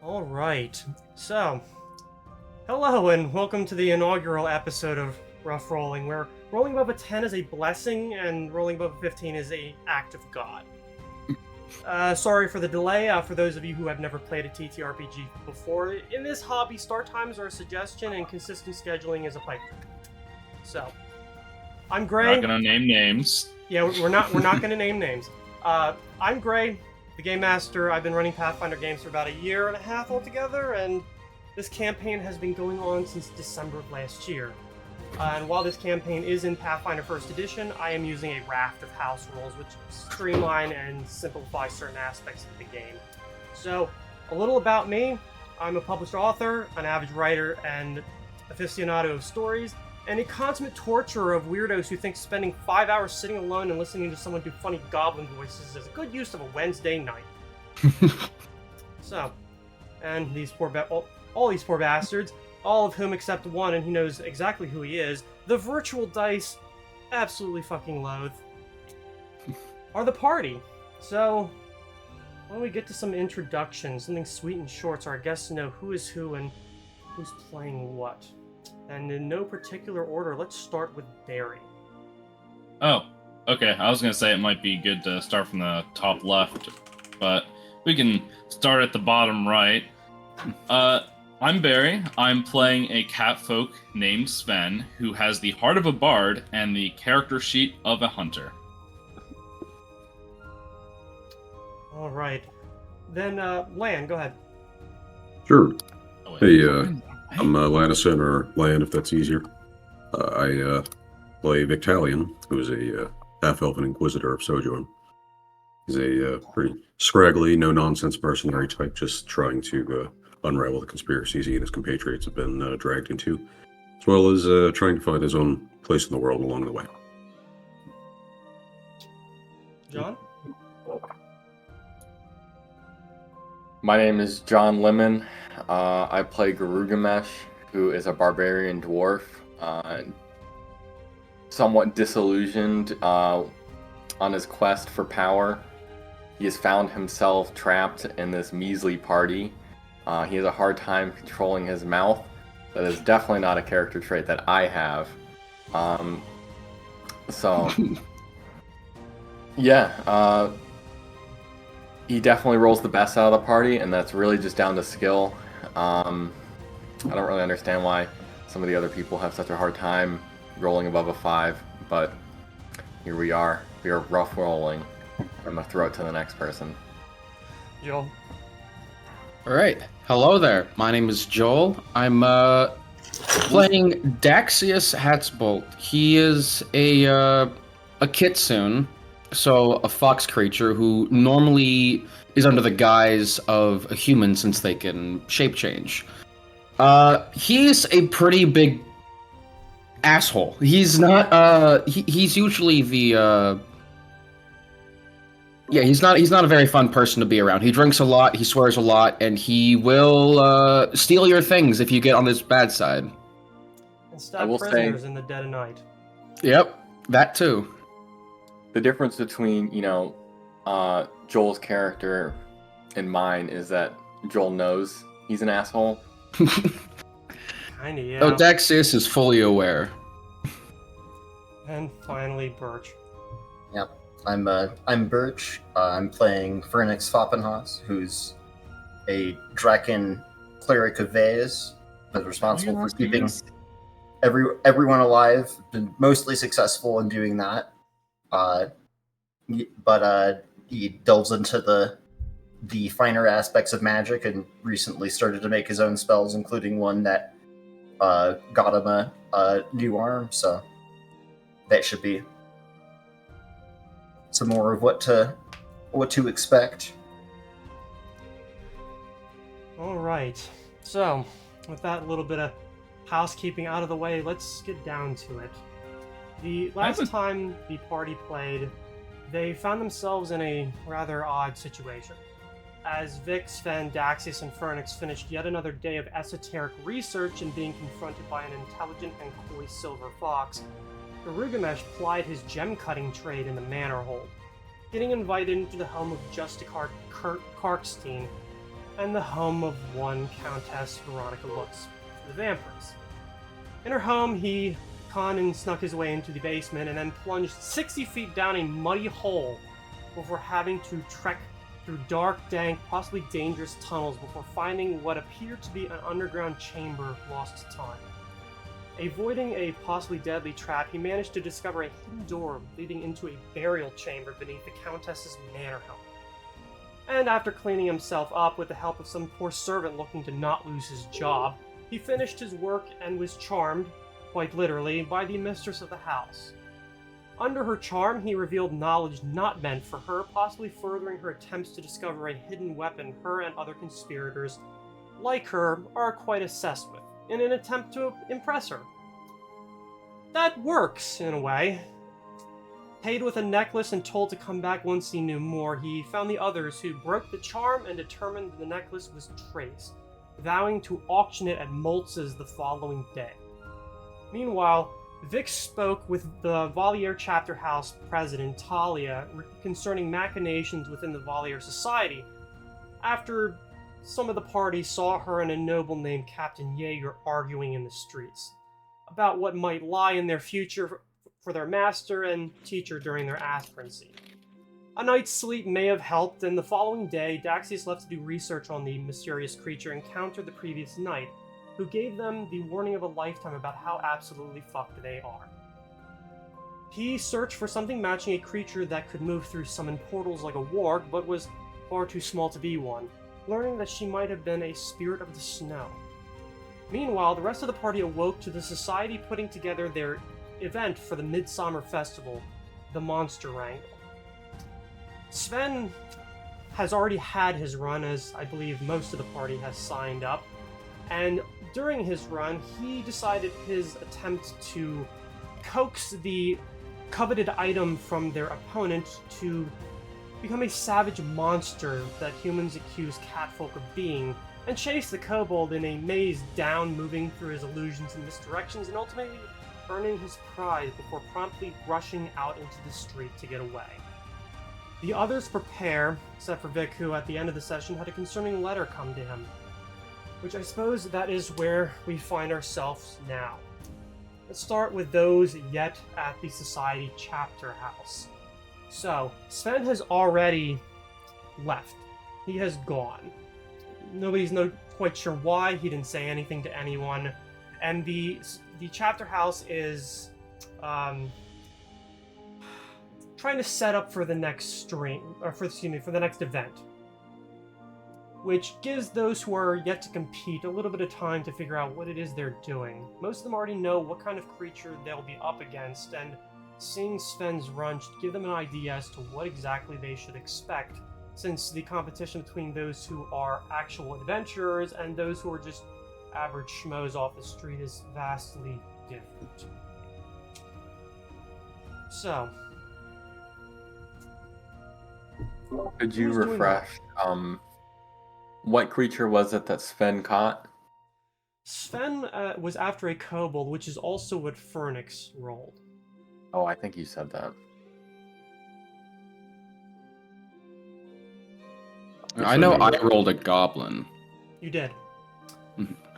Alright, so, hello and welcome to the inaugural episode of Rough Rolling, where rolling above a 10 is a blessing and rolling above a 15 is an act of God. Sorry for the delay, for those of you who have never played a TTRPG before. In this hobby, start times are a suggestion and consistent scheduling is a pipe dream. So, I'm Gray. Not gonna name names. Yeah, we're not gonna name names. I'm Gray, the Game Master. I've been running Pathfinder games for about a year and a half altogether, and this campaign has been going on since December of last year. And while this campaign is in Pathfinder 1st Edition, I am using a raft of house rules which streamline and simplify certain aspects of the game. So, a little about me. I'm a published author, an avid writer, and aficionado of stories, and a consummate torturer of weirdos who think spending 5 hours sitting alone and listening to someone do funny goblin voices is a good use of a Wednesday night. So, and these all these poor bastards, all of whom except one, and he knows exactly who he is, the virtual dice absolutely fucking loathe, are the party. So, why don't we get to some introductions, something sweet and short so our guests know who is who and who's playing what. And in no particular order, let's start with Barry. Oh, okay. I was gonna say it might be good to start from the top left, but we can start at the bottom right. I'm Barry. I'm playing a catfolk named Sven, who has the heart of a bard and the character sheet of a hunter. All right. Then, Lan, go ahead. Sure. Oh, Hey, I'm Lanison, or Land, if that's easier. I play Vic'Talion, who is a half-elven inquisitor of Sojourn. He's a pretty scraggly, no-nonsense mercenary type, just trying to unravel the conspiracies he and his compatriots have been dragged into, as well as trying to find his own place in the world along the way. John? My name is John Lemon. I play Girugamesh, who is a barbarian dwarf, somewhat disillusioned on his quest for power. He has found himself trapped in this measly party. He has a hard time controlling his mouth. That is definitely not a character trait that I have. Yeah, he definitely rolls the best out of the party, and that's really just down to skill. I don't really understand why some of the other people have such a hard time rolling above a 5, but here we are. We are rough rolling. I'm gonna throw it to the next person. Joel? Alright, hello there. My name is Joel. I'm playing Daxius Hatsbolt. He is a kitsune, so a fox creature who normally is under the guise of a human since they can shape change. He's a pretty big asshole. He's not he's usually the yeah, he's not a very fun person to be around. He drinks a lot, he swears a lot, and he will steal your things if you get on his bad side. And stab prisoners in the dead of night. Yep, that too. The difference between, Joel's character and mine is that Joel knows he's an asshole. Kinda, yeah. Oh, Daxius is fully aware. And finally, Birch. Yep. I'm Birch. I'm playing Fernix Foppenhaus, who's a Draken cleric of Vase, that's responsible for keeping everyone alive. Been mostly successful in doing that. But he delves into the finer aspects of magic and recently started to make his own spells, including one that got him a new arm. So that should be some more of what to expect. All right. So, with that little bit of housekeeping out of the way, let's get down to it. The last time the party played, they found themselves in a rather odd situation. As Vic, Sven, Daxius, and Fernix finished yet another day of esoteric research and being confronted by an intelligent and coy silver fox, Girugamesh plied his gem-cutting trade in the manor hold, getting invited into the home of Justicar Karkstein, and the home of one Countess Veronica Lutz, the vampires. In her home, he conned and snuck his way into the basement and then plunged 60 feet down a muddy hole before having to trek through dark, dank, possibly dangerous tunnels before finding what appeared to be an underground chamber lost to time. Avoiding a possibly deadly trap, he managed to discover a hidden door leading into a burial chamber beneath the Countess's manor home. And after cleaning himself up with the help of some poor servant looking to not lose his job, he finished his work and was charmed, quite literally, by the mistress of the house. Under her charm, he revealed knowledge not meant for her, possibly furthering her attempts to discover a hidden weapon her and other conspirators, like her, are quite obsessed with, in an attempt to impress her. That works, in a way. Paid with a necklace and told to come back once he knew more, he found the others who broke the charm and determined the necklace was traced, vowing to auction it at Moltz's the following day. Meanwhile, Vic spoke with the Valliere Chapterhouse president, Talia, concerning machinations within the Valliere Society, after some of the party saw her and a noble named Captain Jaeger arguing in the streets about what might lie in their future for their master and teacher during their aspirancy. A night's sleep may have helped, and the following day, Daxius left to do research on the mysterious creature encountered the previous night, who gave them the warning of a lifetime about how absolutely fucked they are. He searched for something matching a creature that could move through summoned portals like a warg, but was far too small to be one, learning that she might have been a spirit of the snow. Meanwhile, the rest of the party awoke to the society putting together their event for the Midsommer Festival, the Monster Wrangle. Sven has already had his run, as I believe most of the party has signed up, and during his run, he decided his attempt to coax the coveted item from their opponent to become a savage monster that humans accuse catfolk of being, and chase the kobold in a maze down, moving through his illusions and misdirections, and ultimately earning his prize before promptly rushing out into the street to get away. The others prepare, except for Vic, who at the end of the session had a concerning letter come to him, which I suppose that is where we find ourselves now. Let's start with those yet at the Society Chapterhouse. So, Sven has already left. He has gone. Nobody's quite sure why. He didn't say anything to anyone. And the Chapterhouse is trying to set up for the next for the next event, which gives those who are yet to compete a little bit of time to figure out what it is they're doing. Most of them already know what kind of creature they'll be up against, and seeing Sven's run should give them an idea as to what exactly they should expect, since the competition between those who are actual adventurers and those who are just average schmoes off the street is vastly different. So, could you who's doing refresh? What creature was it that Sven caught? Sven was after a kobold, which is also what Fernix rolled. Oh, I think you said that. I know I rolled a goblin. You did.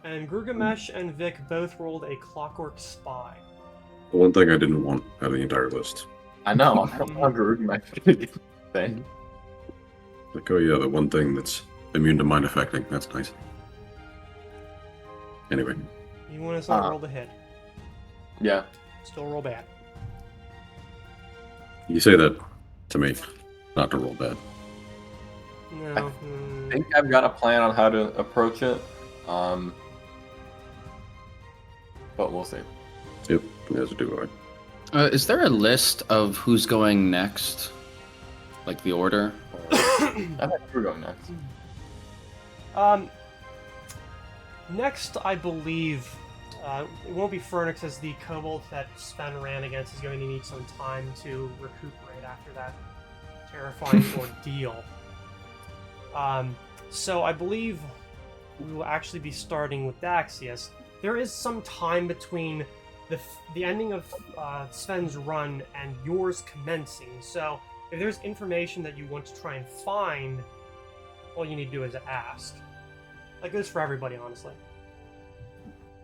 And Girugamesh and Vic both rolled a clockwork spy. The one thing I didn't want out of the entire list. I know. I don't remember my thing. Like, oh yeah, the one thing that's immune to mind affecting. That's nice. Anyway. You want us to roll the hit. Yeah. Still roll bad. You say that to me, not to roll bad. No. I think I've got a plan on how to approach it. But we'll see. Yep, as do I. Is there a list of who's going next? Like the order? I think we're going next. Next, I believe, it won't be Fernix, as the kobold that Sven ran against is going to need some time to recuperate after that terrifying ordeal. So I believe we will actually be starting with Daxius. There is some time between the ending of Sven's run and yours commencing, so if there's information that you want to try and find, all you need to do is ask. That goes for everybody, honestly.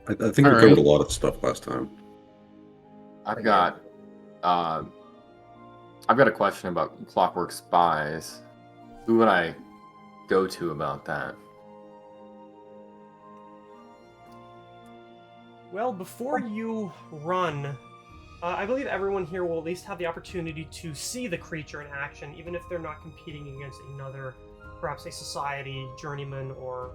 I think we All covered right. a lot of stuff last time. I've got a question about Clockwork Spies. Who would I go to about that? Well, before you run, I believe everyone here will at least have the opportunity to see the creature in action, even if they're not competing against another, perhaps a society journeyman or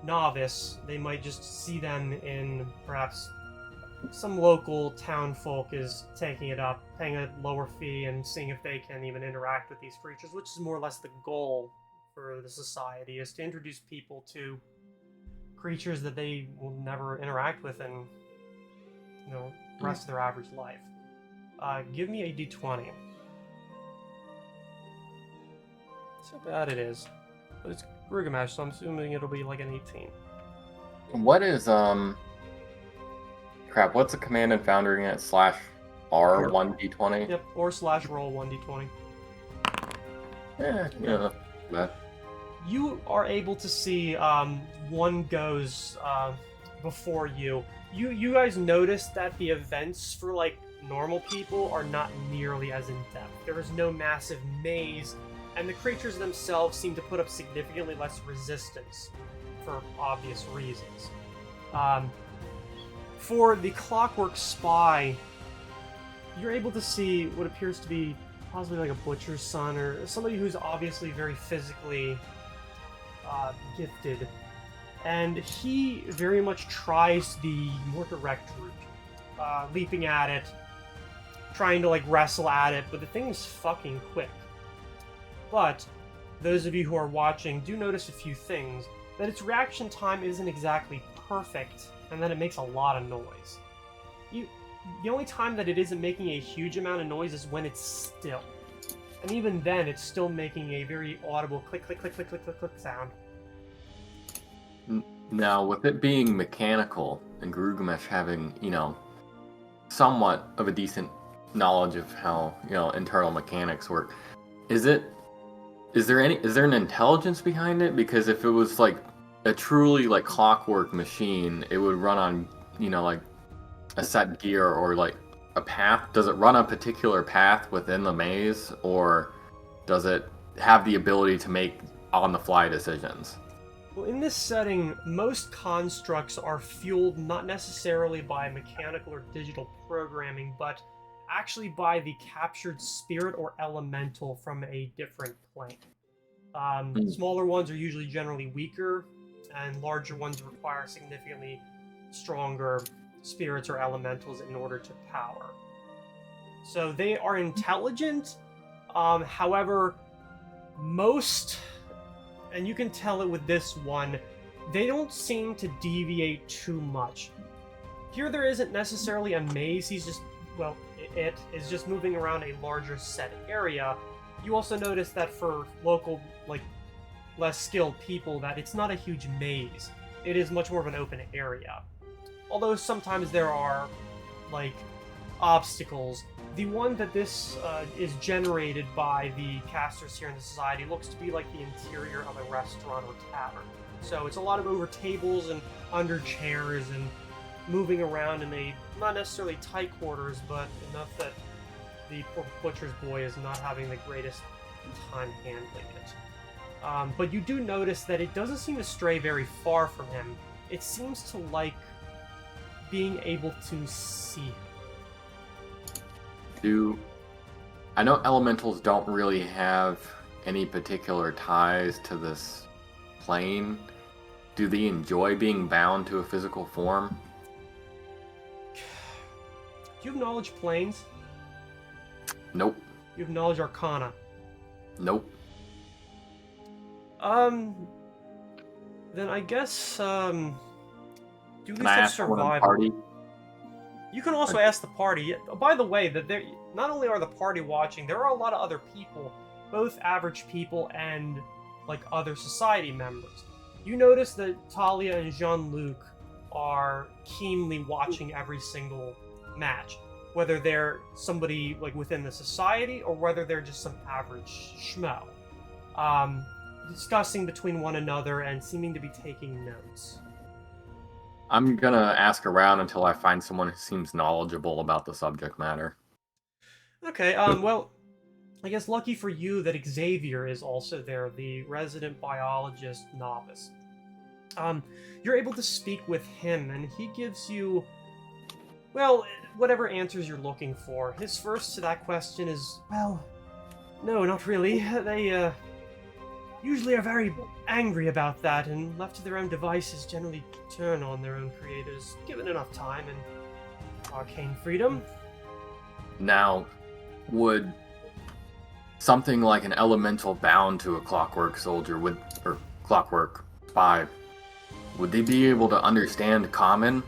novice. They might just see them in perhaps some local town folk is taking it up, paying a lower fee, and seeing if they can even interact with these creatures, which is more or less the goal for the society, is to introduce people to creatures that they will never interact with in, the rest of their average life. Give me a d20. See how bad it is. But it's Girugamesh, so I'm assuming it'll be like an 18. What is crap? What's the command and foundering at /R 1d20? Yep, or /roll 1d20. Yeah. Bad. You are able to see one goes before you. You guys notice that the events for like normal people are not nearly as in depth. There is no massive maze, and the creatures themselves seem to put up significantly less resistance for obvious reasons. For the Clockwork Spy, you're able to see what appears to be possibly like a butcher's son or somebody who's obviously very physically gifted, and he very much tries the more direct route, leaping at it, trying to like wrestle at it, but the thing is fucking quick. But those of you who are watching do notice a few things, that its reaction time isn't exactly perfect, and that it makes a lot of noise. The only time that it isn't making a huge amount of noise is when it's still. And even then, it's still making a very audible click, click, click, click, click, click, click sound. Now, with it being mechanical and Girugamesh having, somewhat of a decent knowledge of how, internal mechanics work, is there an intelligence behind it? Because if it was like a truly like clockwork machine, it would run on, like a set gear or like a path. Does it run a particular path within the maze, or does it have the ability to make on-the-fly decisions? Well, in this setting, most constructs are fueled not necessarily by mechanical or digital programming, but actually by the captured spirit or elemental from a different plane. Smaller ones are usually generally weaker, and larger ones require significantly stronger spirits or elementals in order to power. So they are intelligent, however, most, and you can tell it with this one, they don't seem to deviate too much. Here there isn't necessarily a maze, it is just moving around a larger set area. You also notice that for local, less skilled people, that it's not a huge maze. It is much more of an open area. Although sometimes there are, obstacles. The one that this is generated by the casters here in the society looks to be like the interior of a restaurant or tavern. So it's a lot of over tables and under chairs and moving around in a, not necessarily tight quarters, but enough that the poor butcher's boy is not having the greatest time handling it. But you do notice that it doesn't seem to stray very far from him. It seems to like being able to see him. I know elementals don't really have any particular ties to this plane. Do they enjoy being bound to a physical form? Do you have knowledge planes? Nope. You have knowledge arcana? Nope. Then I guess, do at least Can I have ask one of the survival. party? You can also ask the party. By the way, that there not only are the party watching, there are a lot of other people, both average people and other society members. You notice that Talia and Jean-Luc are keenly watching every single match, whether they're somebody within the society or whether they're just some average schmo. discussing between one another and seeming to be taking notes. I'm gonna ask around until I find someone who seems knowledgeable about the subject matter. Okay, well, I guess lucky for you that Xavier is also there, the resident biologist novice. You're able to speak with him, and he gives you, well, whatever answers you're looking for. His first to that question is, well, no, not really. They, usually are very angry about that, and left to their own devices generally turn on their own creators, given enough time and arcane freedom. Now, would something like an elemental bound to a clockwork soldier or clockwork spy, would they be able to understand common?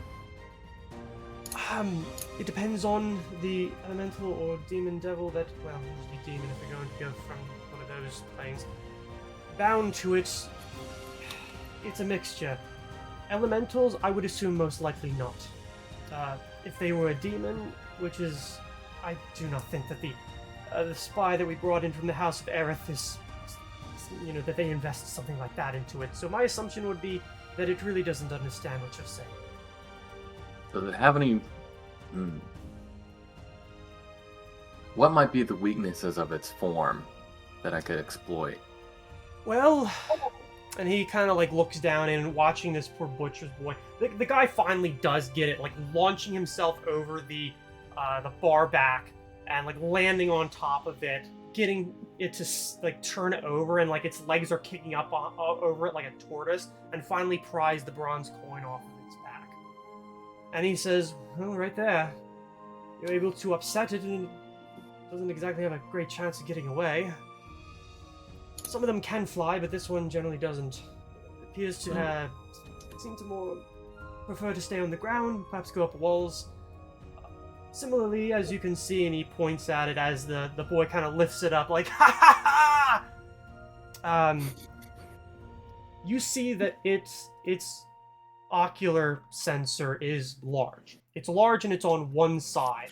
It depends on the elemental or demon devil that, well, usually demon if you're going to go from one of those things. Bound to it, it's a mixture. Elementals, I would assume most likely not. If they were a demon, which is, I do not think that the spy that we brought in from the House of Aerith is, that they invest something like that into it. So my assumption would be that it really doesn't understand what you're saying. Does it have any... What might be the weaknesses of its form that I could exploit? Well, and he kind of like looks down and watching this poor butcher's boy. The guy finally does get it, like launching himself over the bar back and like landing on top of it, getting it to like turn over, and like its legs are kicking up over it like a tortoise, and finally pries the bronze coin off of its back. And he says, "Well, right there, you're able to upset it, and it doesn't exactly have a great chance of getting away. Some of them can fly, but this one generally doesn't. It appears to seem to more prefer to stay on the ground, perhaps go up walls. Similarly, as you can see," and he points at it as the boy kind of lifts it up like, "Ha ha ha!" You see that its ocular sensor is large. It's large and it's on one side.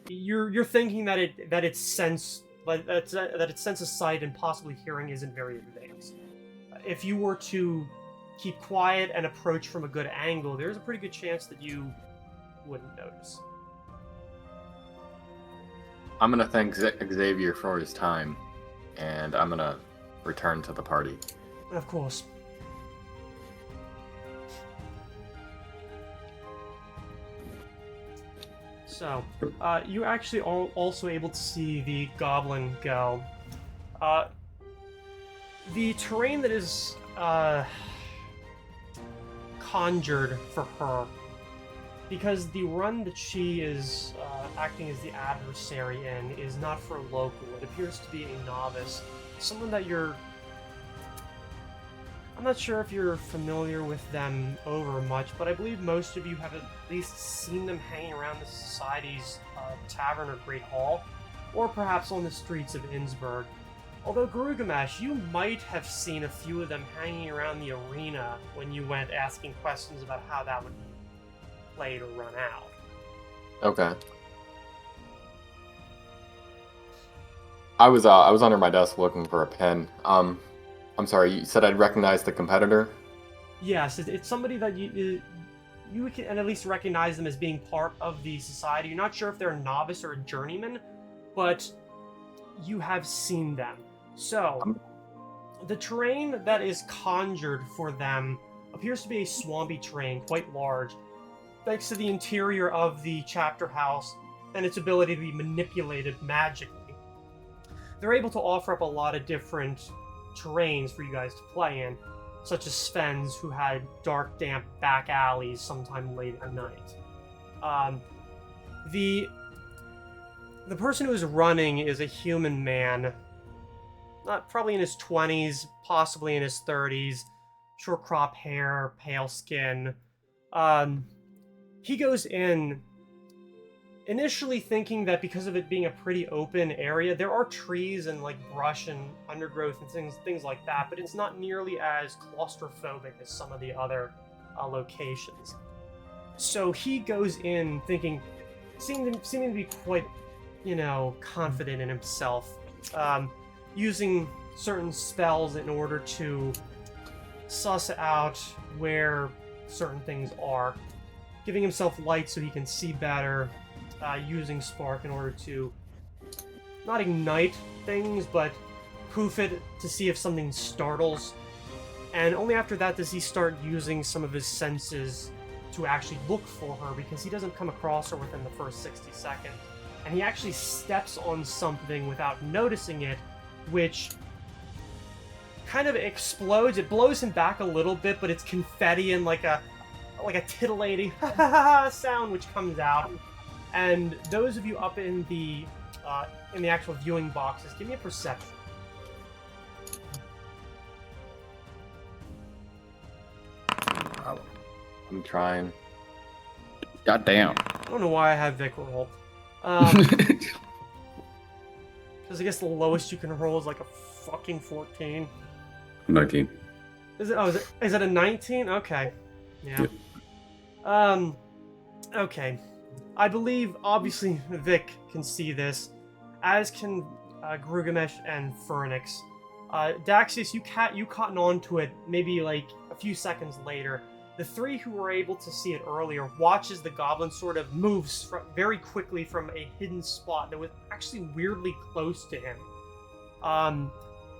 You're thinking that its sense of sight and possibly hearing isn't very advanced. If you were to keep quiet and approach from a good angle, there's a pretty good chance that you wouldn't notice. I'm gonna thank Xavier for his time, and I'm gonna return to the party. Of course. So, you actually are also able to see the goblin go. The terrain that is conjured for her, because the run that she is acting as the adversary in is not for a local. It appears to be a novice, someone that I'm not sure if you're familiar with them over much, but I believe most of you have at least seen them hanging around the Society's tavern or Great Hall, or perhaps on the streets of Innsburg. Although, Girugamesh, you might have seen a few of them hanging around the arena when you went asking questions about how that would be played or run out. Okay. I was under my desk looking for a pen. I'm sorry, you said I'd recognize the competitor? Yes, it's somebody that you can at least recognize them as being part of the Society. You're not sure if they're a novice or a journeyman, but you have seen them. So, the terrain that is conjured for them appears to be a swampy terrain, quite large, thanks to the interior of the chapter house and its ability to be manipulated magically. They're able to offer up a lot of different terrains for you guys to play in, such as Sven's, who had dark, damp back alleys sometime late at night. The person who is running is a human man, probably in his 20s, possibly in his 30s, short crop hair, pale skin. He goes in initially thinking that because of it being a pretty open area, there are trees and like brush and undergrowth and things like that, but it's not nearly as claustrophobic as some of the other locations. So he goes in thinking, seeming to be quite, confident in himself, using certain spells in order to suss out where certain things are. Giving himself light so he can see better, using spark in order to not ignite things, but proof it to see if something startles. And only after that does he start using some of his senses to actually look for her, because he doesn't come across her within the first 60 seconds. And he actually steps on something without noticing it, which kind of explodes. It blows him back a little bit, but it's confetti and like a titillating sound which comes out. And those of you up in the actual viewing boxes, give me a perception. I'm trying. God damn. I don't know why I have Vic roll. Because I guess the lowest you can roll is like a fucking 14. 19. Is it a 19? Okay. Yeah. Yep. Okay. I believe, obviously, Vic can see this, as can Girugamesh and Fernix. Daxius, you cotton on to it maybe like a few seconds later. The three who were able to see it earlier watch as the goblin sort of moves very quickly from a hidden spot that was actually weirdly close to him.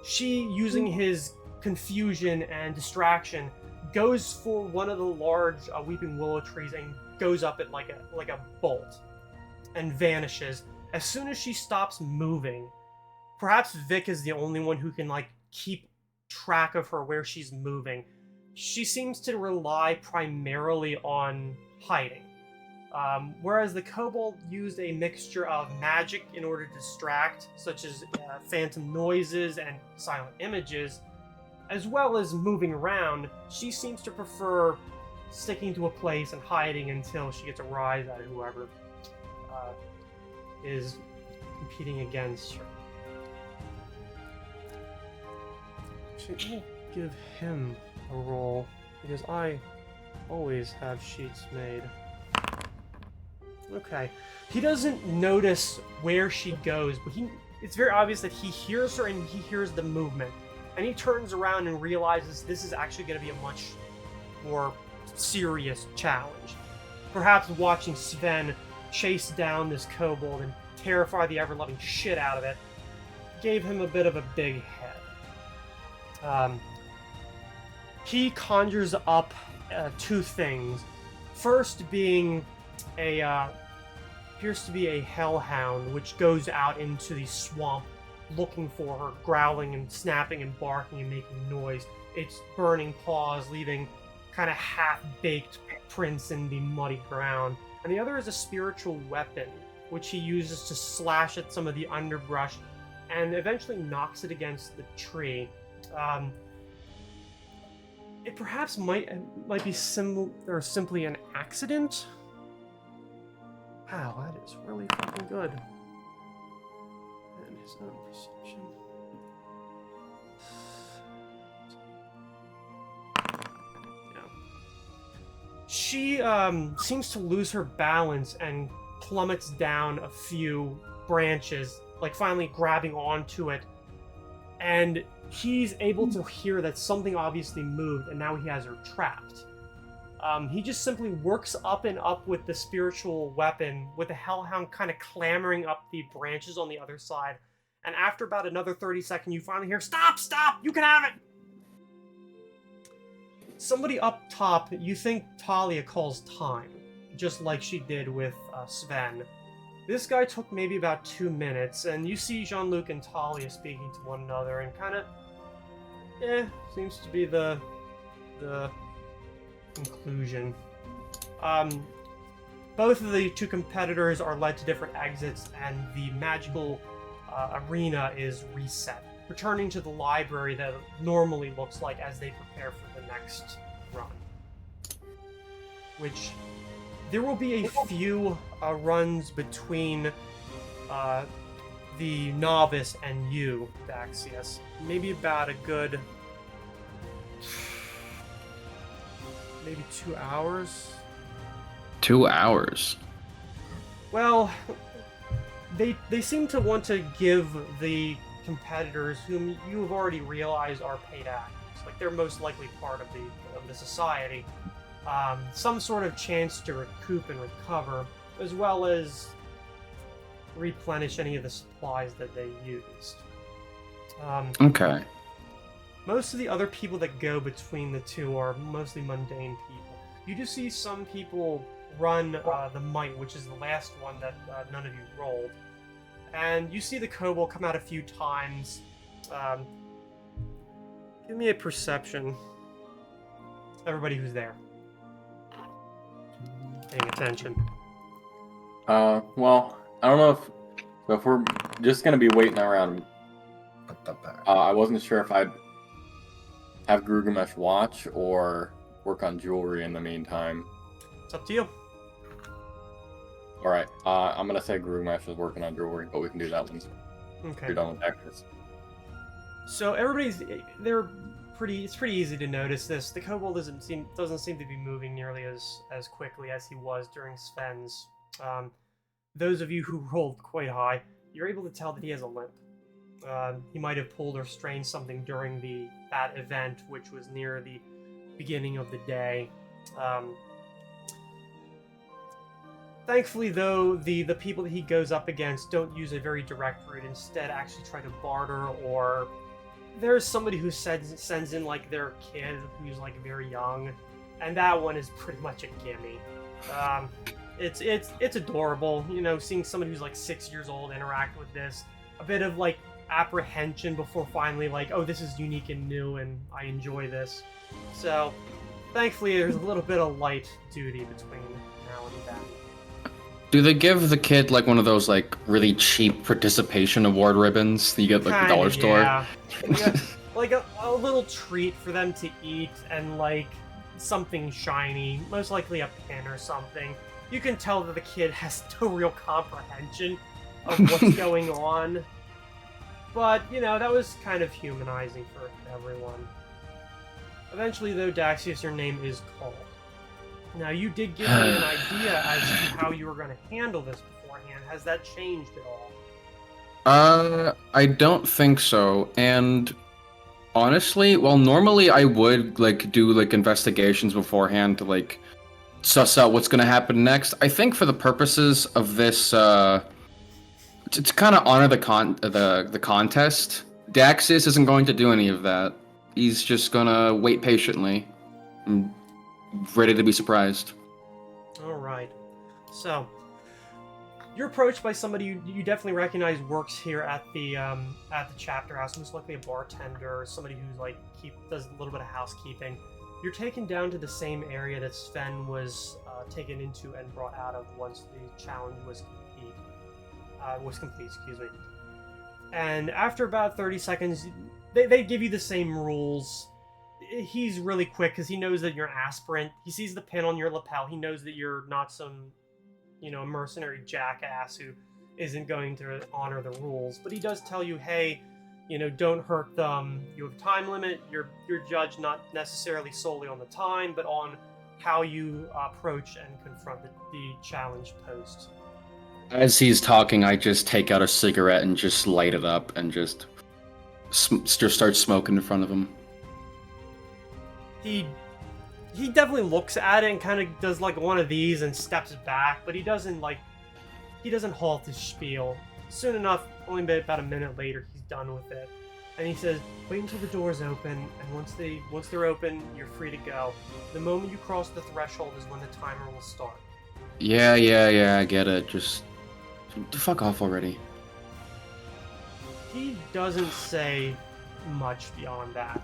She, using his confusion and distraction, goes for one of the large weeping willow trees and goes up it like a bolt and vanishes. As soon as she stops moving, perhaps Vic is the only one who can like keep track of her where she's moving. She seems to rely primarily on hiding. Whereas the kobold used a mixture of magic in order to distract, such as phantom noises and silent images, as well as moving around, she seems to prefer sticking to a place and hiding until she gets a rise out of whoever is competing against her. Actually, I'll give him a roll, because I always have sheets made. Okay. He doesn't notice where she goes, but it's very obvious that he hears her and he hears the movement. And he turns around and realizes this is actually going to be a much more serious challenge. Perhaps watching Sven chase down this kobold and terrify the ever-loving shit out of it gave him a bit of a big head. He conjures up two things. First being appears to be a hellhound, which goes out into the swamp looking for her, growling and snapping and barking and making noise. Its burning paws leaving kind of half-baked prints in the muddy ground. And the other is a spiritual weapon, which he uses to slash at some of the underbrush and eventually knocks it against the tree. It perhaps might be simply an accident. Wow, that is really fucking good. And his own perception. Yeah. She seems to lose her balance and plummets down a few branches, like finally grabbing onto it. And he's able to hear that something obviously moved, and now he has her trapped. He just simply works up and up with the spiritual weapon, with the hellhound kind of clambering up the branches on the other side. And after about another 30 seconds, you finally hear, "Stop! Stop! You can have it!" Somebody up top, you think Talia calls time, just like she did with Sven. This guy took maybe about 2 minutes, and you see Jean-Luc and Talia speaking to one another, and kind of, seems to be the conclusion. Both of the two competitors are led to different exits, and the magical arena is reset, returning to the library that it normally looks like as they prepare for the next run. Which, there will be a few runs between the novice and you, Daxius. Maybe about a good... maybe 2 hours? 2 hours? Well, they seem to want to give the competitors whom you have already realized are paid actors. Like, they're most likely part of the society. Some sort of chance to recoup and recover, as well as replenish any of the supplies that they used. Okay. Most of the other people that go between the two are mostly mundane people. You do see some people run the Might, which is the last one that none of you rolled. And you see the kobold come out a few times. Give me a perception. Everybody who's there. Paying attention. Well, I don't know if we're just gonna be waiting around. I wasn't sure if I'd have Girugamesh watch or work on jewelry in the meantime. It's up to you. All right, I'm gonna say Girugamesh is working on jewelry, but we can do that once Okay. we're done with actors. So it's pretty easy to notice this. The kobold doesn't seem to be moving nearly as quickly as he was during Sven's. Those of you who rolled quite high, you're able to tell that he has a limp. He might have pulled or strained something during that event, which was near the beginning of the day. Thankfully, though, the people that he goes up against don't use a very direct route. Instead, actually try to barter, or there's somebody who sends in like their kid who's like very young, and that one is pretty much a gimme. It's adorable, you know, seeing someone who's like 6 years old interact with this. A bit of like apprehension before finally like, oh, this is unique and new, and I enjoy this. So, thankfully, there's a little bit of light duty between now and then. Do they give the kid like one of those like really cheap participation award ribbons that you get like at the dollar store? Yeah. Like a little treat for them to eat, and like something shiny, most likely a pin or something. You can tell that the kid has no real comprehension of what's going on. But, you know, that was kind of humanizing for everyone. Eventually, though, Daxius, your name is called. Now, you did give me an idea as to how you were going to handle this beforehand. Has that changed at all? I don't think so. And honestly, well, normally I would like do like investigations beforehand to like suss out what's going to happen next. I think for the purposes of this, to kind of honor the contest, Daxius isn't going to do any of that. He's just gonna wait patiently, and ready to be surprised. All right. So, you're approached by somebody you definitely recognize works here at the chapter house, most likely a bartender or somebody who's like does a little bit of housekeeping. You're taken down to the same area that Sven was taken into and brought out of once the challenge was complete. Excuse me. And after about 30 seconds, they give you the same rules. He's really quick because he knows that you're an aspirant. He sees the pin on your lapel. He knows that you're not some, you know, mercenary jackass who isn't going to honor the rules. But he does tell you, hey, you know, don't hurt them. You have a time limit. You're judged not necessarily solely on the time, but on how you approach and confront the challenge posed. As he's talking, I just take out a cigarette and just light it up and just start smoking in front of him. He definitely looks at it and kind of does like one of these and steps back, but he doesn't halt his spiel. Soon enough, only about a minute later, he's done with it. And he says, wait until the doors open, and once they're open, you're free to go. The moment you cross the threshold is when the timer will start. Yeah, I get it. Just fuck off already. He doesn't say much beyond that.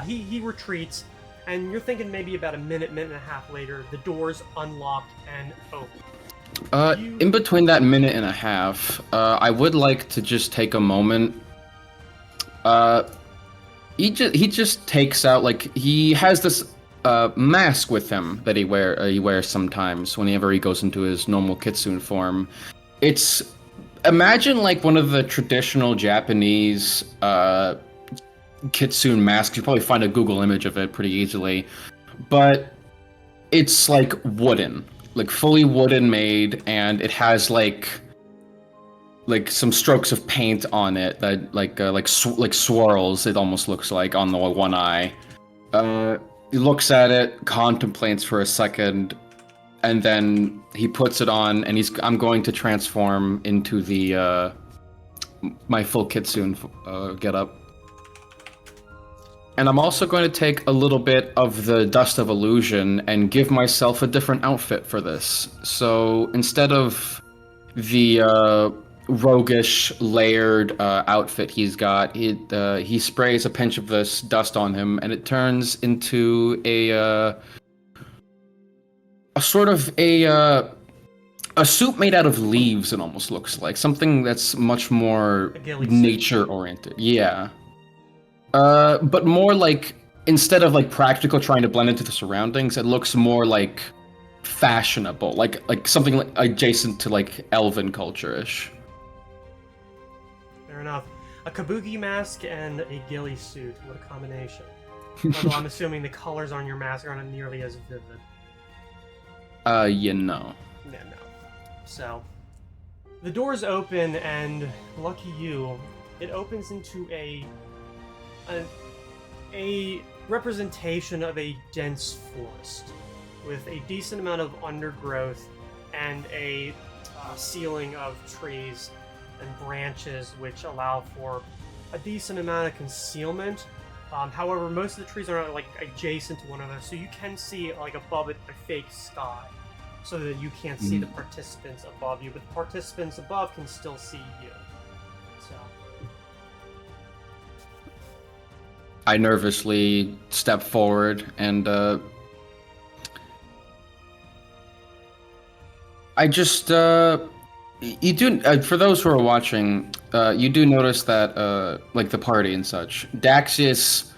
He retreats, and you're thinking maybe about a minute and a half later, the doors unlock and open. In between that minute and a half, I would like to just take a moment. He just takes out, like, he has this mask with him that he wears sometimes whenever he goes into his normal kitsune form. It's, imagine like one of the traditional Japanese kitsune masks. You probably find a Google image of it pretty easily, but it's like wooden, like fully wooden made, and it has like like some strokes of paint on it that like swirls. It almost looks like on the one eye. He looks at it, contemplates for a second, and then he puts it on. And I'm going to transform into the my full kitsune getup. And I'm also going to take a little bit of the Dust of Illusion and give myself a different outfit for this. So instead of the roguish layered outfit he's got, he sprays a pinch of this dust on him, and it turns into a sort of a suit made out of leaves. It almost looks like something that's much more nature oriented. Yeah. But more like, instead of like practical trying to blend into the surroundings, it looks more like fashionable, like something like adjacent to like elven culture-ish. Fair enough. A kabuki mask and a ghillie suit. What a combination. Although I'm assuming the colors on your mask aren't nearly as vivid. Yeah, no. Yeah, no. So, the doors open, and lucky you, it opens into a representation of a dense forest with a decent amount of undergrowth and a ceiling of trees and branches which allow for a decent amount of concealment. However, most of the trees are like adjacent to one another, so you can see like above it a fake sky, so that you can't see the participants above you, but the participants above can still see you. So I nervously step forward and I just you do for those who are watching, you do notice that like the party and such, Daxius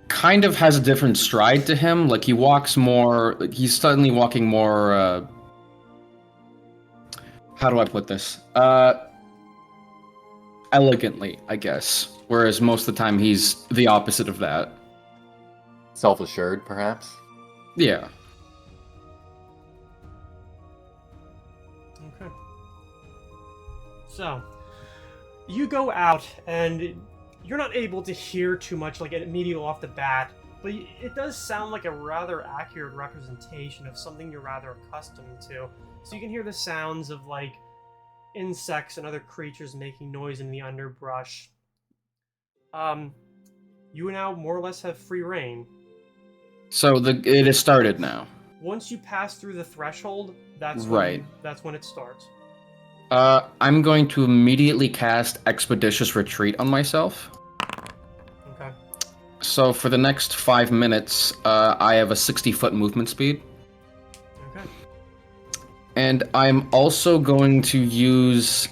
kind of has a different stride to him. Like he walks more, he's suddenly walking more how do I put this? Elegantly, I guess. Whereas most of the time he's the opposite of that. Self-assured, perhaps? Yeah. okay. So you go out, and you're not able to hear too much like immediately off the bat, but it does sound like a rather accurate representation of something you're rather accustomed to. So you can hear the sounds of like insects and other creatures making noise in the underbrush. You now more or less have free reign. So it has started now. Once you pass through the threshold, that's right. That's when it starts. I'm going to immediately cast Expeditious Retreat on myself. Okay. So for the next 5 minutes, I have a 60-foot movement speed. Okay. And I'm also going to use...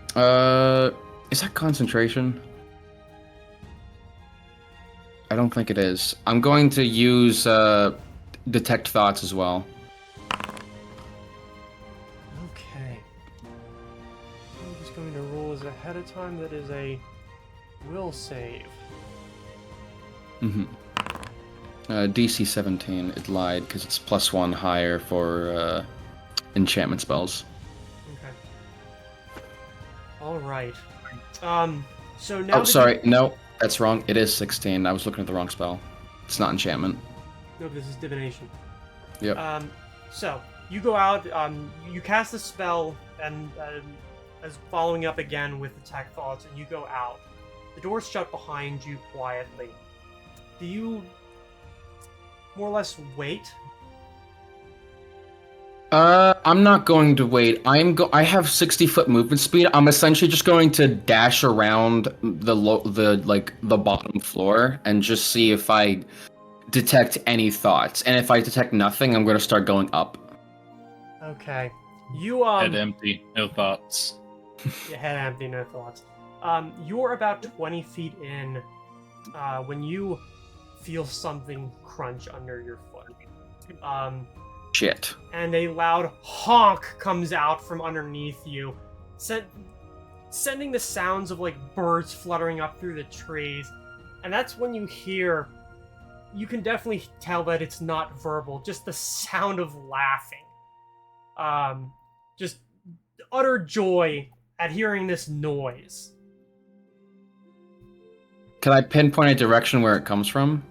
is that concentration? I don't think it is. I'm going to use Detect Thoughts as well. Okay. I'm just going to roll as ahead of time. That is a will save. Mm-hmm. DC 17. It lied because it's +1 higher for enchantment spells. Okay. All right. So now. Oh, sorry. No, that's wrong. It is 16. I was looking at the wrong spell. It's not enchantment. No, this is divination. Yep. So you go out. You cast the spell, and as following up again with Detect Thoughts, and you go out. The doors shut behind you quietly. Do you more or less wait? I'm not going to wait. I have 60-foot movement speed. I'm essentially just going to dash around the bottom floor and just see if I detect any thoughts. And if I detect nothing, I'm going to start going up. Okay. You Head empty, no thoughts. Your head empty, no thoughts. You're about 20 feet in when you feel something crunch under your foot. Shit. And a loud honk comes out from underneath you, sending the sounds of like birds fluttering up through the trees. And that's when you hear, you can definitely tell that it's not verbal, just the sound of laughing. Just utter joy at hearing this noise. Can I pinpoint a direction where it comes from?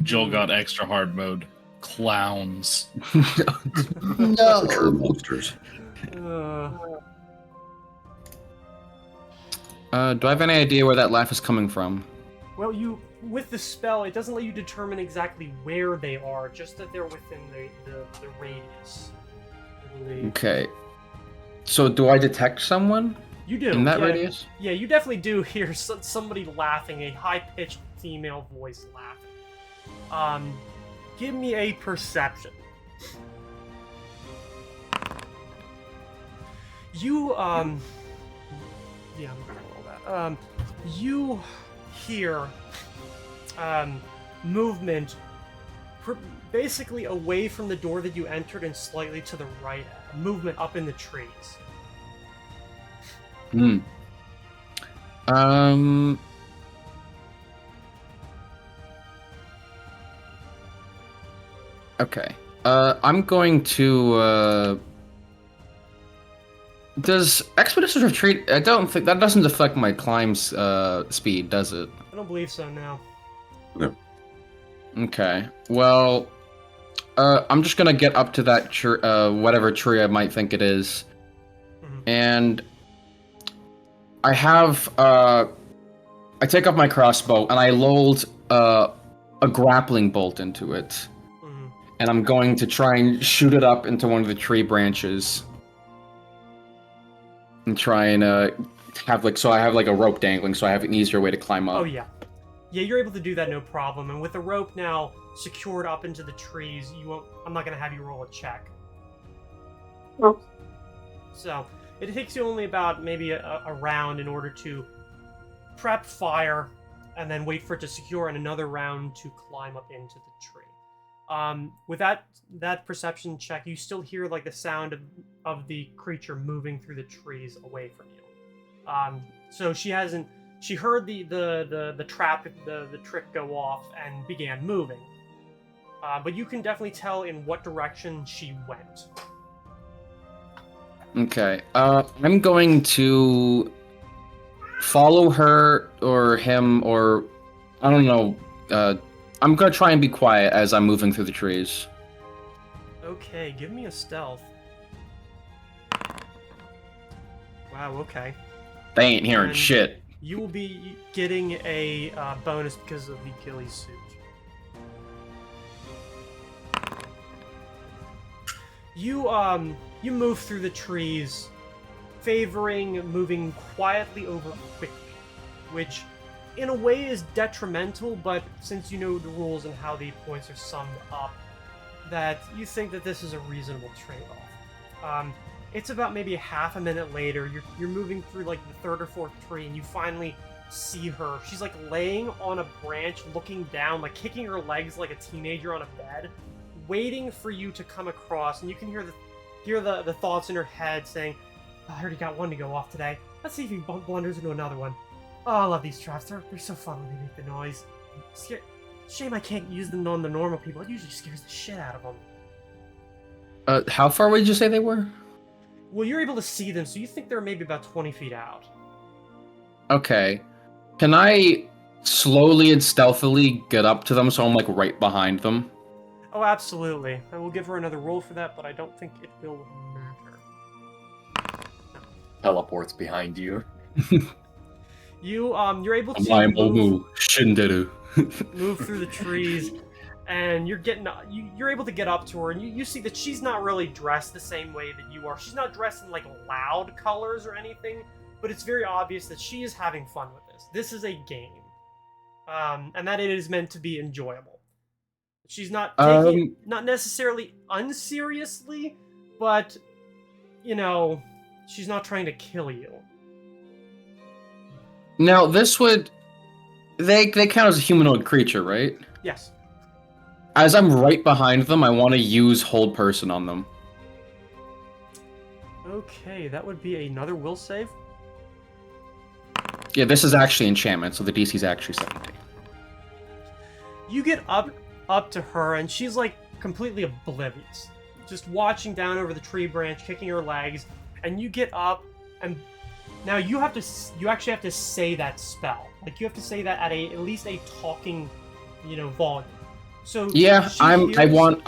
Joel got extra hard mode. Clowns. Mature monsters. Do I have any idea where that laugh is coming from? Well, with the spell, it doesn't let you determine exactly where they are, just that they're within the radius. I believe. Okay. So do I detect someone You do. in that yeah, radius? Yeah, you definitely do hear somebody laughing, a high-pitched female voice laughing. Give me a perception. You, yeah, I'm gonna roll that. You hear, movement basically away from the door that you entered and slightly to the right, movement up in the trees. Okay. I'm going to, does Expeditious Retreat, I don't think, that doesn't affect my climb speed, does it? I don't believe so, no. No. Okay. Well, I'm just gonna get up to that whatever tree I might think it is. Mhm. And I have, I take up my crossbow and I load a grappling bolt into it. Mhm. And I'm going to try and shoot it up into one of the tree branches. And try and have so I have like a rope dangling, so I have an easier way to climb up. Oh, yeah. Yeah, you're able to do that no problem. And with the rope now secured up into the trees, I'm not going to have you roll a check. No. So, it takes you only about maybe a round in order to prep fire and then wait for it to secure and another round to climb up into the tree. With that perception check, you still hear like the sound of the creature moving through the trees away from you. So she heard the trap, the trick go off and began moving. But you can definitely tell in what direction she went. Okay. I'm going to follow her or him or I don't know. I'm gonna try and be quiet as I'm moving through the trees. Okay, give me a stealth. Wow, okay. They ain't hearing And shit. You will be getting a bonus because of the ghillie suit. You move through the trees, favoring moving quietly over quickly, which in a way is detrimental, but since you know the rules and how the points are summed up, that you think that this is a reasonable trade-off. It's about maybe a half a minute later, you're moving through like the third or fourth tree, and you finally see her. She's like laying on a branch, looking down, like kicking her legs like a teenager on a bed, waiting for you to come across, and you can hear the thoughts in her head saying, I already got one to go off today. Let's see if he blunders into another one. Oh, I love these traps. They're so fun when they make the noise. Shame I can't use them on the normal people. It usually scares the shit out of them. How far away did you say they were? Well, you're able to see them, so you think they're maybe about 20 feet out. Okay. Can I slowly and stealthily get up to them so I'm like right behind them? Oh, absolutely. I will give her another roll for that, but I don't think it will matter. Teleports behind you. You're able to move through the trees, and you're able to get up to her, and you see that she's not really dressed the same way that you are. She's not dressed in like loud colors or anything, but it's very obvious that she is having fun with this. This is a game, and that it is meant to be enjoyable. She's not taking it not necessarily unseriously, but she's not trying to kill you. Now, they count as a humanoid creature, right? Yes. As I'm right behind them, I want to use hold person on them. Okay, that would be another will save. Yeah, this is actually enchantment, so the DC is actually 17. You get up to her, and she's like completely oblivious, just watching down over the tree branch, kicking her legs, and you get up, and now you actually have to say that spell. Like you have to say that at least a talking, volume. So Yeah, I'm hears- willing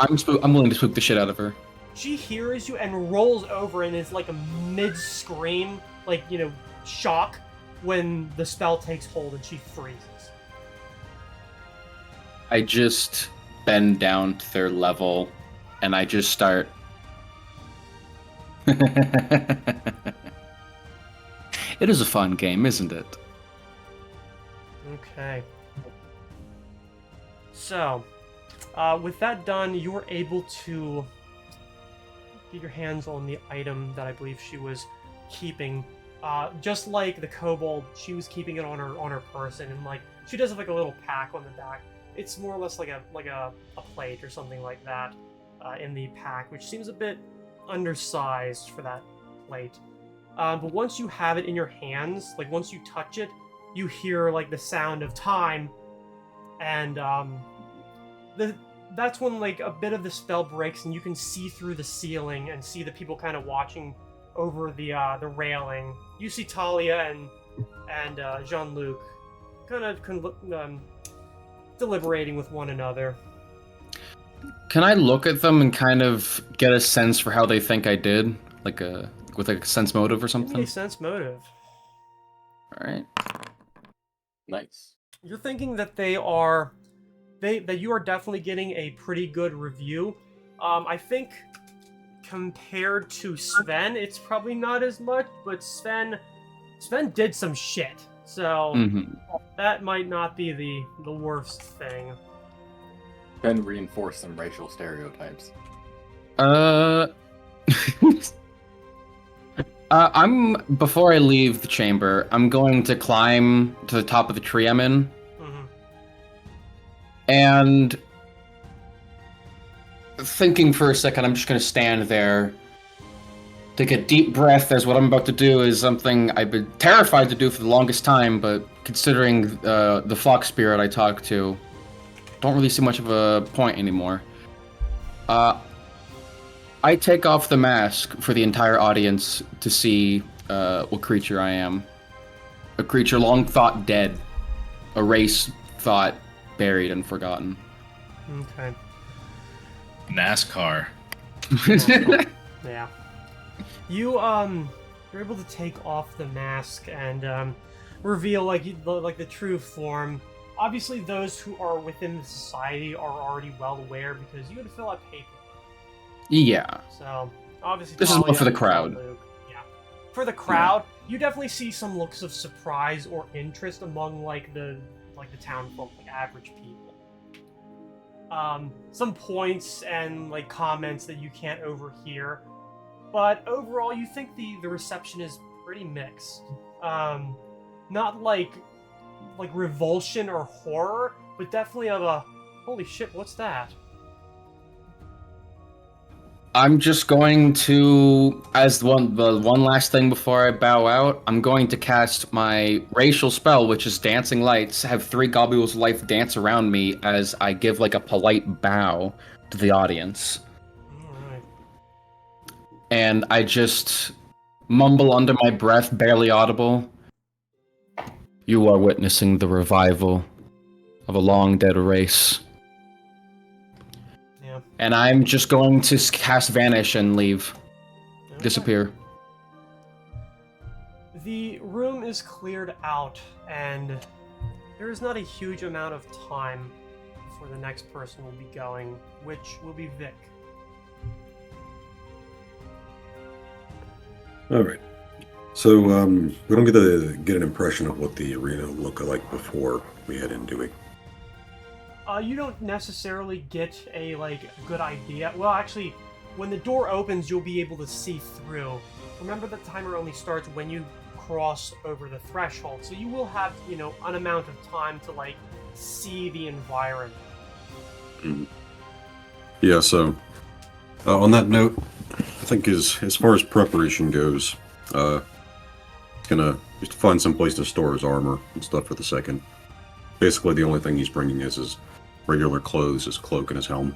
to spook the shit out of her. She hears you and rolls over and is like a mid-scream, like, shock when the spell takes hold and she freezes. I just bend down to their level, and I just start. It is a fun game, isn't it? Okay. So, with that done, you were able to get your hands on the item that I believe she was keeping. Just like the kobold, she was keeping it on her person, and like she does have like a little pack on the back. It's more or less like a plate or something like that in the pack, which seems a bit undersized for that plate. But once you have it in your hands, like once you touch it, you hear like the sound of time, and that's when like a bit of the spell breaks, and you can see through the ceiling and see the people kind of watching over the railing. You see Talia and Jean-Luc kind of deliberating with one another. Can I look at them and kind of get a sense for how they think I did, with a sense motive or Give me something? a sense motive. All right. Nice. You're thinking that that you are definitely getting a pretty good review. I think compared to Sven, it's probably not as much, but Sven did some shit, so that might not be the worst thing. Then reinforce some racial stereotypes. Before I leave the chamber, I'm going to climb to the top of the tree I'm in. Mm-hmm. And thinking for a second, I'm just going to stand there, take a deep breath, as what I'm about to do is something I've been terrified to do for the longest time, but considering the fox spirit I talked to, don't really see much of a point anymore. I take off the mask for the entire audience to see what creature I am. A creature long thought dead. A race thought buried and forgotten. Okay. NASCAR. Yeah. You're able to take off the mask and reveal like the true form. Obviously, those who are within the society are already well aware because you had to fill out paperwork. Yeah. So obviously, This is more Talia for the and crowd. Jean-Luc, yeah. For the crowd, you definitely see some looks of surprise or interest among like the town folk, like average people. Some points and like comments that you can't overhear, but overall, you think the reception is pretty mixed. Not like revulsion or horror, but definitely of a holy shit, what's that? I'm just going to, as the one last thing before I bow out, I'm going to cast my racial spell, which is Dancing Lights, have 3 globules of life dance around me as I give like a polite bow to the audience. Alright. And I just mumble under my breath, barely audible. You are witnessing the revival of a long dead race. Yeah. And I'm just going to cast Vanish and leave. Okay. Disappear. The room is cleared out, and there is not a huge amount of time before the next person will be going, which will be Vic. All right. So we don't get an impression of what the arena will look like before we head into it. You don't necessarily get a good idea. Well, actually, when the door opens, you'll be able to see through. Remember, the timer only starts when you cross over the threshold, so you will have an amount of time to see the environment. Mm. Yeah. So on that note, I think as far as preparation goes, gonna just find some place to store his armor and stuff for the second. Basically, the only thing he's bringing is his regular clothes, his cloak, and his helm.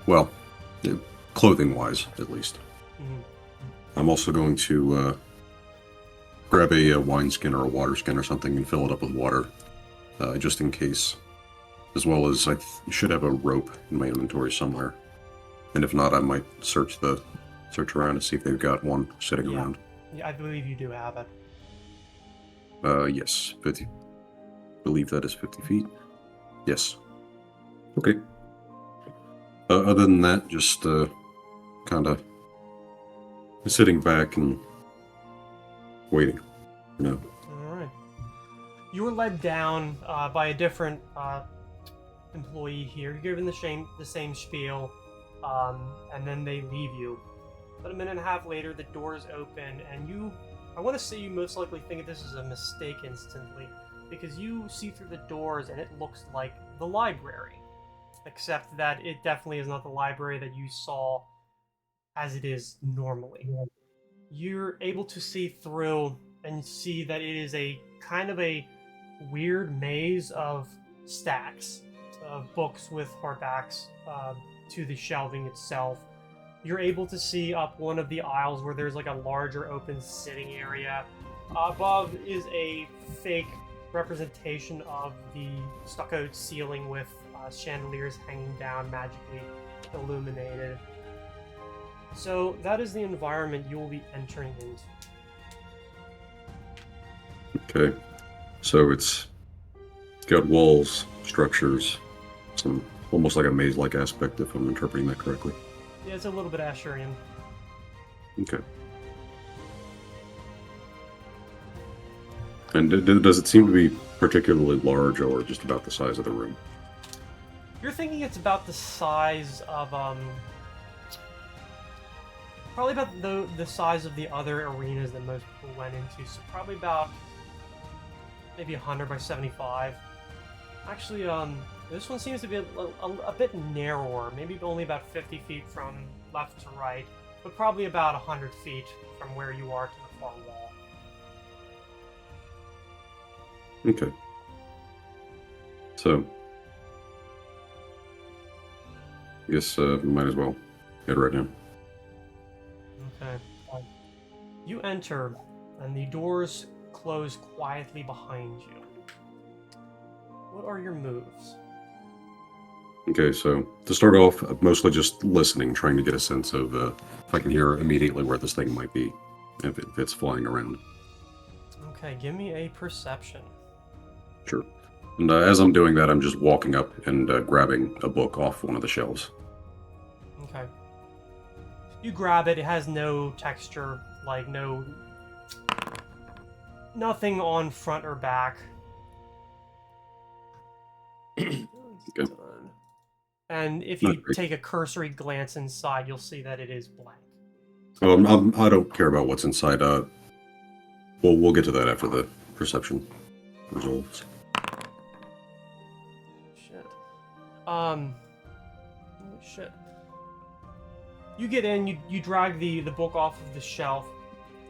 Well, clothing-wise, at least. Mhm. I'm also going to grab a wineskin or a water skin or something and fill it up with water, just in case. As well as I should have a rope in my inventory somewhere. And if not, I might search around to see if they've got one sitting around. Yeah, I believe you do have it. Yes, 50. I believe that is 50 feet. Yes. Okay. Other than that, just kind of sitting back and waiting. All right. You were led down by a different employee here. You're given the same spiel, and then they leave you. But a minute and a half later, the doors open, and I want to say you most likely think this is a mistake instantly, because you see through the doors and it looks like the library, except that it definitely is not the library that you saw as it is normally. You're able to see through and see that it is a kind of a weird maze of stacks of books with hardbacks to the shelving itself. You're able to see up one of the aisles where there's like a larger open sitting area. Above is a fake representation of the stuccoed ceiling with chandeliers hanging down, magically illuminated. So that is the environment you will be entering into. Okay. So it's got walls, structures, some almost like a maze-like aspect, if I'm interpreting that correctly. Yeah, it's a little bit Asherian. Okay. And does it seem to be particularly large, or just about the size of the room? You're thinking it's about the size of probably about the size of the other arenas that most people went into. So probably about maybe 100 by 75. Actually, this one seems to be a bit narrower, maybe only about 50 feet from left to right, but probably about 100 feet from where you are to the far wall. Okay. So, I guess we might as well head right now. Okay. You enter, and the doors close quietly behind you. What are your moves? Okay, so to start off, mostly just listening, trying to get a sense of if I can hear immediately where this thing might be, if it's flying around. Okay, give me a perception. Sure. And as I'm doing that, I'm just walking up and grabbing a book off one of the shelves. Okay. You grab it, it has no texture, like nothing on front or back. Okay. And if Not you great. take a cursory glance inside, you'll see that it is blank. Oh, I don't care about what's inside. We'll get to that after the perception results. Shit. Oh shit. You get in, you drag the book off of the shelf,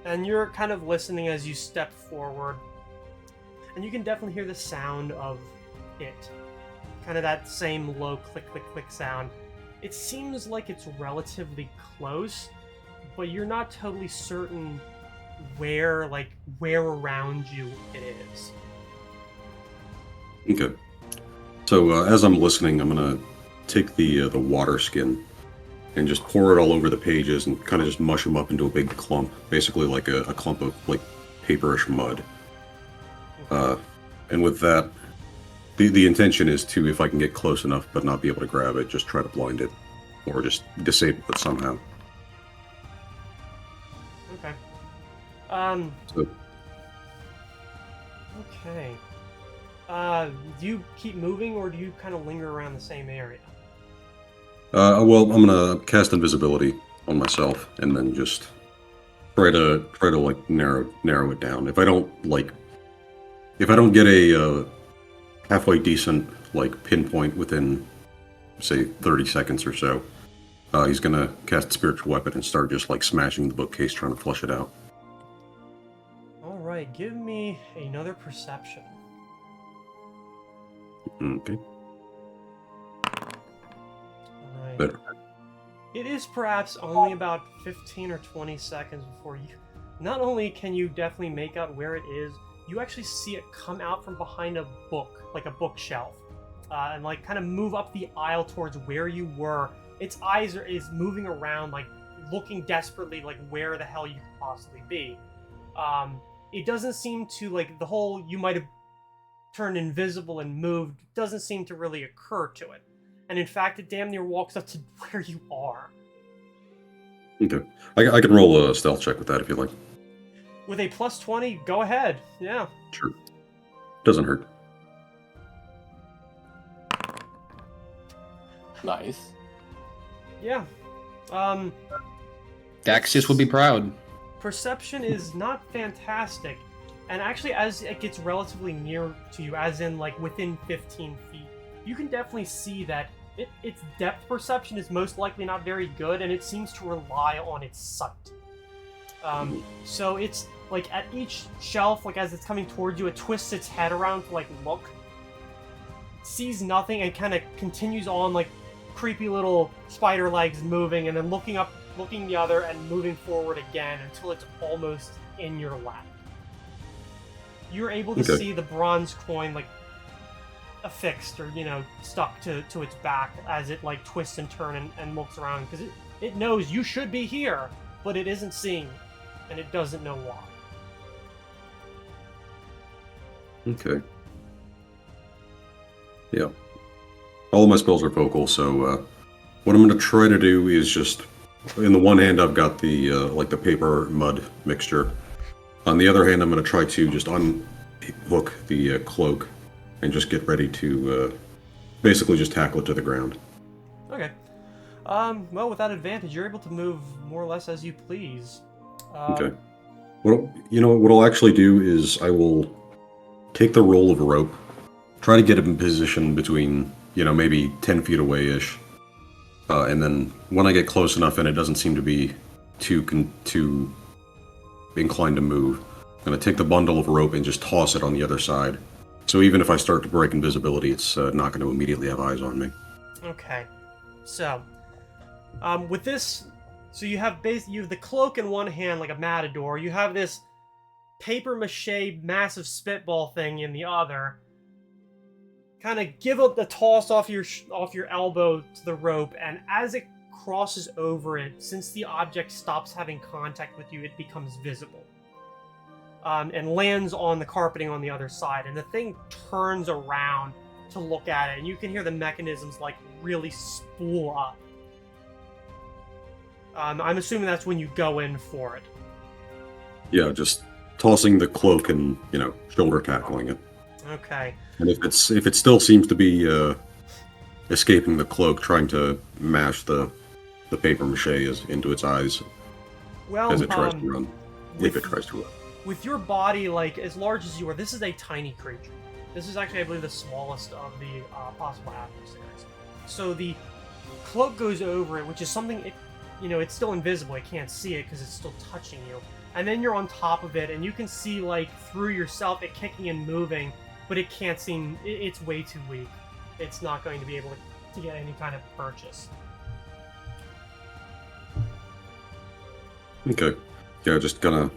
and you're kind of listening as you step forward. And you can definitely hear the sound of it. Kind of that same low click, click, click sound. It seems like it's relatively close, but you're not totally certain where around you it is. Okay. So as I'm listening, I'm gonna take the water skin and just pour it all over the pages and kind of just mush them up into a big clump, basically like a clump of like paperish mud. And with that, the intention is to, if I can get close enough but not be able to grab it, just try to blind it or just disable it somehow. Okay. So, Okay. Do you keep moving, or do you kind of linger around the same area? well, I'm gonna cast invisibility on myself and then just try to like narrow it down. If I don't get a halfway decent like pinpoint within, say, 30 seconds or so, he's gonna cast spiritual weapon and start just like smashing the bookcase, trying to flush it out. All right, give me another perception. Okay. All right. Better. It is perhaps only about 15 or 20 seconds before you... Not only can you definitely make out where it is, you actually see it come out from behind a book, like a bookshelf, and like kind of move up the aisle towards where you were. Its eyes is moving around, like looking desperately, like where the hell you could possibly be. It doesn't seem to, like, the whole you might have turned invisible and moved doesn't seem to really occur to it. And in fact, it damn near walks up to where you are. Okay. I can roll a stealth check with that if you like. With a plus 20, go ahead. Yeah. Sure. Doesn't hurt. Nice. Yeah. Daxius would be proud. Perception is not fantastic. And actually, as it gets relatively near to you, as in, like, within 15 feet, you can definitely see that its depth perception is most likely not very good, and it seems to rely on its sight. So it's, like, at each shelf, like, as it's coming towards you, it twists its head around to, like, look, sees nothing, and kind of continues on, like, creepy little spider legs moving, and then looking up, looking the other, and moving forward again until it's almost in your lap. You're able to see the bronze coin, like, affixed or, you know, stuck to its back as it, like, twists and turns and looks around, because it knows you should be here, but it isn't seeing you, and it doesn't know why. Okay. Yeah. All of my spells are vocal, so what I'm going to try to do is just, in the one hand I've got the, like the paper mud mixture. On the other hand, I'm going to try to just unhook the cloak and just get ready to basically just tackle it to the ground. Okay. Well, with that advantage, you're able to move more or less as you please. Okay. Well, you know what I'll actually do is I will take the roll of rope, try to get it in position between, you know, maybe 10 feet away-ish. And then when I get close enough and it doesn't seem to be too inclined to move, I'm going to take the bundle of rope and just toss it on the other side. So even if I start to break invisibility, it's not going to immediately have eyes on me. Okay. So, with this, so you have the cloak in one hand like a matador. You have this paper mache massive spitball thing in the other. Kind of give up the toss off your elbow to the rope, and as it crosses over it, since the object stops having contact with you, it becomes visible. And lands on the carpeting on the other side, and the thing turns around to look at it, and you can hear the mechanisms, like, really spool up. I'm assuming that's when you go in for it. Yeah, just tossing the cloak and, you know, shoulder tackling it. Okay. And if it still seems to be escaping the cloak, trying to mash the paper mache into its eyes as it tries to run. If it tries to run. With your body, like, as large as you are, this is a tiny creature. This is actually, I believe, the smallest of the possible adversaries. So the cloak goes over it, which is something, it's still invisible. It can't see it because it's still touching you. And then you're on top of it, and you can see, like, through yourself, it kicking and moving, but it can't seem, it's way too weak. It's not going to be able to get any kind of purchase. Okay. Yeah, just gonna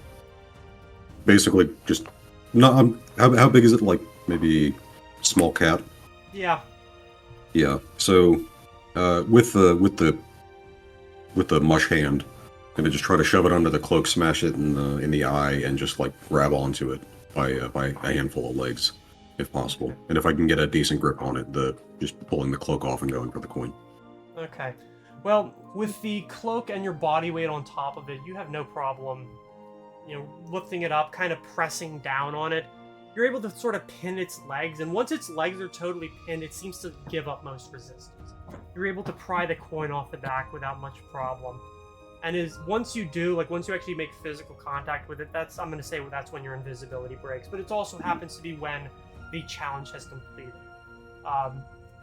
basically just not. How big is it? Like maybe small cat. Yeah. Yeah. So with the mush hand, I'm gonna just try to shove it under the cloak, smash it in the eye, and just like grab onto it by a handful of legs, if possible. And if I can get a decent grip on it, just pulling the cloak off and going for the coin. Okay. Well, with the cloak and your body weight on top of it, you have no problem, lifting it up, kind of pressing down on it. You're able to sort of pin its legs, and once its legs are totally pinned, it seems to give up most resistance. You're able to pry the coin off the back without much problem. And once you actually make physical contact with it, I'm going to say that's when your invisibility breaks. But it also happens to be when the challenge has completed.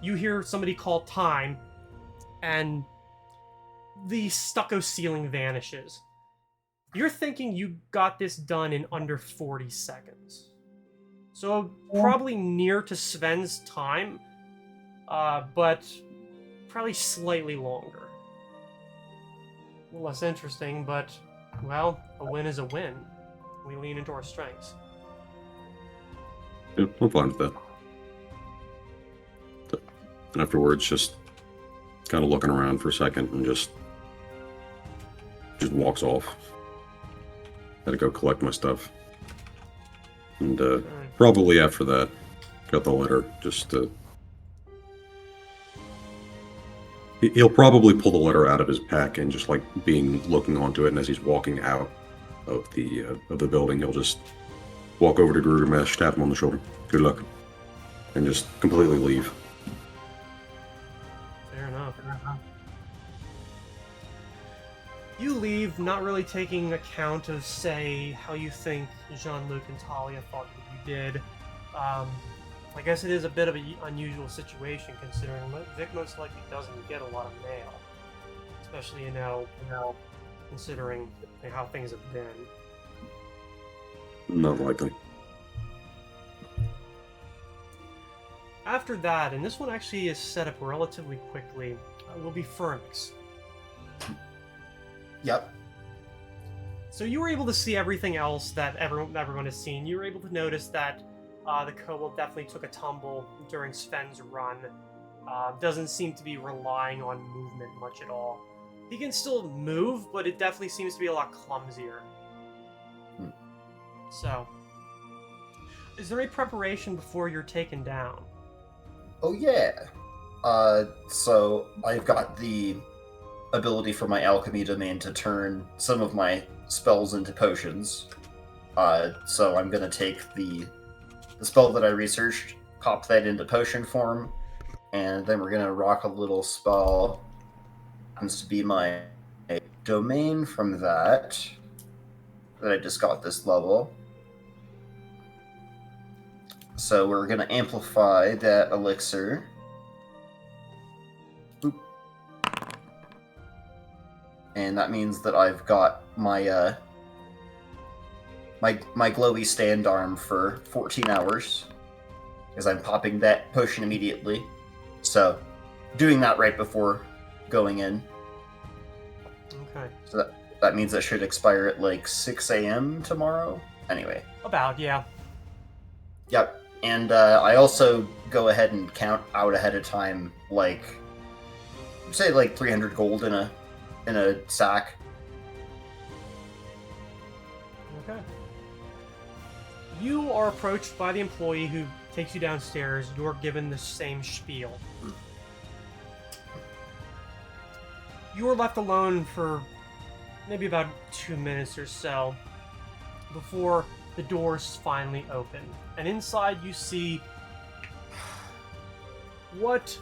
You hear somebody call time, and the stucco ceiling vanishes. You're thinking you got this done in under 40 seconds. So probably near to Sven's time, but probably slightly longer. less interesting, but, well, a win is a win. We lean into our strengths. Yeah, I'm fine with that. And afterwards, just kind of looking around for a second and just walks off. Had to go collect my stuff. And probably after that, got the letter. He'll probably pull the letter out of his pack and just like looking onto it, and as he's walking out of the building, he'll just walk over to Girugamesh, tap him on the shoulder. Good luck. And just completely leave. Fair enough. You leave, not really taking account of, say, how you think Jean-Luc and Talia thought that you did. I guess it is a bit of an unusual situation, considering Vic most likely doesn't get a lot of mail. Especially, considering how things have been. Not likely. After that, and this one actually is set up relatively quickly, will be Fernix. Yep. So you were able to see everything else that everyone has seen. You were able to notice that the kobold definitely took a tumble during Sven's run. Doesn't seem to be relying on movement much at all. He can still move, but it definitely seems to be a lot clumsier. So, is there any preparation before you're taken down? Oh yeah. So I've got the ability for my alchemy domain to turn some of my spells into potions. So I'm gonna take the spell that I researched, pop that into potion form, and then we're gonna rock a little spell. Happens to be my domain from that I just got this level. So we're gonna amplify that elixir. Boop. And that means that I've got my my glowy stand arm for 14 hours, because I'm popping that potion immediately. So doing that right before going in. Okay. So that means that should expire at like 6 a.m. tomorrow. Anyway. About, yeah. Yep. And I also go ahead and count out ahead of time, like, say like 300 gold in a sack. Okay. You are approached by the employee who takes you downstairs. You're given the same spiel. You are left alone for maybe about 2 minutes or so before the doors finally open. And inside you see what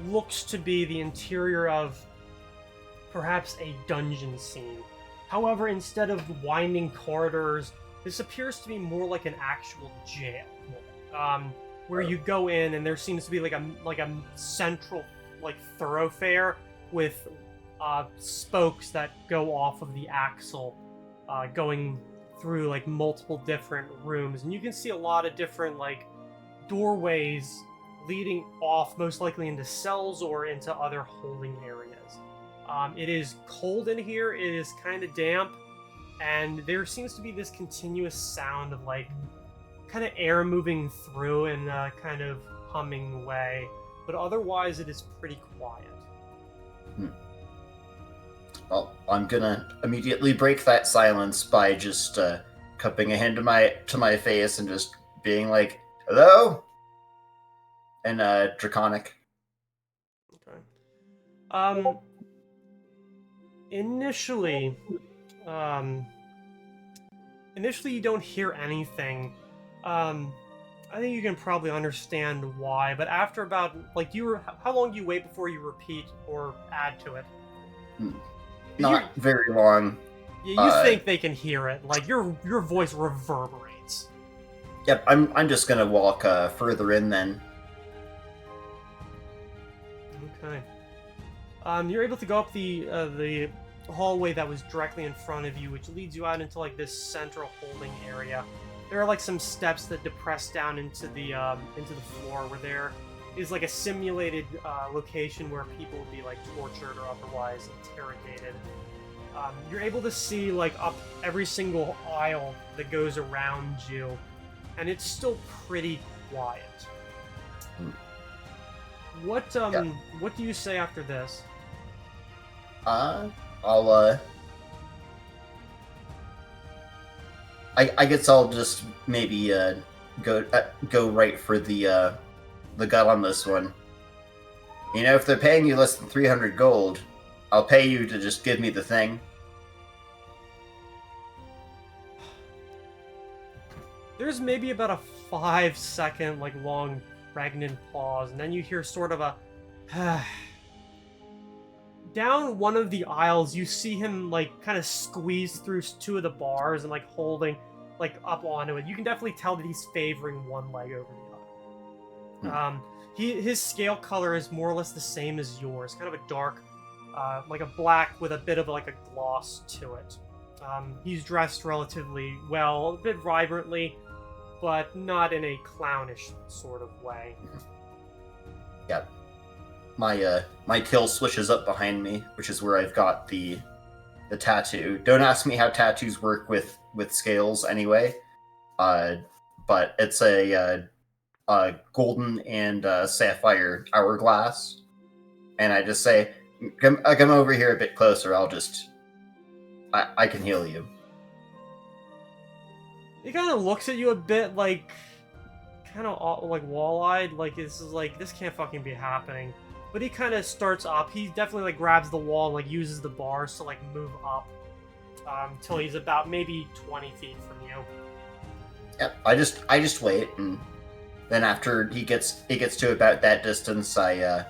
looks to be the interior of perhaps a dungeon scene. However, instead of winding corridors, this appears to be more like an actual jail, where you go in and there seems to be like a central thoroughfare with spokes that go off of the axle, going through multiple different rooms, and you can see a lot of different doorways leading off, most likely into cells or into other holding areas. It is cold in here. It is kind of damp, and there seems to be this continuous sound of kind of air moving through in a kind of humming way, but otherwise it is pretty quiet. Well, I'm gonna immediately break that silence by just cupping a hand to my face and just being like, "Hello?" And Draconic. Okay. Initially you don't hear anything. I think you can probably understand why, but after about how long do you wait before you repeat or add to it? Not very long. Yeah, you think they can hear it? Your voice reverberates. Yep, I'm just gonna walk further in then. Okay. You're able to go up the hallway that was directly in front of you, which leads you out into this central holding area. There are some steps that depress down into the floor where there is like a simulated location where people will be like tortured or otherwise interrogated. You're able to see like up every single aisle that goes around you, and it's still pretty quiet. What do you say after this? I guess I'll just maybe go right for the gut on this one. You know, if they're paying you less than 300 gold, I'll pay you to just give me the thing. There's maybe about a 5-second, like, long, pregnant pause, and then you hear sort of a... Down one of the aisles, you see him, like, kind of squeeze through two of the bars and, like, holding, like, up onto it. You can definitely tell that he's favoring one leg over the other. His scale color is more or less the same as yours, kind of a dark, like a black with a bit of, like, a gloss to it. He's dressed relatively well, a bit vibrantly, but not in a clownish sort of way. Yeah. My tail swishes up behind me, which is where I've got the tattoo. Don't ask me how tattoos work with scales anyway. But it's a golden and sapphire hourglass. And I just say, come over here a bit closer, I can heal you. He kind of looks at you a bit like, kind of like wall-eyed, like this can't fucking be happening. But he kind of starts up. He definitely like grabs the wall and like uses the bars to like move up till he's about maybe 20 feet from you. Yeah, I just wait, and then after he gets to about that distance, I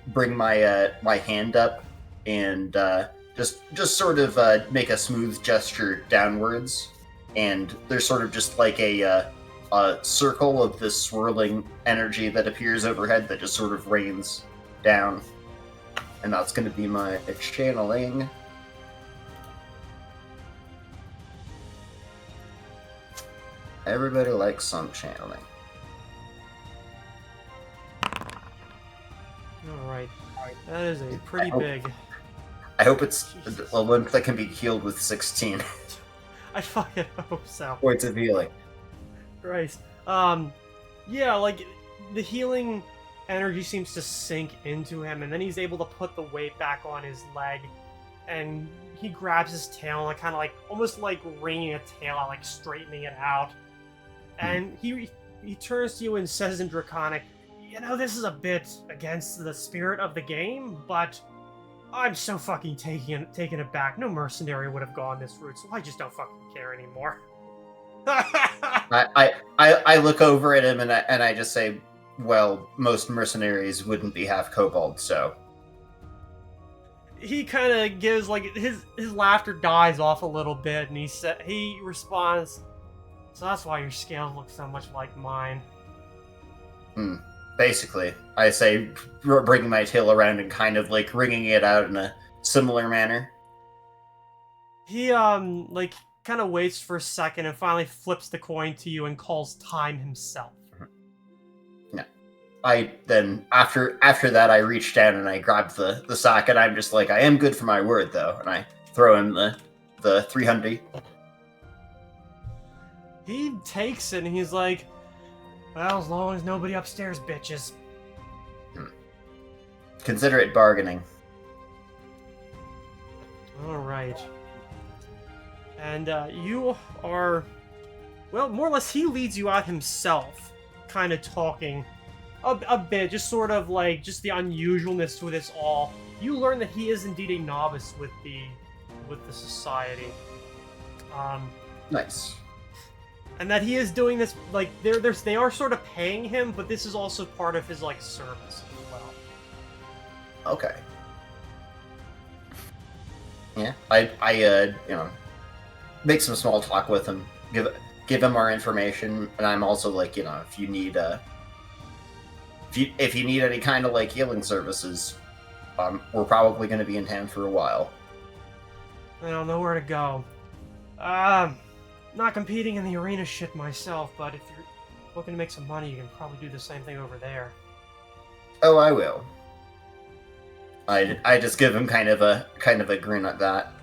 bring my my hand up and just sort of make a smooth gesture downwards, and there's sort of just like a circle of this swirling energy that appears overhead that just sort of rains down, and that's going to be my channeling. Everybody likes some channeling. Alright. That is a pretty big... I hope it's a limp that can be healed with 16 I fucking hope so. points of healing. Christ. Yeah, like, the healing energy seems to sink into him, and then he's able to put the weight back on his leg, and he grabs his tail, like, kind of like, almost like wringing a tail out, like, straightening it out. And he turns to you and says in Draconic, you know, this is a bit against the spirit of the game, but I'm so fucking taken aback. No mercenary would have gone this route, so I just don't fucking care anymore. I look over at him and I just say, well, most mercenaries wouldn't be half kobold, so. He kind of gives, like, his laughter dies off a little bit, and he responds, so that's why your scales look so much like mine. Basically, I say, bringing my tail around and kind of, like, wringing it out in a similar manner. He, like, kind of waits for a second and finally flips the coin to you and calls time himself. Yeah. I then, after that, I reach down and I grab the sack, and I'm just like, I am good for my word, though, and I throw him the 300. He takes it and he's like, well, as long as nobody upstairs bitches. Consider it bargaining. Alright. And you are, well, more or less he leads you out himself, kind of talking a bit, just sort of like, just the unusualness to this all. You learn that he is indeed a novice with the society. Nice. And that he is doing this, like, they are sort of paying him, but this is also part of his, like, service as well. Okay. Yeah, I make some small talk with him, give him our information, and I'm also like, if you need if you need any kind of like healing services, we're probably going to be in town for a while. I don't know where to go. Not competing in the arena shit myself, but if you're looking to make some money, you can probably do the same thing over there. Oh, I will. I just give him kind of a grin at that.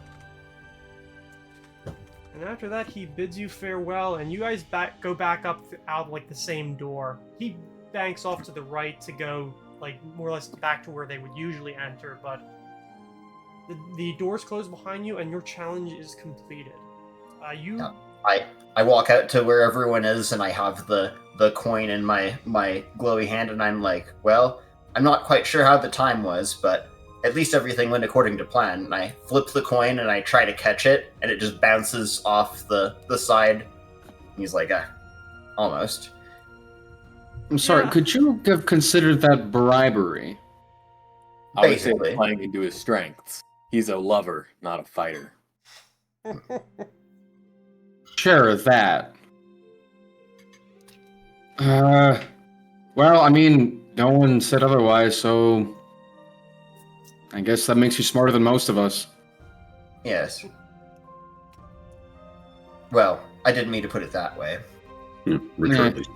And after that, he bids you farewell, and you guys go back up out like the same door. He banks off to the right to go like more or less back to where they would usually enter, but the doors close behind you, and your challenge is completed. Yeah. I walk out to where everyone is, and I have the coin in my glowy hand, and I'm like, well, I'm not quite sure how the time was, but at least everything went according to plan. And I flip the coin, and I try to catch it, and it just bounces off the side. And he's like, almost. I'm sorry, Yeah. could you have considered that bribery? Obviously, Basically. playing into his strengths. He's a lover, not a fighter. Share of that. Well, I mean, no one said otherwise, so I guess that makes you smarter than most of us. Yes. Well, I didn't mean to put it that way. Returned.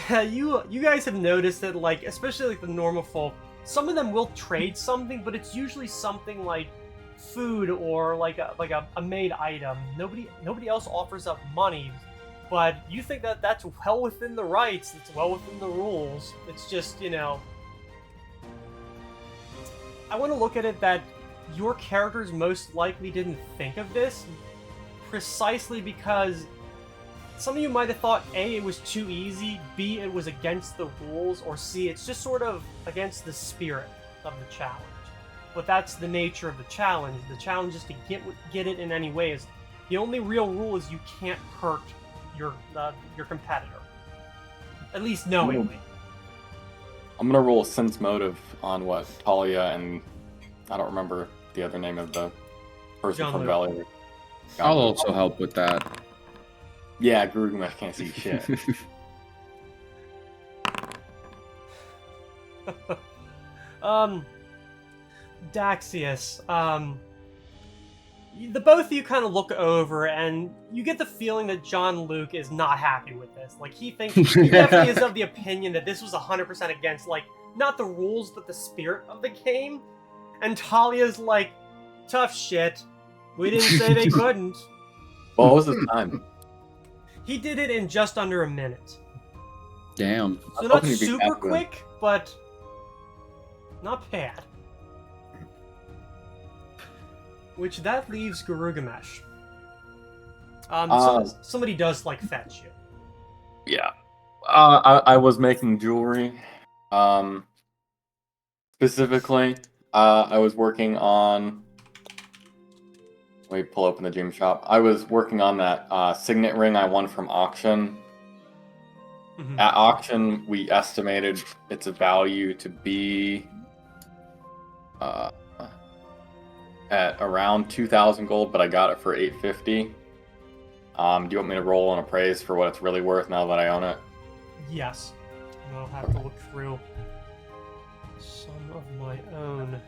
Yeah, you guys have noticed that, like, especially like the normal folk, some of them will trade something, but it's usually something like food or like a made item. Nobody else offers up money, but you think that that's well within the rights. It's well within the rules. It's just, you know, I want to look at it that your characters most likely didn't think of this precisely because some of you might have thought A, it was too easy, B, it was against the rules, or C, it's just sort of against the spirit of the challenge. But that's the nature of the challenge. The challenge is to get it in any ways. The only real rule is you can't hurt your competitor. At least knowingly. I'm gonna roll sense motive on what Talia and I don't remember the other name of the person John from Luke. Valliere. I'll also help with that. Yeah, Girugamesh can't see shit. Daxius, the both of you kind of look over, and you get the feeling that John Luke is not happy with this. Like, he definitely is of the opinion that this was 100% against, like, not the rules, but the spirit of the game. And Talia's like, tough shit. We didn't say they couldn't. What was the time? He did it in just under a minute. Damn. So not hoping you'd be super happy with him. quick, but not bad. Which that leaves Girugamesh. Somebody does like fetch you. Yeah. I was making jewelry. Specifically, I was working on. Let me pull open the gem shop. I was working on that signet ring I won from auction. Mhm. At auction, we estimated its value to be at around 2,000 gold, but I got it for 850. Do you want me to roll an appraise for what it's really worth now that I own it? Yes. And I'll have to look through some of my own.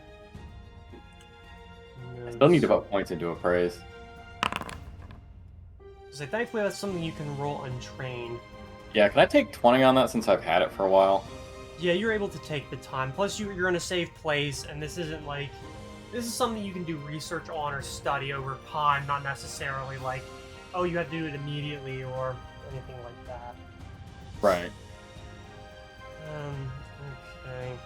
I still need to put points into appraise. So thankfully that's something you can roll untrained. Yeah, can I take 20 on that since I've had it for a while? Yeah, you're able to take the time. Plus you're in a safe place, and this isn't like... This is something you can do research on or study over time, not necessarily like, oh, you have to do it immediately or anything like that. Right. Okay.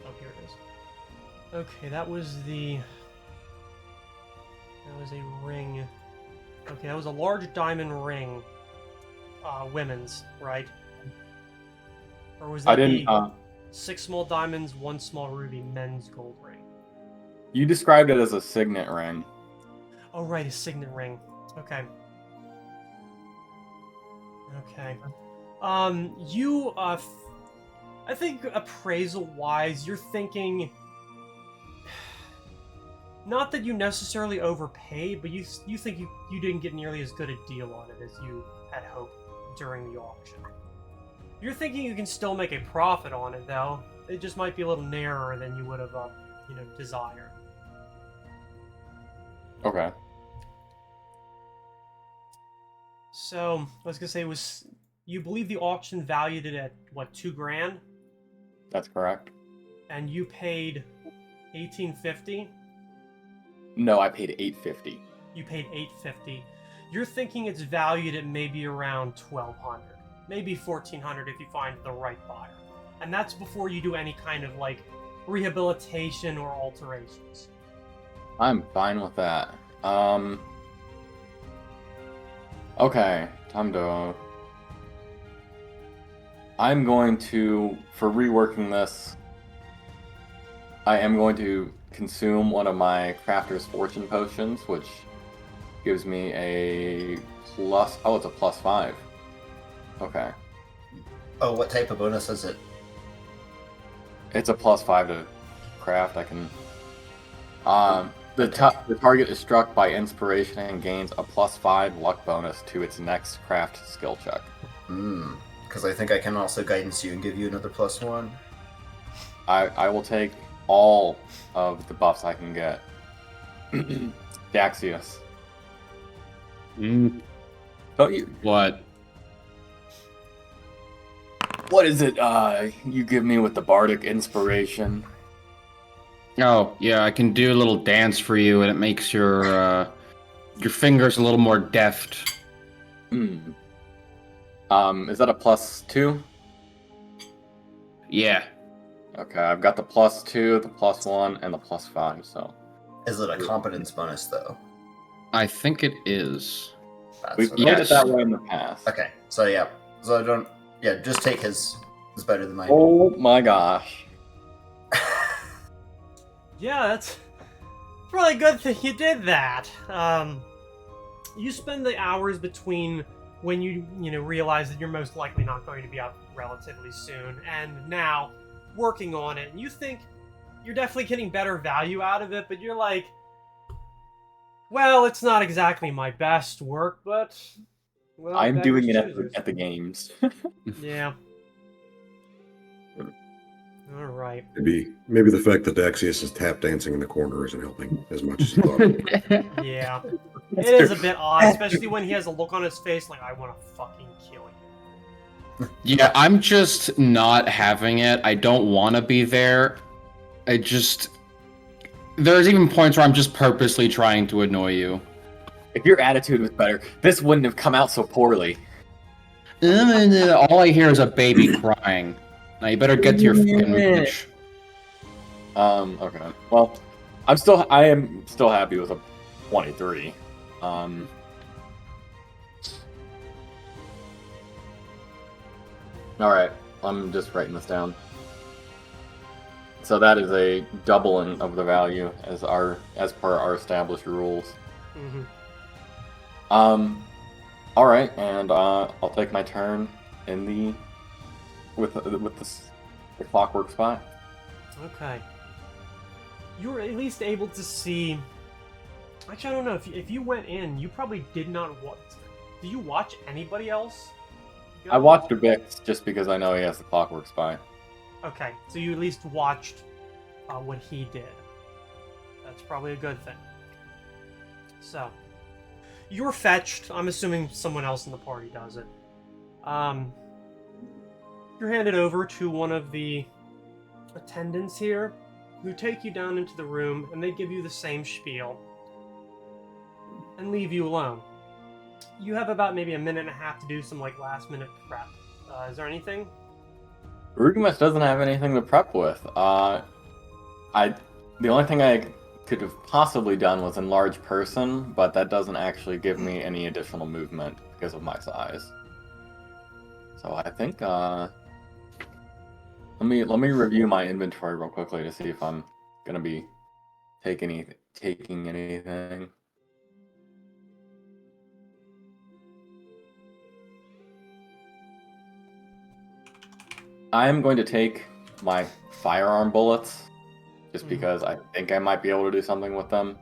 Oh, here it is. Okay, that was a ring. Okay, that was a large diamond ring. Women's, right? Or was that I didn't. the 6 small diamonds, 1 small ruby, men's gold ring? You described it as a signet ring. Oh, right, a signet ring. Okay. Okay. I think appraisal-wise, you're thinking... Not that you necessarily overpaid, but you think you didn't get nearly as good a deal on it as you had hoped during the auction. You're thinking you can still make a profit on it, though. It just might be a little narrower than you would have, desired. Okay. So, I was gonna say, you believe the auction valued it at, what, 2 grand? That's correct. And you paid 1850? No, I paid $850. You paid 850. You're thinking it's valued at maybe around 1200, maybe 1400 if you find the right buyer. And that's before you do any kind of like rehabilitation or alterations. I'm fine with that. Okay, time to... I'm going to, for reworking this, I am going to consume one of my Crafter's Fortune potions, which gives me a plus... Oh, it's a +5. Okay. Oh, what type of bonus is it? It's a +5 to craft. I can... The target is struck by inspiration and gains a +5 luck bonus to its next craft skill check. Because I think I can also guidance you and give you another +1. I will take all of the buffs I can get. Daxius. Don't you? What? What is it you give me with the bardic inspiration? Oh, yeah, I can do a little dance for you, and it makes your fingers a little more deft. Is that a +2? Yeah. Okay, I've got the +2, the +1, and the +5, so... Is it a competence bonus, though? I think it is. We've what played Yes. it that way in the past. Okay, so yeah. So I don't... Yeah, just take his... It's better than mine. Oh my gosh. Yeah, that's really good that you did that. You spend the hours between when you realize that you're most likely not going to be out relatively soon, and now working on it, and you think you're definitely getting better value out of it, but you're like, well, it's not exactly my best work, but... Well, I'm doing it choosers. at the games. Yeah. Alright. Maybe the fact that Daxius is tap dancing in the corner isn't helping as much as he thought it would. Yeah. It is a bit odd, especially when he has a look on his face like, I want to fucking kill you. Yeah, I'm just not having it. I don't want to be there. There's even points where I'm just purposely trying to annoy you. If your attitude was better, this wouldn't have come out so poorly. All I hear is a baby crying. Now you better get to your fucking match. Okay. Well, I am still happy with a 23. Alright, I'm just writing this down. So that is a doubling of the value as per our established rules. Mm-hmm. Alright, and I'll take my turn in the clockwork spot. Okay. You were at least able to see... Actually, I don't know. If you went in, you probably did not watch... Did you watch anybody else? I watched Vix just because I know he has the clockwork spy. Okay, so you at least watched what he did. That's probably a good thing. So, you're fetched. I'm assuming someone else in the party does it. You're handed over to one of the attendants here, who take you down into the room, and they give you the same spiel, and leave you alone. You have about maybe a minute and a half to do some last-minute prep. Is there anything? Girugamesh doesn't have anything to prep with. The only thing I could have possibly done was enlarge person, but that doesn't actually give me any additional movement because of my size. So I think let me review my inventory real quickly to see if I'm gonna be taking anything. I am going to take my firearm bullets, just because I think I might be able to do something with them.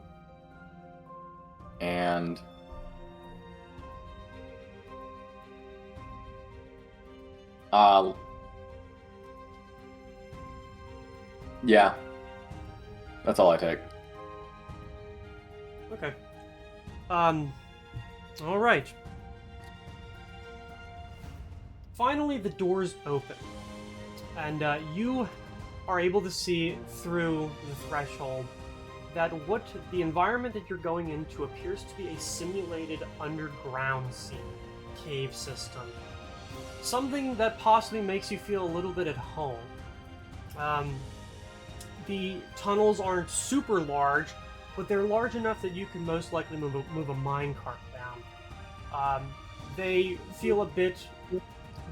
And Yeah. That's all I take. Okay. All right. Finally, the doors open, and you are able to see through the threshold that what the environment that you're going into appears to be a simulated underground scene, cave system. Something that possibly makes you feel a little bit at home. The tunnels aren't super large, but they're large enough that you can most likely move a minecart down. They feel a bit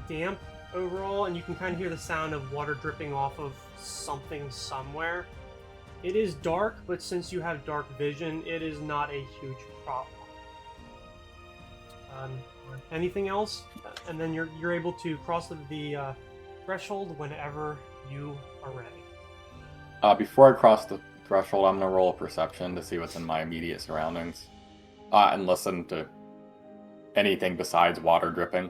damp overall, and you can kind of hear the sound of water dripping off of something somewhere. It is dark, but since you have dark vision, it is not a huge problem. Anything else? And then you're able to cross the threshold whenever you are ready. Before I cross the threshold, I'm gonna roll a perception to see what's in my immediate surroundings, and listen to anything besides water dripping.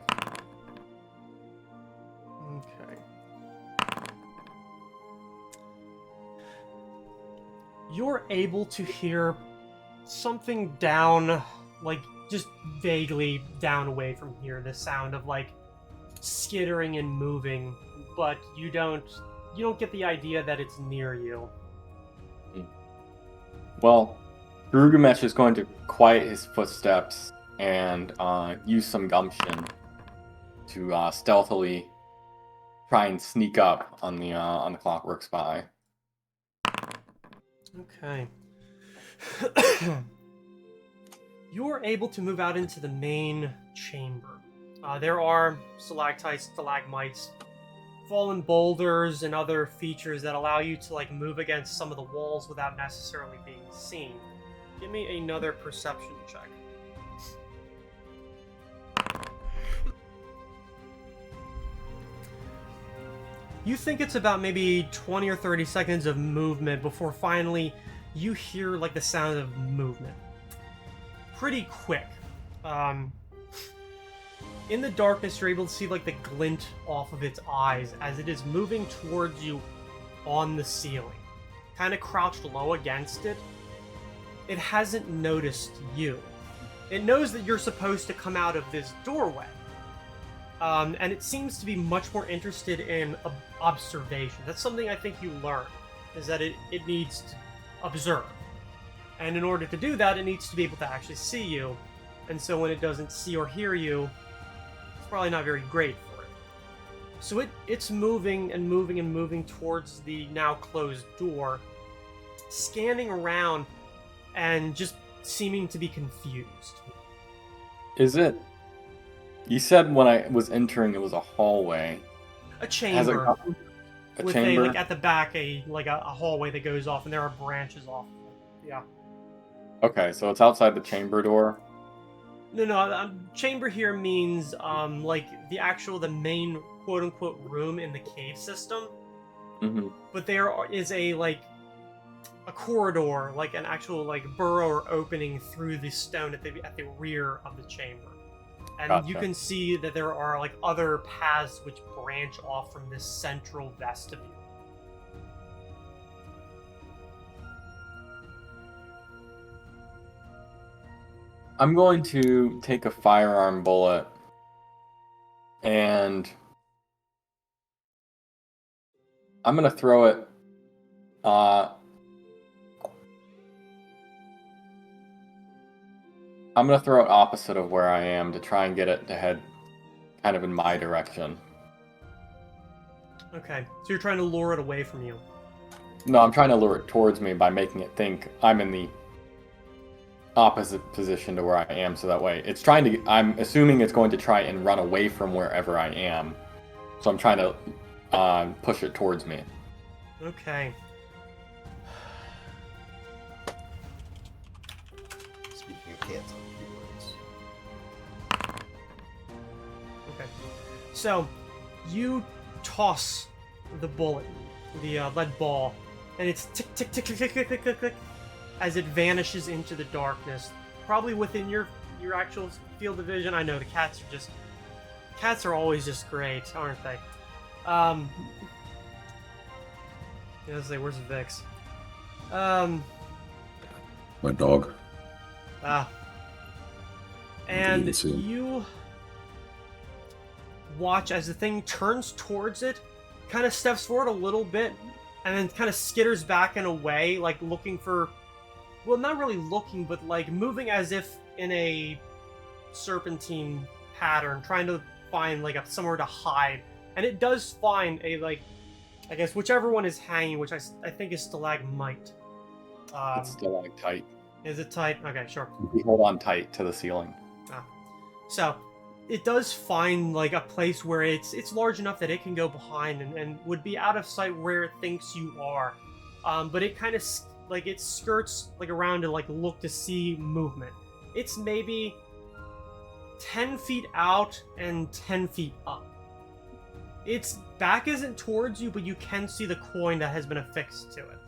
Okay. You're able to hear something down, like just vaguely down away from here. The sound of like skittering and moving, but you don't get the idea that it's near you. Well, Girugamesh is going to quiet his footsteps and use some gumption to stealthily try and sneak up on the clockwork spy. Okay. You're able to move out into the main chamber. There are stalactites, stalagmites, fallen boulders, and other features that allow you to like move against some of the walls without necessarily being seen. Give me another perception check. You think it's about maybe 20 or 30 seconds of movement before finally you hear like the sound of movement. Pretty quick. In the darkness, you're able to see like the glint off of its eyes as it is moving towards you on the ceiling. Kind of crouched low against it. It hasn't noticed you. It knows that you're supposed to come out of this doorway. And it seems to be much more interested in observation. That's something I think you learn, is that it needs to observe. And in order to do that, it needs to be able to actually see you. And so when it doesn't see or hear you, it's probably not very great for it. So it's moving and moving and moving towards the now closed door, scanning around and just seeming to be confused. Is it? You said when I was entering it was a hallway. A chamber. A with chamber? like at the back a hallway that goes off, and there are branches off of it. Yeah. Okay, so it's outside the chamber door. No. Chamber here means like the main quote unquote room in the cave system. Mm-hmm. But there is a corridor, like an actual like burrow or opening through the stone at the rear of the chamber. And Gotcha. you can see that there are like other paths which branch off from this central vestibule. I'm going to take a firearm bullet and I'm going to throw it I'm going to throw it opposite of where I am to try and get it to head kind of in my direction. Okay, so you're trying to lure it away from you. No, I'm trying to lure it towards me by making it think I'm in the opposite position to where I am, so that way I'm assuming it's going to try and run away from wherever I am. So I'm trying to push it towards me. Okay. Speaking of cats on keyboards. Okay. So, you toss the bullet, the lead ball, and it's tick, tick, tick, tick, tick, tick, tick, tick, tick, as it vanishes into the darkness, probably within your actual field of vision. I know the cats are just Cats are always just great, aren't they? Yeah, let's say, where's Vix? My dog. Ah. Didn't And see him. you watch as the thing turns towards it, kind of steps forward a little bit, and then kind of skitters back and away, like looking for... Well, not really looking, but like moving as if in a serpentine pattern, trying to find like somewhere to hide. And it does find a, like, I guess whichever one is hanging, which I think is stalagmite. It's stalactite. Is it tight? Okay, sure. You hold on tight to the ceiling. So, it does find like a place where it's large enough that it can go behind and would be out of sight where it thinks you are. But it kind of like it skirts like around to like look to see movement. It's maybe 10 feet out and 10 feet up. Its back isn't towards you, but you can see the coin that has been affixed to it.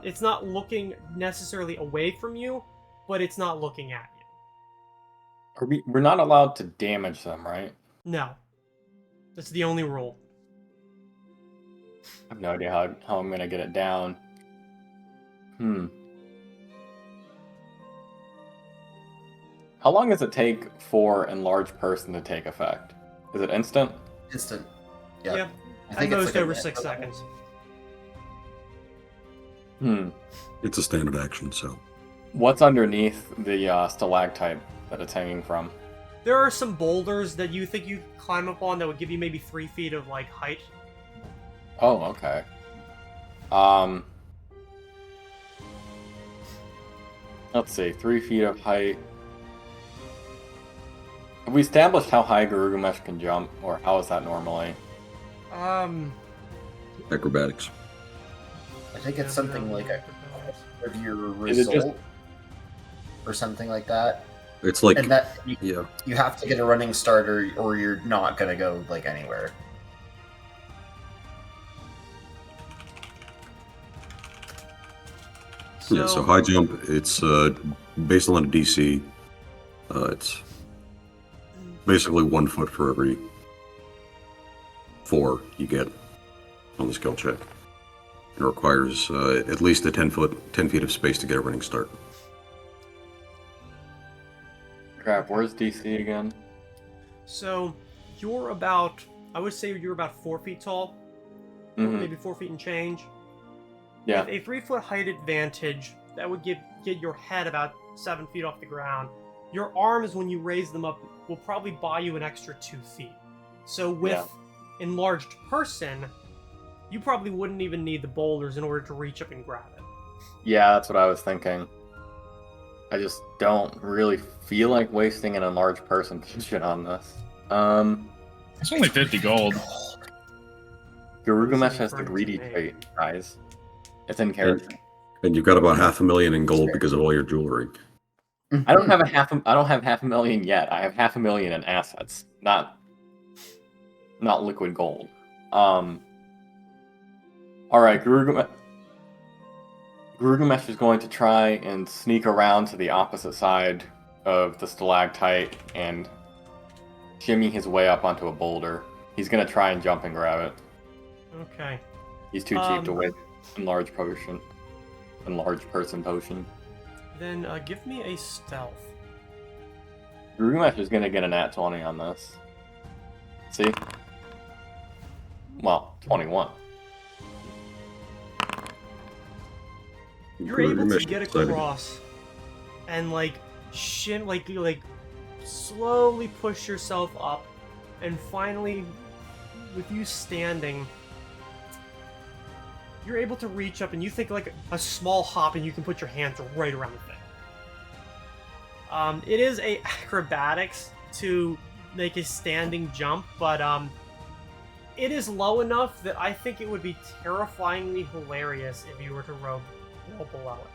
It's not looking necessarily away from you, but it's not looking at you. We're not allowed to damage them, right? No. That's the only rule. I have no idea how I'm gonna get it down. How long does it take for enlarged person to take effect? Is it instant? Instant. Yeah. Yeah. At most like a over minute. 6 seconds. It's a standard action, so. What's underneath the stalactite that it's hanging from? There are some boulders that you think you climb up on that would give you maybe 3 feet of like height. Oh, okay. Let's see, 3 feet of height. Have we established how high Girugamesh can jump, or how is that normally? Acrobatics. I think it's something like a of your Is it just- result or something like that. It's like, And that yeah. you have to get a running start or you're not gonna go like anywhere. Yeah, so high jump, it's based on a DC. It's basically 1 foot for every 4 you get on the skill check. It requires at least a 10 feet of space to get a running start. Crap, where's DC again? So you're about, I would say you're about 4 feet tall, maybe 4 feet and change. Yeah. With a 3 foot height advantage, that would get your head about 7 feet off the ground. Your arms, when you raise them up, will probably buy you an extra 2 feet. So with enlarged person, you probably wouldn't even need the boulders in order to reach up and grab it. Yeah, that's what I was thinking. I just don't really feel like wasting an enlarged person shit on this. It's only 50 gold. Girugamesh has the greedy trait, guys. It's in character. And you've got about 500,000 in gold because of all your jewelry. I don't have half a million yet. I have 500,000 in assets, not liquid gold. All right, Girugamesh is going to try and sneak around to the opposite side of the stalactite and shimmy his way up onto a boulder. He's going to try and jump and grab it. Okay. He's too cheap to waste enlarged person potion. Then give me a stealth. Girugamesh is going to get a nat 20 on this. See? Well, 21. You're able to Mission get exciting. across and like slowly push yourself up, and finally, with you standing, you're able to reach up and you think like a small hop and you can put your hands right around the thing. It is a acrobatics to make a standing jump, but it is low enough that I think it would be terrifyingly hilarious if you were to roll below it.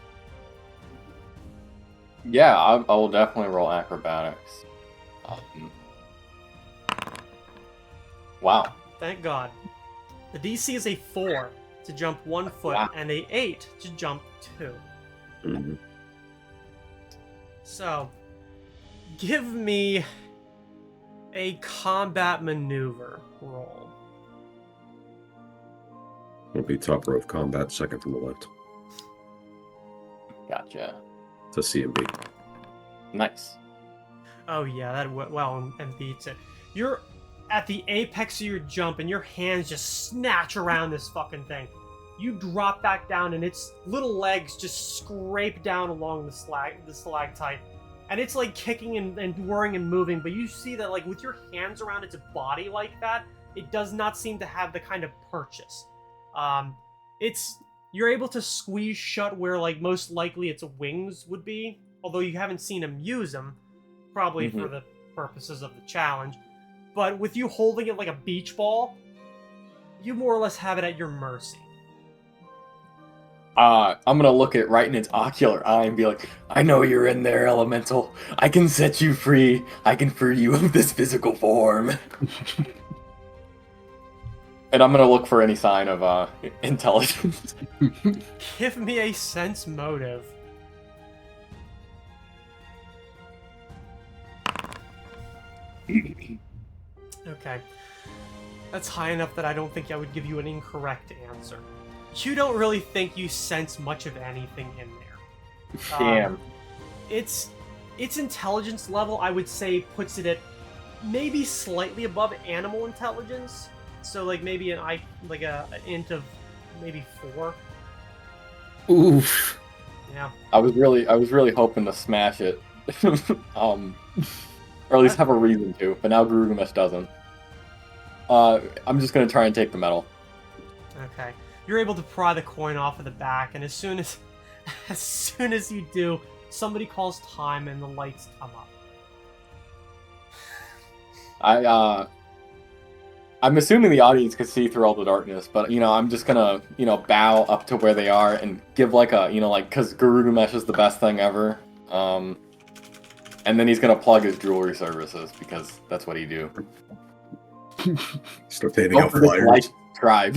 Yeah, I will definitely roll acrobatics. Wow. Thank God. The DC is a 4 to jump 1 foot, Wow. and a 8 to jump 2. Mhm. So, give me a combat maneuver roll. It'll be top row of combat, second from the left. Gotcha. It's a CMB. Nice. Oh yeah, that well and beats it. You're at the apex of your jump, and your hands just snatch around this fucking thing. You drop back down, and its little legs just scrape down along the stalactite, and it's like kicking and whirring and moving. But you see that, like, with your hands around its body like that, it does not seem to have the kind of purchase. You're able to squeeze shut where, like, most likely its wings would be, although you haven't seen him use them, probably for the purposes of the challenge. But with you holding it like a beach ball, you more or less have it at your mercy. I'm gonna look it right in its ocular eye and be like, I know you're in there, elemental. I can set you free. I can free you of this physical form. And I'm gonna look for any sign of intelligence. Give me a sense motive. Okay. That's high enough that I don't think I would give you an incorrect answer. You don't really think you sense much of anything in there. Damn. Its intelligence level, I would say, puts it at maybe slightly above animal intelligence. So, like, maybe an int of maybe 4. Oof. Yeah. I was really hoping to smash it. Or at least have a reason to, but now Girugamesh doesn't. I'm just gonna try and take the medal. Okay. You're able to pry the coin off of the back, and as soon as you do, somebody calls time and the lights come up. I'm assuming the audience could see through all the darkness, but I'm just gonna bow up to where they are and give like a because Girugamesh is the best thing ever. And then he's gonna plug his jewelry services because that's what he do. Start handing out flyers. Light tribe.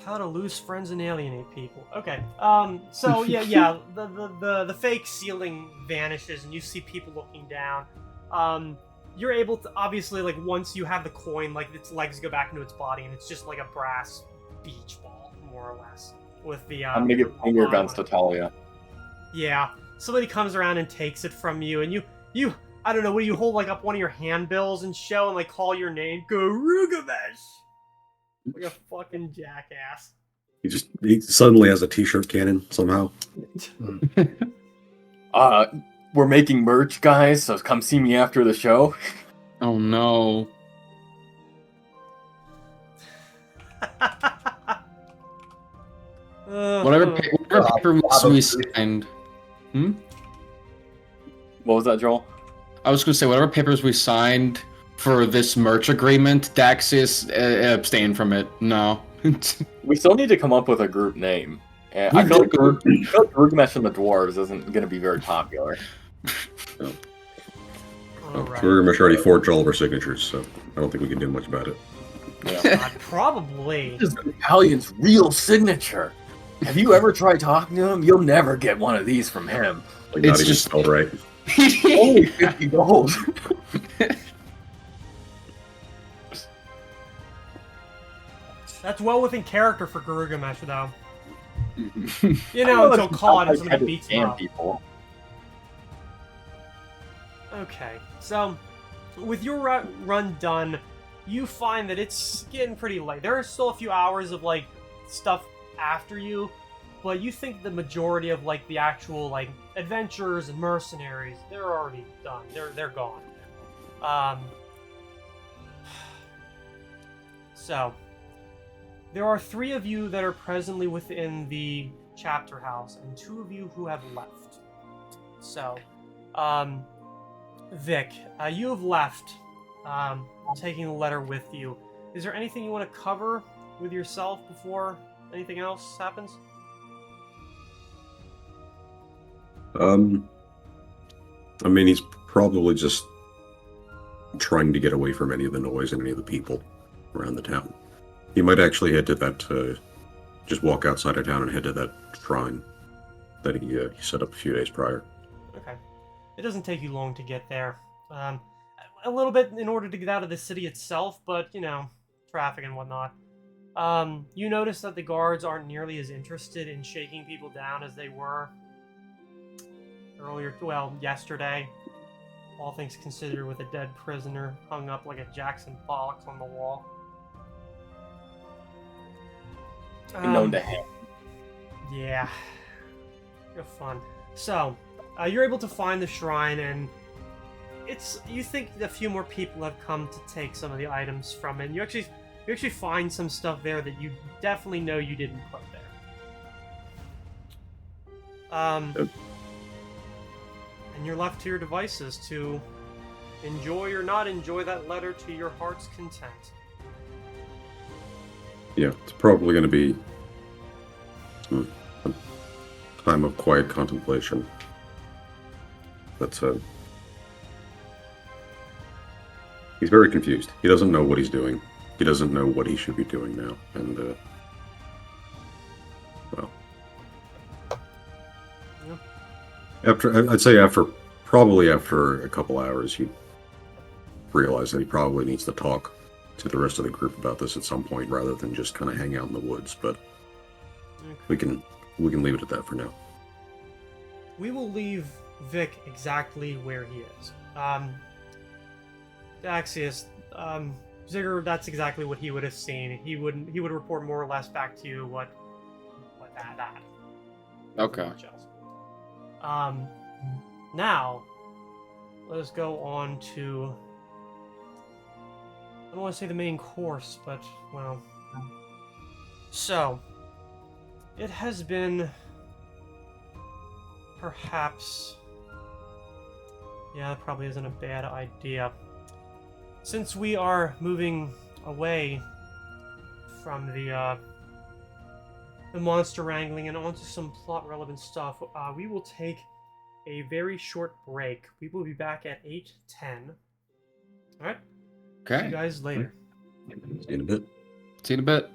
How to lose friends and alienate people. Okay. So yeah. The fake ceiling vanishes, and you see people looking down. You're able to, obviously, like, once you have the coin, like, its legs go back into its body, and it's just like a brass beach ball, more or less, with the. I'm gonna give finger guns to Talia. Yeah. Somebody comes around and takes it from you, and you I don't know, what do you hold, like, up one of your handbills and show and, like, call your name? Girugamesh! Like a fucking jackass. He suddenly has a t-shirt cannon somehow. We're making merch, guys, so come see me after the show. Oh no. Whatever papers we signed. What was that, Joel? I was going to say, whatever papers we signed for this merch agreement, Daxius abstained from it. No. We still need to come up with a group name. I feel like Girugamesh and the Dwarves isn't going to be very popular. No. Alright. Girugamesh already forged all of our signatures, so I don't think we can do much about it. Yeah. Probably. This is Vic'Talion's real signature. Have you ever tried talking to him? You'll never get one of these from him. Like, not even spelled right. Only 50 gold. That's well within character for Girugamesh, though. Until Claude and somebody beats him up. People. Okay, so with your run done, you find that it's getting pretty late. There are still a few hours of, like, stuff after you, but you think the majority of, like, the actual, like, adventurers and mercenaries, they're already done. They're gone. So there are 3 of you that are presently within the chapter house, and 2 of you who have left. So, Vic, you have left, taking the letter with you. Is there anything you want to cover with yourself before anything else happens? I mean, he's probably just trying to get away from any of the noise and any of the people around the town. He might actually head to that, just walk outside of town and head to that shrine that he set up a few days prior. Okay. It doesn't take you long to get there. a little bit in order to get out of the city itself, but, you know, traffic and whatnot. You notice that the guards aren't nearly as interested in shaking people down as they were yesterday. All things considered, with a dead prisoner hung up like a Jackson Pollock on the wall. Known to him. Yeah. Real fun. So, you're able to find the shrine, and you think a few more people have come to take some of the items from it. And you actually find some stuff there that you definitely know you didn't put there. And you're left to your devices to enjoy or not enjoy that letter to your heart's content. Yeah, it's probably going to be a time of quiet contemplation. That's he's very confused. He doesn't know what he's doing. He doesn't know what he should be doing now. And, well. Yeah. I'd say probably after a couple hours, he realized that he probably needs to talk to the rest of the group about this at some point, rather than just kind of hang out in the woods. But we can leave it at that for now. We will leave Vic exactly where he is. Daxius, Zigger, that's exactly what he would have seen. He would report more or less back to you what that. Okay. Much else. Now, let us go on to, I don't want to say the main course, but, well. So, it has been perhaps, yeah, that probably isn't a bad idea. Since we are moving away from the monster wrangling and onto some plot-relevant stuff, we will take a very short break. We will be back at 8:10. All right? Okay. See you guys later. See you in a bit. See you in a bit.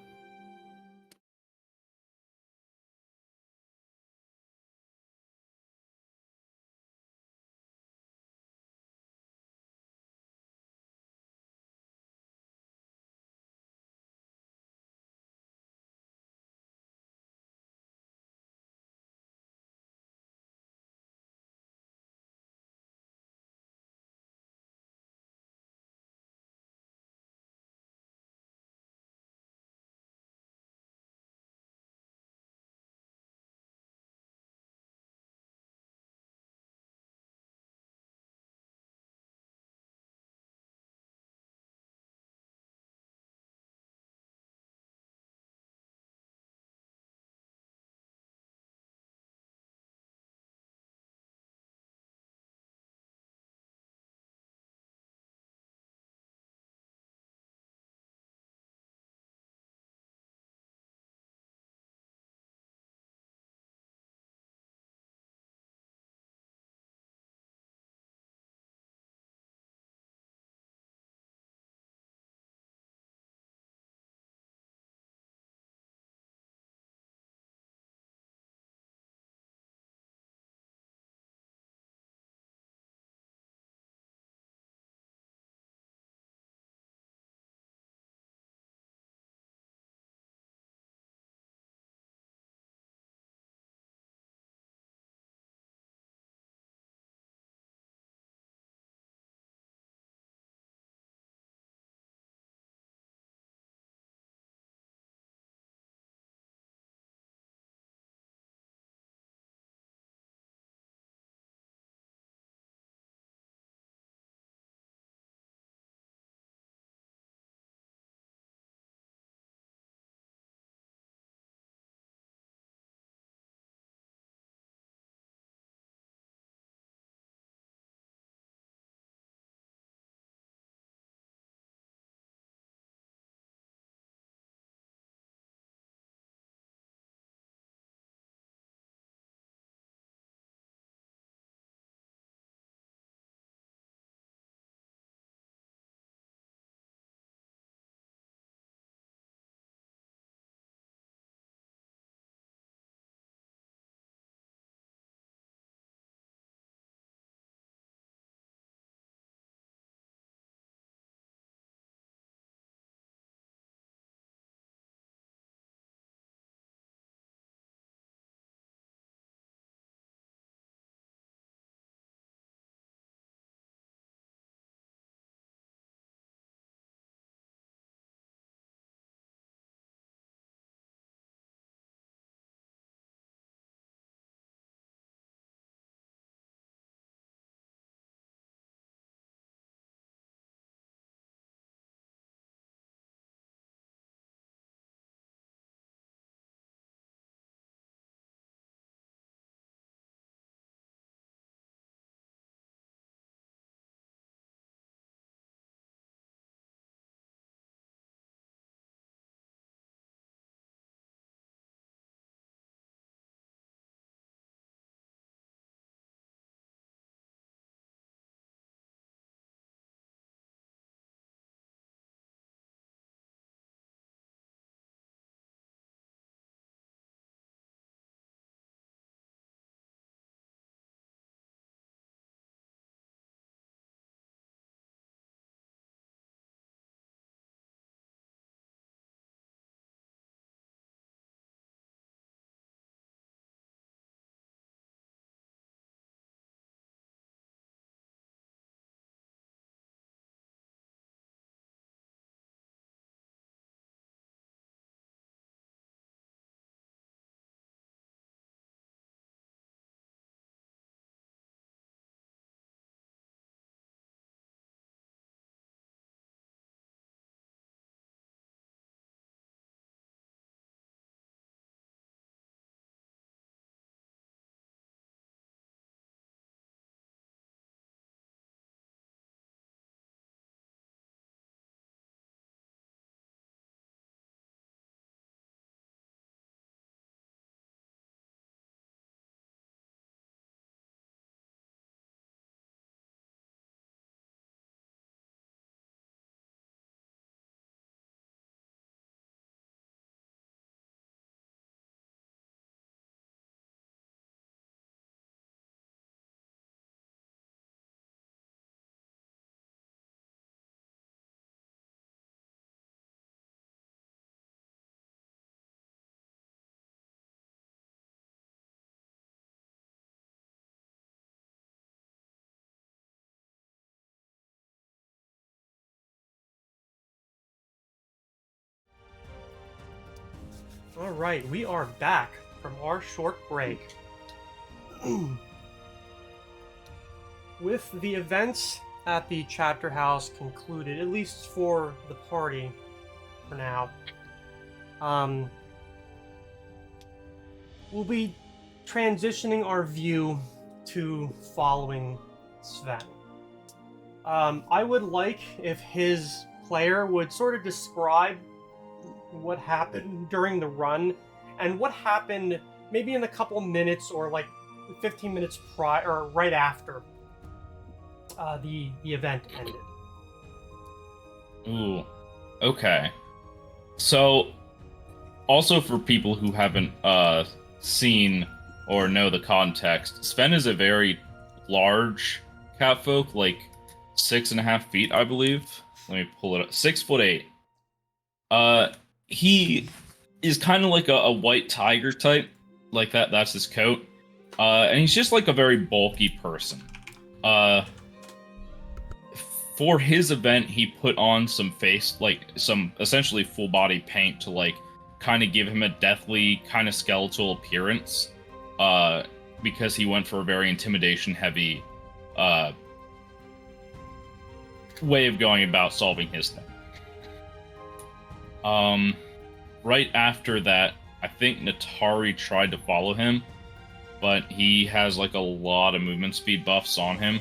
All right, we are back from our short break. With the events at the chapter house concluded, at least for the party for now, we'll be transitioning our view to following Sven. I would like if his player would sort of describe what happened during the run and what happened maybe in a couple minutes or like 15 minutes prior or right after the event ended. Ooh, okay. So, also for people who haven't seen or know the context, Sven is a very large catfolk, like 6.5 feet, I believe. Let me pull it up. 6'8". He is kind of like a white tiger type, like that. That's his coat, and he's just like a very bulky person. For his event, he put on some essentially full body paint to like kind of give him a deathly kind of skeletal appearance, because he went for a very intimidation heavy way of going about solving his thing. Right after that, I think Natari tried to follow him, but he has like a lot of movement speed buffs on him.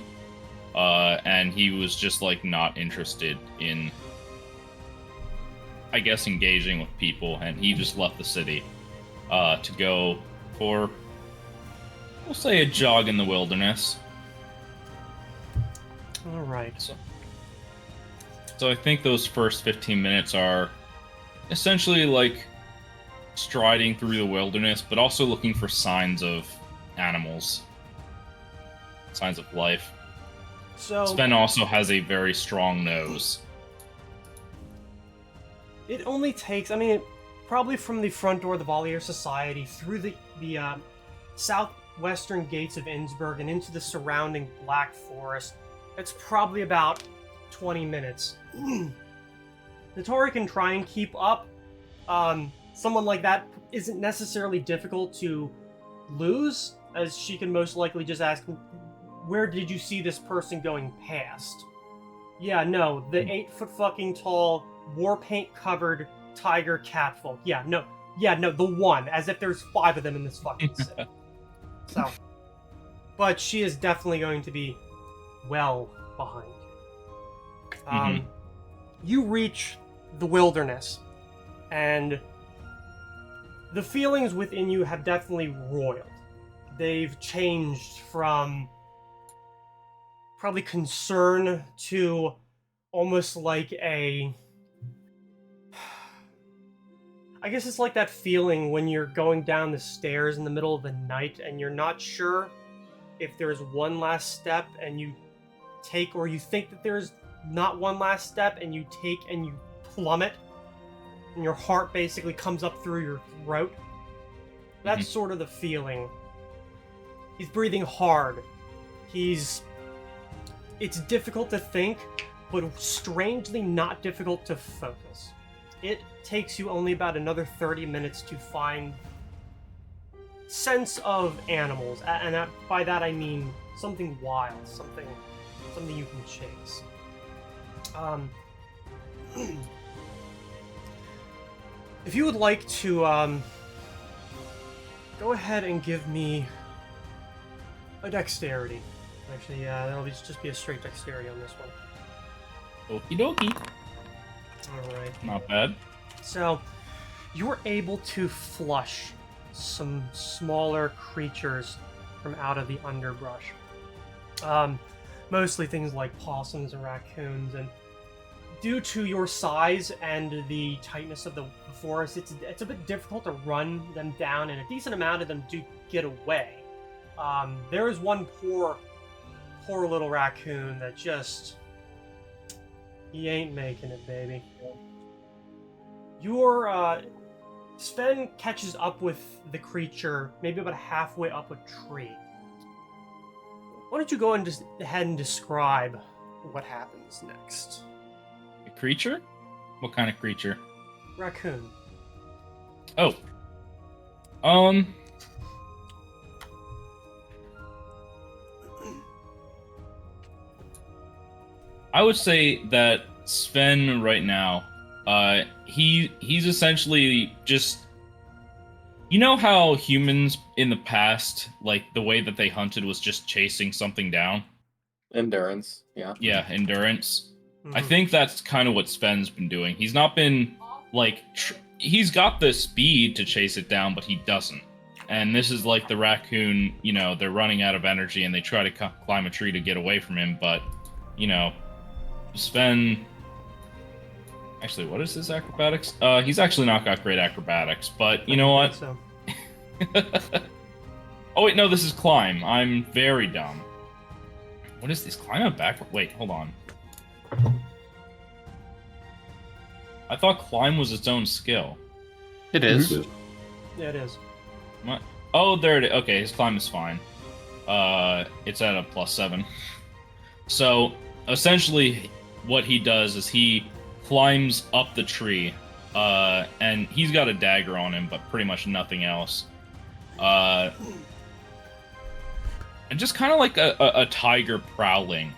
And he was just like not interested in, I guess, engaging with people, and he just left the city to go for, we'll say, a jog in the wilderness. All right. So I think those first 15 minutes are essentially like striding through the wilderness, but also looking for signs of animals, signs of life. So Sven also has a very strong nose. it only takes, probably from the front door of the Valliere Society through the southwestern gates of Innsburg and into the surrounding Black Forest, it's probably about 20 minutes. Natari can try and keep up. Someone like that isn't necessarily difficult to lose, as she can most likely just ask, where did you see this person going past? Yeah, no, the 8-foot fucking tall, war paint covered tiger catfolk. Yeah, no, the one, as if there's 5 of them in this fucking city. So, but she is definitely going to be well behind you. You reach the wilderness, and the feelings within you have definitely roiled. They've changed from probably concern to almost like I guess it's like that feeling when you're going down the stairs in the middle of the night and you're not sure if there's one last step and you take, or you think that there's not one last step and you take and you plummet and your heart basically comes up through your throat. That's sort of the feeling. He's breathing hard. It's difficult to think, but strangely not difficult to focus. It takes you only about another 30 minutes to find sense of animals, and by that I mean something wild, something you can chase. If you would like to go ahead and give me a dexterity. Actually, yeah, that'll just be a straight dexterity on this one. Okie dokie. Alright. Not bad. So, you were able to flush some smaller creatures from out of the underbrush. Mostly things like possums and raccoons, and due to your size and the tightness of the forest, it's a bit difficult to run them down, and a decent amount of them do get away. There is one poor little raccoon that just... he ain't making it, baby. Sven catches up with the creature maybe about halfway up a tree. Why don't you go and just ahead and describe what happens next? A creature? What kind of creature? Raccoon. Oh. I would say that Sven right now, he's essentially just, you know how humans in the past, like the way that they hunted was just chasing something down? Endurance, yeah. Yeah, endurance. I Mhm. think that's kind of what Sven's been doing. He's not been like he's got the speed to chase it down, but he doesn't. And this is like the raccoon, you know, they're running out of energy and they try to climb a tree to get away from him, but you know, Sven. Actually, what is his acrobatics? He's actually not got great acrobatics, but you know I what? think so. Oh wait, no, this is climb. I'm very dumb. What is this? Climb a back? Wait, hold on. I thought climb was its own skill. It is. Yeah, it is. What? Oh, there it is. Okay, his climb is fine. It's at a +7. So essentially, what he does is he climbs up the tree, and he's got a dagger on him, but pretty much nothing else. And just kind of like a tiger prowling,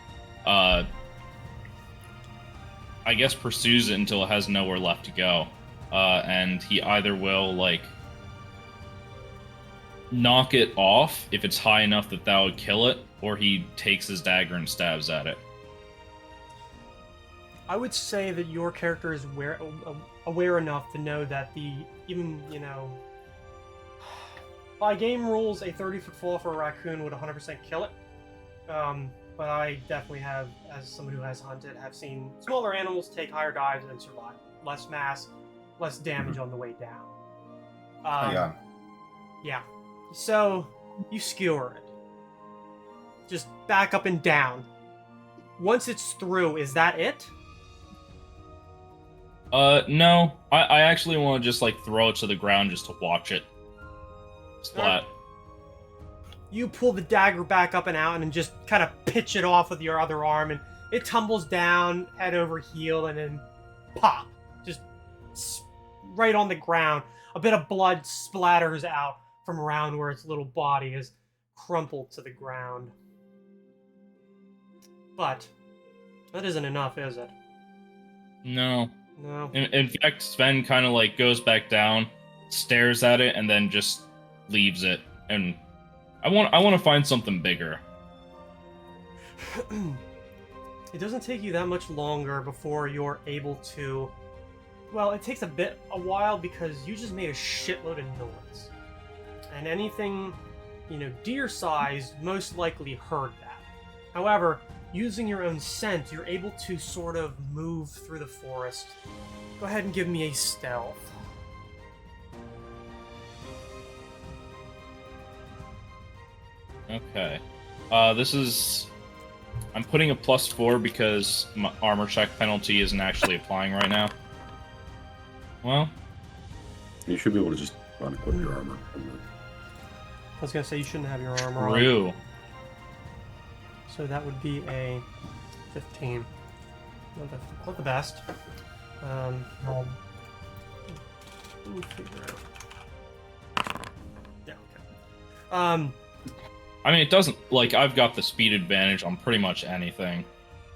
I guess pursues it until it has nowhere left to go. And he either will, like, knock it off if it's high enough that would kill it, or he takes his dagger and stabs at it. I would say that your character is aware enough to know that by game rules, a 30-foot fall for a raccoon would 100% kill it. But I definitely have, as someone who has hunted, have seen smaller animals take higher dives and survive. Less mass, less damage on the way down. Yeah. So, you skewer it. Just back up and down. Once it's through, is that it? No. I actually want to just, like, throw it to the ground just to watch it splat. You pull the dagger back up and out and just kind of pitch it off with your other arm, and it tumbles down head over heel and then pop. Just right on the ground. A bit of blood splatters out from around where its little body is crumpled to the ground. But that isn't enough, is it? No. No. In fact, Sven kind of, like, goes back down, stares at it, and then just leaves it. And I want to find something bigger. It doesn't take you that much longer before you're able to... Well, it takes a while because you just made a shitload of noise. And anything, deer-sized most likely heard that. However, using your own scent, you're able to sort of move through the forest. Go ahead and give me a stealth. Okay. This is... I'm putting a +4 because my armor check penalty isn't actually applying right now. Well... You should be able to just unequip your armor. I was gonna say you shouldn't have your armor on. True. So that would be a 15. Not the best. We'll figure out. Yeah, okay. I mean, it doesn't... Like, I've got the speed advantage on pretty much anything.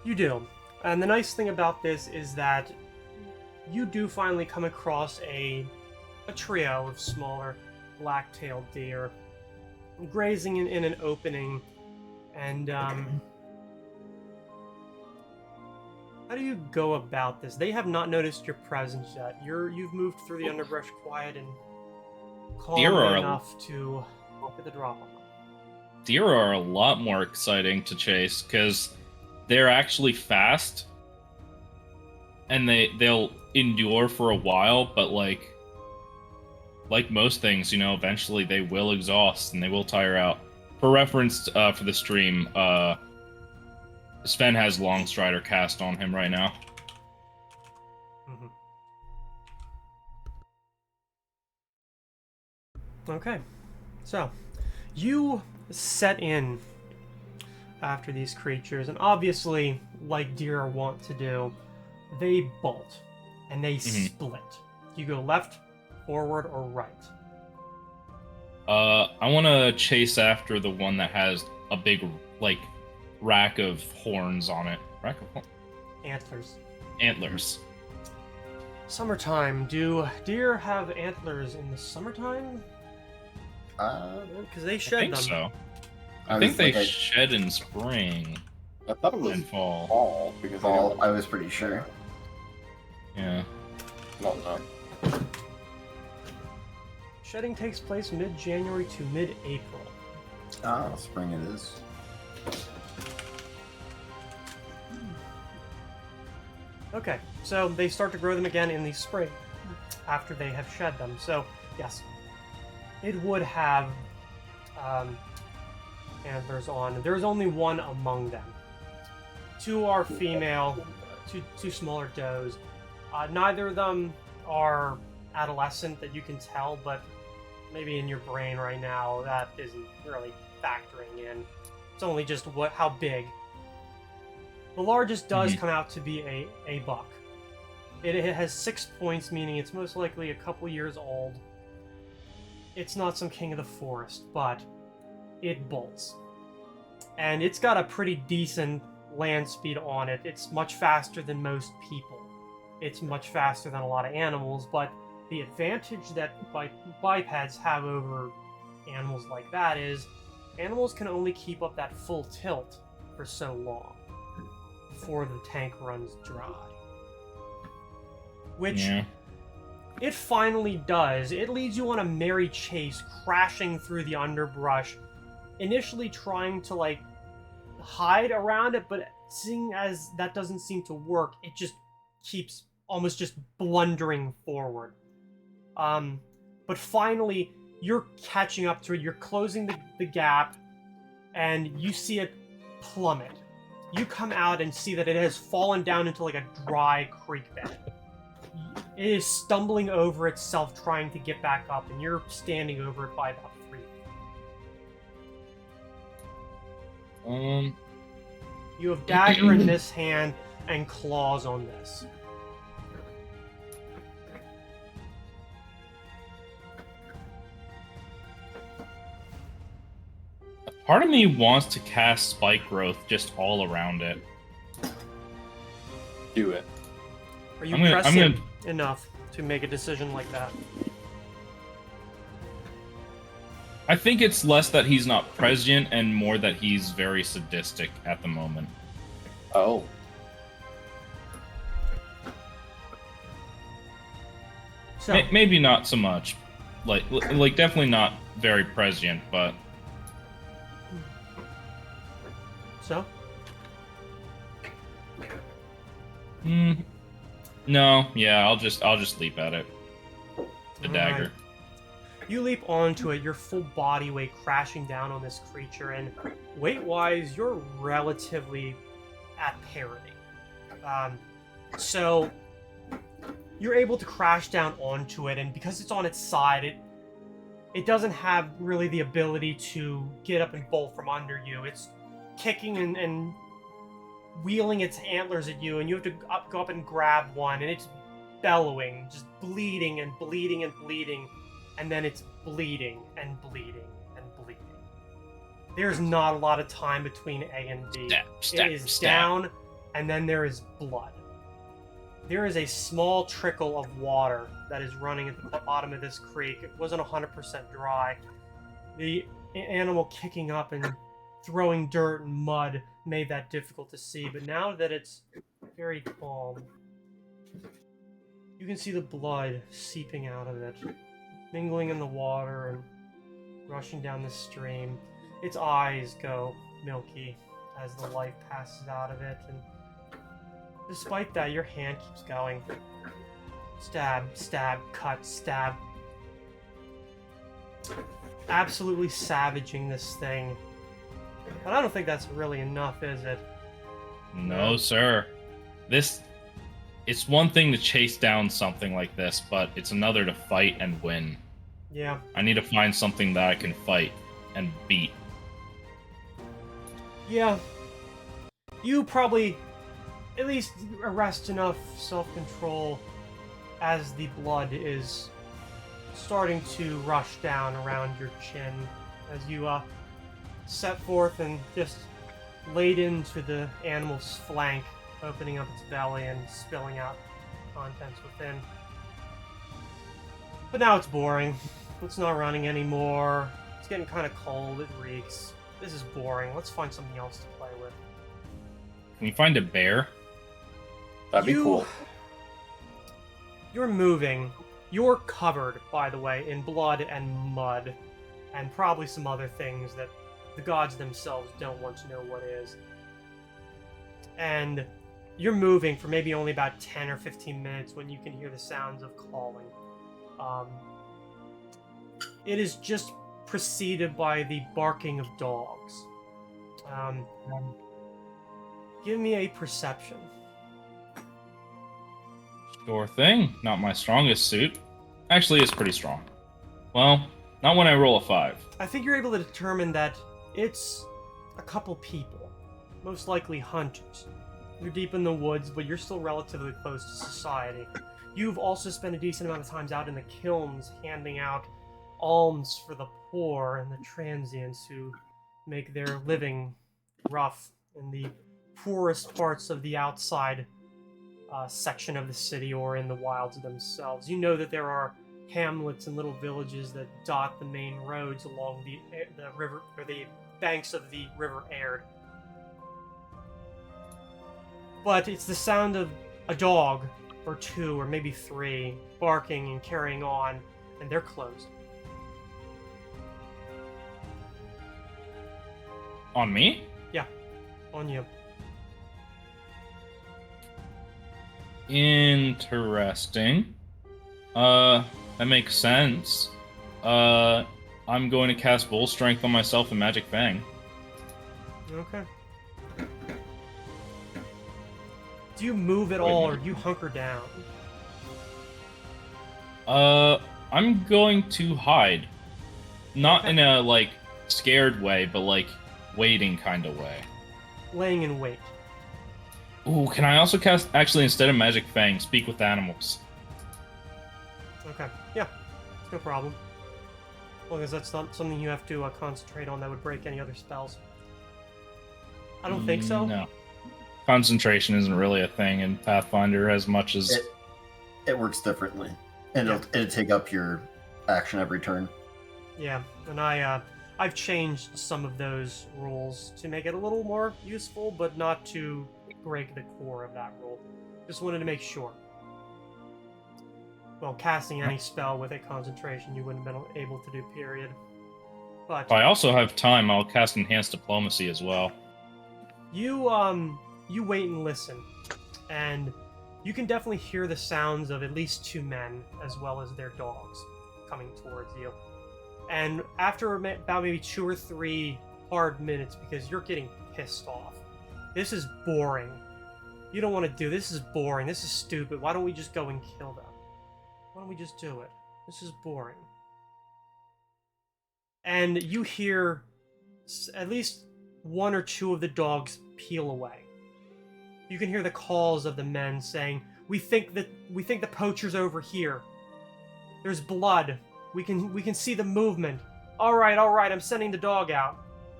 You do. And the nice thing about this is that you do finally come across a trio of smaller black-tailed deer grazing in an opening. And, how do you go about this? They have not noticed your presence yet. You've moved through the underbrush quiet and calmly enough to get the drop on them. Deer are a lot more exciting to chase because they're actually fast and they'll endure for a while, but like most things, eventually they will exhaust and they will tire out. For reference, for the stream, Sven has Longstrider cast on him right now. Mm-hmm. Okay, so you set in after these creatures, and obviously, like deer are wont to do, they bolt and they split. You go left, forward, or right. I want to chase after the one that has a big, like, rack of horns on it. Rack of Antlers. antlers. Summertime. Do deer have antlers in the summertime? Because they I shed think them. so. I I think was they like, shed in spring I thought it was and fall. fall because fall, I was pretty sure. Yeah. I don't know. Shedding takes place mid-January to mid-April. Ah, spring it is. Okay, so they start to grow them again in the spring after they have shed them. So, yes, it would have antlers on. There's only one among them. Two are female, two smaller does. Neither of them are adolescent that you can tell, but maybe in your brain right now that isn't really factoring in. It's only just how big. The largest does come out to be a buck. It has 6 points, meaning it's most likely a couple years old. It's not some king of the forest, but it bolts. And it's got a pretty decent land speed on it. It's much faster than most people. It's much faster than a lot of animals, but the advantage that bipeds have over animals like that is animals can only keep up that full tilt for so long before the tank runs dry. Which it finally does. It leads you on a merry chase, crashing through the underbrush, initially trying to like hide around it, but seeing as that doesn't seem to work, it just keeps almost just blundering forward. But finally, you're catching up to it, you're closing the gap, and you see it plummet. You come out and see that it has fallen down into like a dry creek bed. It is stumbling over itself trying to get back up, and you're standing over it by about 3 feet. You have dagger in this hand and claws on this. Part of me wants to cast spike growth just all around it. Do it. Are you I'm gonna- prescient enough to make a decision like that? I think it's less that he's not prescient and more that he's very sadistic at the moment. Oh. So, Maybe not so much. Like definitely not very prescient, but so? no, yeah, I'll just leap at it. The dagger. Alright. You leap onto it, your full body weight crashing down on this creature, and weight-wise, you're relatively at parity. So you're able to crash down onto it, and because it's on its side, it doesn't have really the ability to get up and bolt from under you. It's kicking and wheeling its antlers at you, and you have to go up and grab one, and it's bellowing, just bleeding and bleeding and bleeding, and then it's bleeding and bleeding and bleeding. There's not a lot of time between A and D. It is down, and then there is blood. There is a small trickle of water that is running at the bottom of this creek. It wasn't 100% dry. The animal kicking up and throwing dirt and mud made that difficult to see, but now that it's very calm, you can see the blood seeping out of it, mingling in the water and rushing down the stream. Its eyes go milky as the life passes out of it, and despite that, your hand keeps going. Stab, stab, cut, stab. Absolutely savaging this thing. But I don't think that's really enough, is it? No, sir. It's one thing to chase down something like this, but it's another to fight and win. Yeah. I need to find something that I can fight and beat. Yeah. You probably at least arrest enough self-control as the blood is starting to rush down around your chin as you set forth and just laid into the animal's flank, opening up its belly and spilling out contents within. But now it's boring. It's not running anymore. It's getting kind of cold. It reeks. This is boring. Let's find something else to play with. Can we find a bear? That'd be cool. You're moving. You're covered, by the way, in blood and mud, and probably some other things that the gods themselves don't want to know what is. And you're moving for maybe only about 10 or 15 minutes when you can hear the sounds of calling. It is just preceded by the barking of dogs. Give me a perception. Sure thing. Not my strongest suit. Actually, it's pretty strong. Well, not when I roll a 5. I think you're able to determine that it's a couple people, most likely hunters. You're deep in the woods, but you're still relatively close to society. You've also spent a decent amount of times out in the kilns handing out alms for the poor and the transients who make their living rough in the poorest parts of the outside section of the city or in the wilds themselves. You know that there are hamlets and little villages that dot the main roads along the river, or the banks of the River Aird. But it's the sound of a dog or two or maybe three barking and carrying on, and they're closed. On me? Yeah, on you. Interesting. That makes sense. I'm going to cast Bull Strength on myself and Magic Fang. Okay. Do you move at all, or do you hunker down? I'm going to hide. Not in a, like, scared way, but, like, waiting kind of way. Laying in wait. Ooh, can I also cast, actually, instead of Magic Fang, Speak with Animals? Okay, yeah, no problem. As long as that's not something you have to concentrate on that would break any other spells. I don't think so. No. Concentration isn't really a thing in Pathfinder as much as... It works differently. And it'll take up your action every turn. Yeah, and I've changed some of those rules to make it a little more useful, but not to break the core of that rule. Just wanted to make sure. Well, casting any spell with a concentration you wouldn't have been able to do, period. But If I also have time, I'll cast Enhanced Diplomacy as well. you wait and listen, and you can definitely hear the sounds of at least two men, as well as their dogs, coming towards you. And after about maybe 2 or 3 hard minutes, because you're getting pissed off, this is boring. You don't want to do this. Is boring. This is stupid. Why don't we just go and kill them? Why don't we just do it? This is boring. And you hear at least 1 or 2 of the dogs peel away. You can hear the calls of the men saying, we think the poacher's over here. There's blood. We can see the movement. All right, I'm sending the dog out.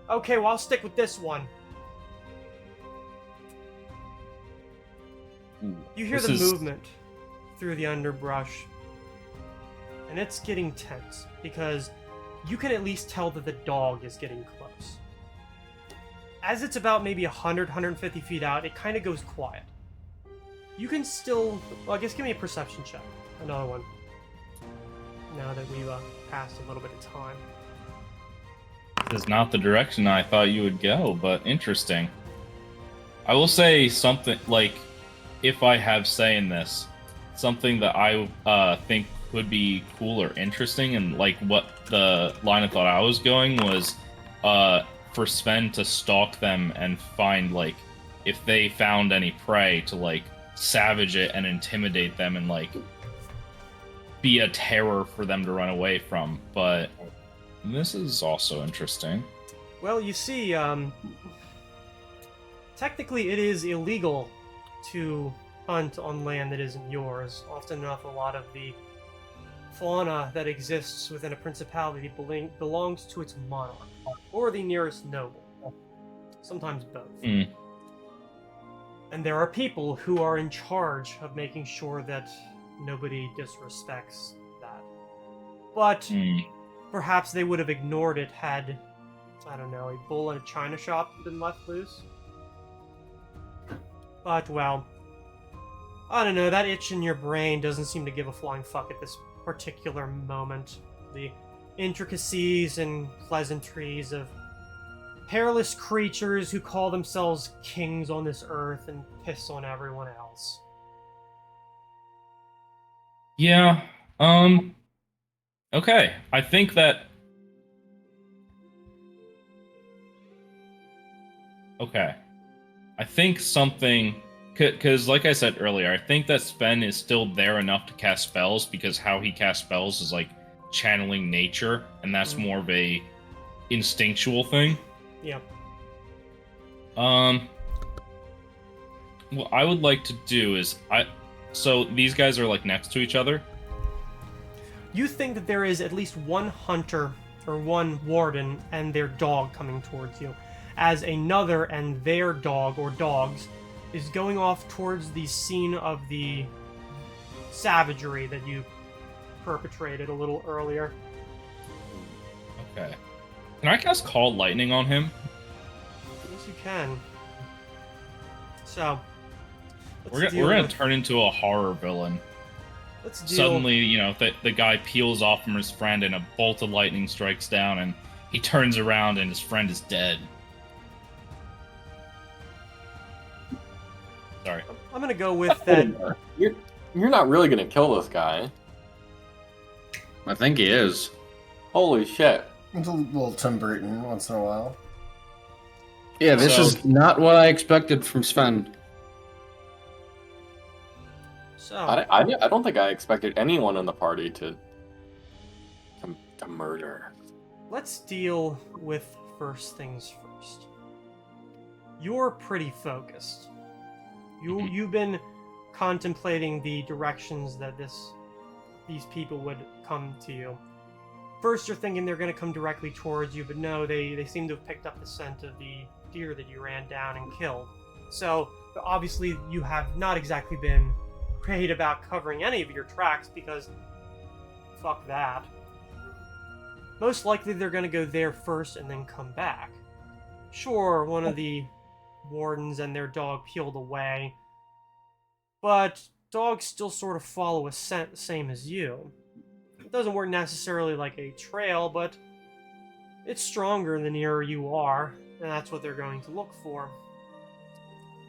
Okay, well, I'll stick with this one. You hear the movement through the underbrush. And it's getting tense, because you can at least tell that the dog is getting close. As it's about maybe 100, 150 feet out, it kind of goes quiet. You can still... Well, I guess give me a perception check. Another one. Now that we've passed a little bit of time. This is not the direction I thought you would go, but interesting. I will say something, like, if I have say in this, something that I think would be cool or interesting, and like what the line of thought I was going was for Sven to stalk them and find, like, if they found any prey, to like savage it and intimidate them and like be a terror for them to run away from. But this is also interesting. Well, you see, technically it is illegal to hunt on land that isn't yours. Often enough, a lot of the fauna that exists within a principality belongs to its monarch, or the nearest noble. Sometimes both. Mm. And there are people who are in charge of making sure that nobody disrespects that. But perhaps they would have ignored it had, I don't know, a bull in a china shop been left loose. But, well, I don't know, that itch in your brain doesn't seem to give a flying fuck at this particular moment. The intricacies and pleasantries of hairless creatures who call themselves kings on this earth and piss on everyone else. Yeah. Okay. I think that. Okay. I think something. Because, like I said earlier, I think that Sven is still there enough to cast spells, because how he casts spells is like channeling nature, and that's more of a instinctual thing. Yep. What I would like to do is so these guys are like next to each other. You think that there is at least one hunter or one warden and their dog coming towards you, as another and their dog or dogs is going off towards the scene of the savagery that you perpetrated a little earlier. Okay. Can I cast Call Lightning on him? Yes, you can. So, We're gonna turn into a horror villain. Let's deal. Suddenly, the guy peels off from his friend and a bolt of lightning strikes down, and he turns around and his friend is dead. Sorry. I'm gonna go with that. You're not really gonna kill this guy. I think he is. Holy shit. It's a little Tim Burton once in a while. Yeah, this So- is not what I expected from Sven. So, I don't think I expected anyone in the party to murder. let's deal with first things first. You're pretty focused. You've been contemplating the directions that these people would come to you. First, you're thinking they're going to come directly towards you, but no, they seem to have picked up the scent of the deer that you ran down and killed. So, obviously, you have not exactly been great about covering any of your tracks, because fuck that. Most likely, they're going to go there first and then come back. Sure, one of the wardens and their dog peeled away, but dogs still sort of follow a scent the same as you. It doesn't work necessarily like a trail, but it's stronger the nearer you are, and that's what they're going to look for.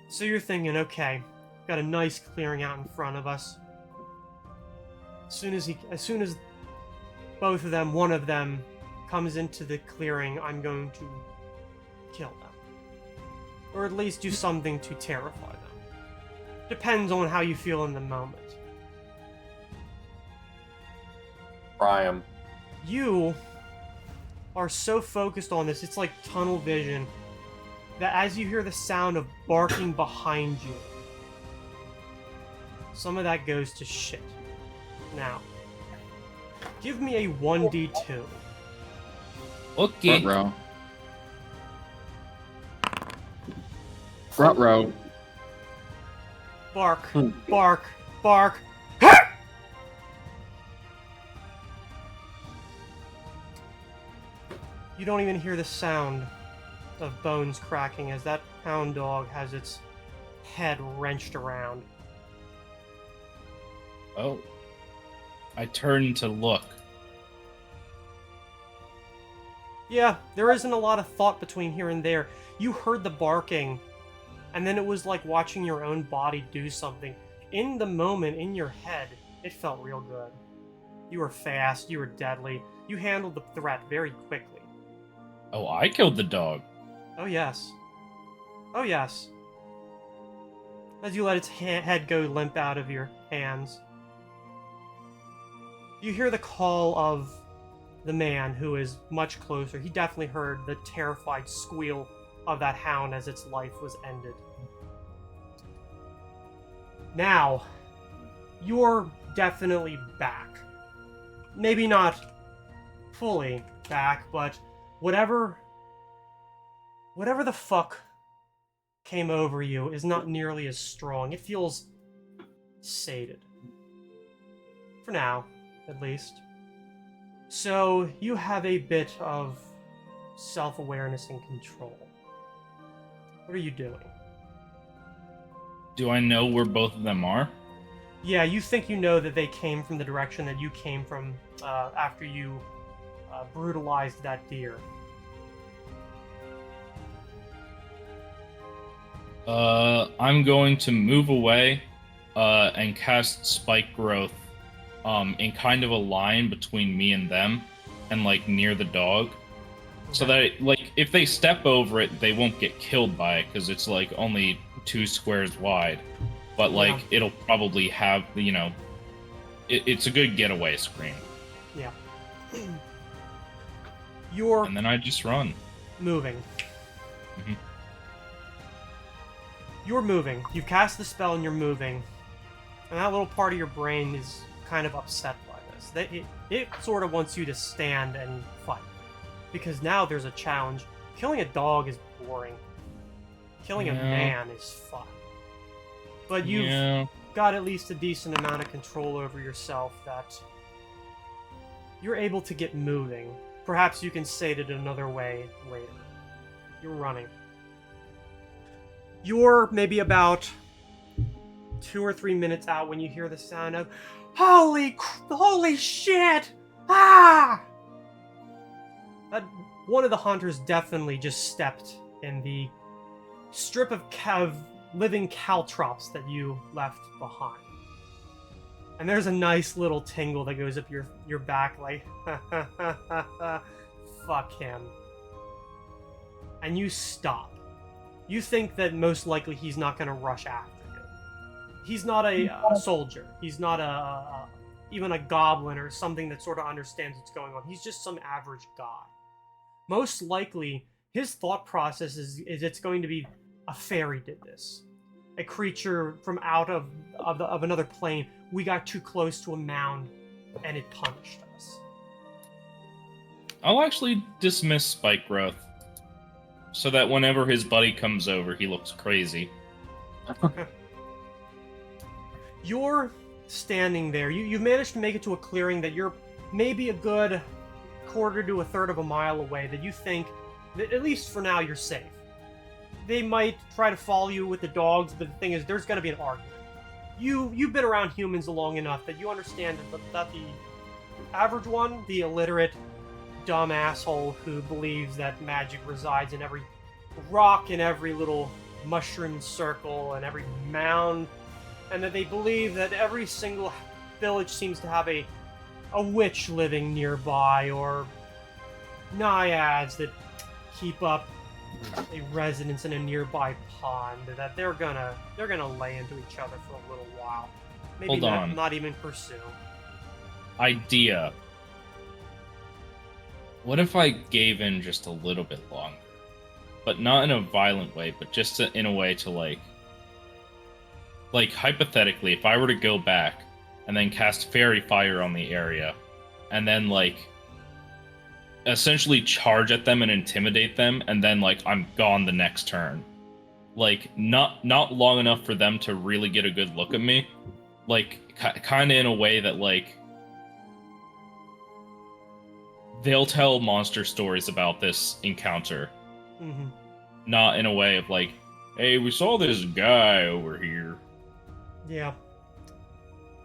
So you're thinking, okay, got a nice clearing out in front of us. As soon as both of them, one of them, comes into the clearing, I'm going to kill them. Or at least do something to terrify them. Depends on how you feel in the moment. Priam. You are so focused on this, it's like tunnel vision, that as you hear the sound of barking behind you, some of that goes to shit. Now, give me a 1d2. Okay. Front row. Front row. Bark, bark, bark. You don't even hear the sound of bones cracking as that hound dog has its head wrenched around. Oh. I turn to look. Yeah, there isn't a lot of thought between here and there. You heard the barking, and then it was like watching your own body do something. In the moment, in your head, it felt real good. You were fast, you were deadly, you handled the threat very quickly. Oh, I killed the dog. Oh yes. Oh yes. As you let its head go limp out of your hands, you hear the call of the man who is much closer. He definitely heard the terrified squeal of that hound as its life was ended. Now, you're definitely back. maybe not fully back, but whatever the fuck came over you is not nearly as strong. It feels sated. For now, at least. So, you have a bit of self-awareness and control. What are you doing? Do I know where both of them are? Yeah, you think you know that they came from the direction that you came from after you brutalized that deer. I'm going to move away and cast Spike Growth in kind of a line between me and them and, like, near the dog. So that, like, if they step over it, they won't get killed by it because it's, like, only 2 squares wide. But, like, it'll probably have, you know... It's a good getaway screen. Yeah. And then I just run. Moving. Mhm. You're moving. You've cast the spell and you're moving. And that little part of your brain is kind of upset by this. It sort of wants you to stand and fight. Because now there's a challenge. Killing a dog is boring. Killing a man is fun. But you've got at least a decent amount of control over yourself that you're able to get moving. Perhaps you can say it another way later. You're running. You're maybe about 2 or 3 minutes out when you hear the sound of holy shit! Ah! That one of the hunters definitely just stepped in the strip of living caltrops that you left behind. And there's a nice little tingle that goes up your back like, fuck him. And you stop. You think that most likely he's not going to rush after you. He's not a soldier. He's not even a goblin or something that sort of understands what's going on. He's just some average guy. Most likely, his thought process is it's going to be a fairy did this. A creature from out of another plane. We got too close to a mound, and it punished us. I'll actually dismiss Spike Growth, so that whenever his buddy comes over, he looks crazy. You're standing there. You've managed to make it to a clearing that you're maybe a good quarter to a third of a mile away, that you think that at least for now you're safe. They might try to follow you with the dogs, but the thing is, there's going to be an argument. You've been around humans long enough that you understand that the average one, the illiterate, dumb asshole who believes that magic resides in every rock and every little mushroom circle and every mound, and that they believe that every single village seems to have a witch living nearby, or naiads that keep up a residence in a nearby pond, that they're gonna lay into each other for a little while. Maybe Hold on. not even pursue. Idea. What if I gave in just a little bit longer? But not in a violent way, but just in a way to, like, hypothetically, if I were to go back and then cast Fairy Fire on the area, and then, like, essentially charge at them and intimidate them, and then, like, I'm gone the next turn. Like, not long enough for them to really get a good look at me. Like, kind of in a way that, like, they'll tell monster stories about this encounter. Mm-hmm. Not in a way of, like, hey, we saw this guy over here. Yeah.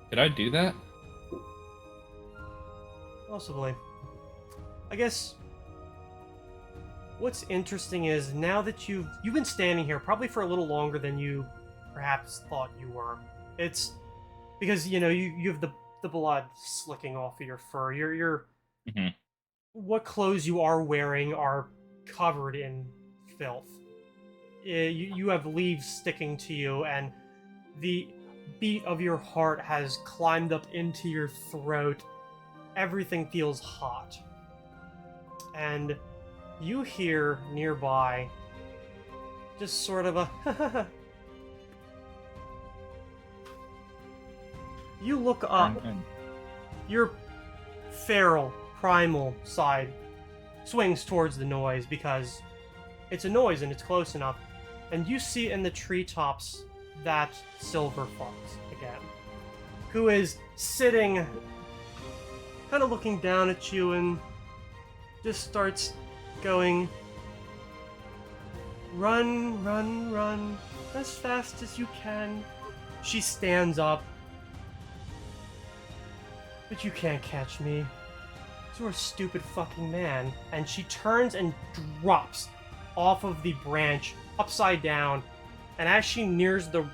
Did I do that? Possibly. I guess what's interesting is now that you've been standing here probably for a little longer than you perhaps thought you were. It's because, you know, you have the blood slicking off of your fur. You're Mm-hmm. What clothes you are wearing are covered in filth. You have leaves sticking to you, and the beat of your heart has climbed up into your throat. Everything feels hot. And you hear nearby just sort of a You look up. You're feral, primal side swings towards the noise because it's a noise and it's close enough. And you see in the treetops that silver fox again, who is sitting, kind of looking down at you and just starts going, "Run, run, run, as fast as you can." She stands up. "But you can't catch me. You're a stupid fucking man." And she turns and drops off of the branch, upside down. And as she nears the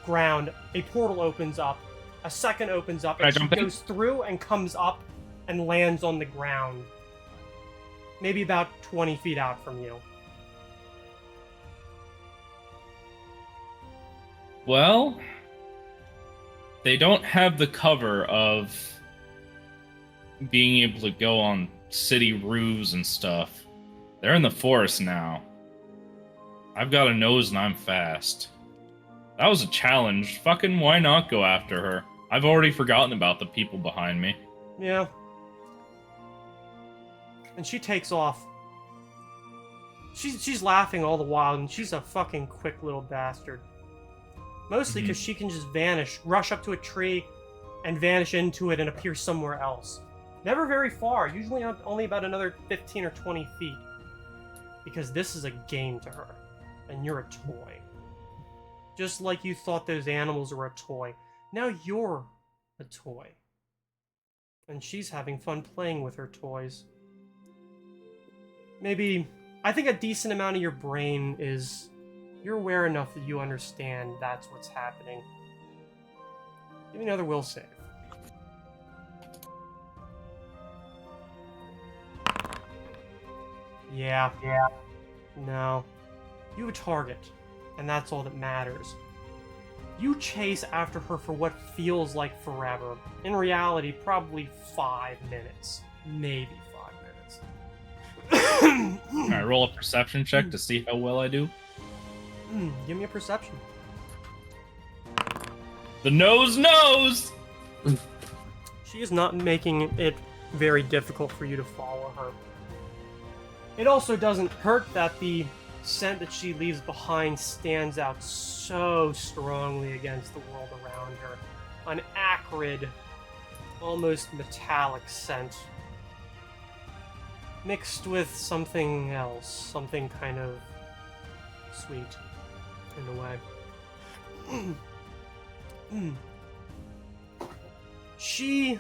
ground, a portal opens up. A second opens up, and she goes through and comes up and lands on the ground. Maybe about 20 feet out from you. Well, they don't have the cover of being able to go on city roofs and stuff. They're in the forest now. I've got a nose and I'm fast. That was a challenge. Fucking why not go after her? I've already forgotten about the people behind me. Yeah. And she takes off. She's laughing all the while, and she's a fucking quick little bastard. Mostly because she can just vanish, rush up to a tree, and vanish into it and appear somewhere else. Never very far, usually only about another 15 or 20 feet. Because this is a game to her, and you're a toy. Just like you thought those animals were a toy. Now you're a toy. And she's having fun playing with her toys. Maybe, I think a decent amount of your brain is, you're aware enough that you understand that's what's happening. Give me another will save. Yeah. No. You have a target, and that's all that matters. You chase after her for what feels like forever. In reality, probably 5 minutes. Maybe 5 minutes. Can I roll a perception check to see how well I do? Give me a perception. The nose knows! She is not making it very difficult for you to follow her. It also doesn't hurt that the scent that she leaves behind stands out so strongly against the world around her. An acrid, almost metallic scent. Mixed with something else. Something kind of sweet, in a way. She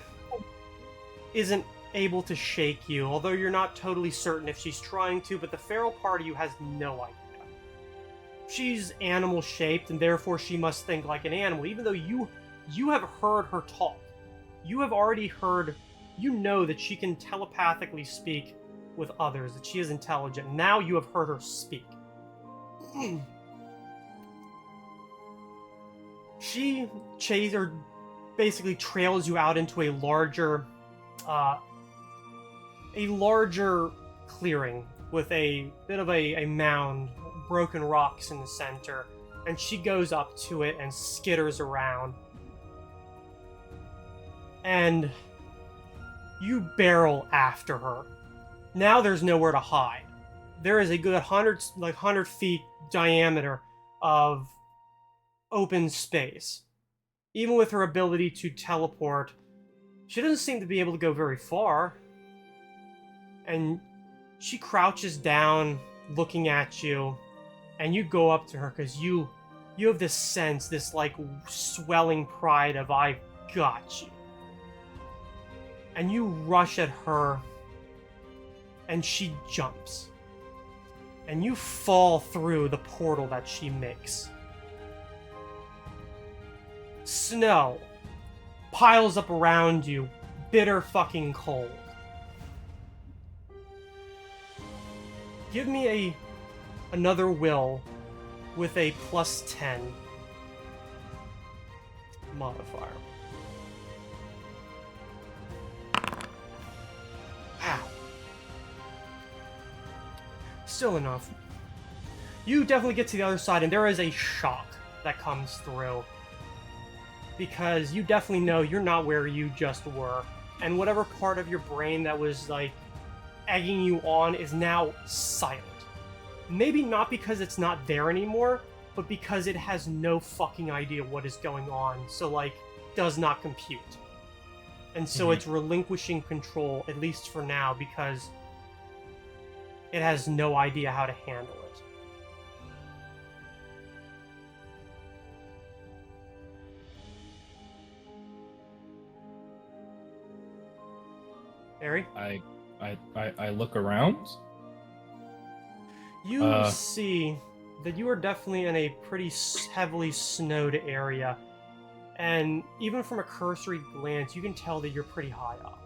isn't able to shake you, although you're not totally certain if she's trying to, but the feral part of you has no idea. She's animal-shaped, and therefore she must think like an animal, even though you have heard her talk. You have already heard, you know that she can telepathically speak with others, that she is intelligent. Now you have heard her speak. She basically trails you out into a larger clearing with a bit of a mound, broken rocks in the center, and she goes up to it and skitters around. And you barrel after her. Now there's nowhere to hide. There is a good 100 feet diameter of open space. Even with her ability to teleport, she doesn't seem to be able to go very far. And she crouches down, looking at you, and you go up to her because you have this sense, this like swelling pride of I've got you. And you rush at her, and she jumps. And you fall through the portal that she makes. Snow piles up around you, bitter fucking cold. Give me another will with a +10 modifier. Ow. Still enough. You definitely get to the other side, and there is a shock that comes through. Because you definitely know you're not where you just were. and whatever part of your brain that was like egging you on is now silent. Maybe not because it's not there anymore, but because it has no fucking idea what is going on, so like does not compute. And so it's relinquishing control, at least for now, because it has no idea how to handle it. Barry? I look around. You see that you are definitely in a pretty heavily snowed area. And even from a cursory glance, you can tell that you're pretty high up.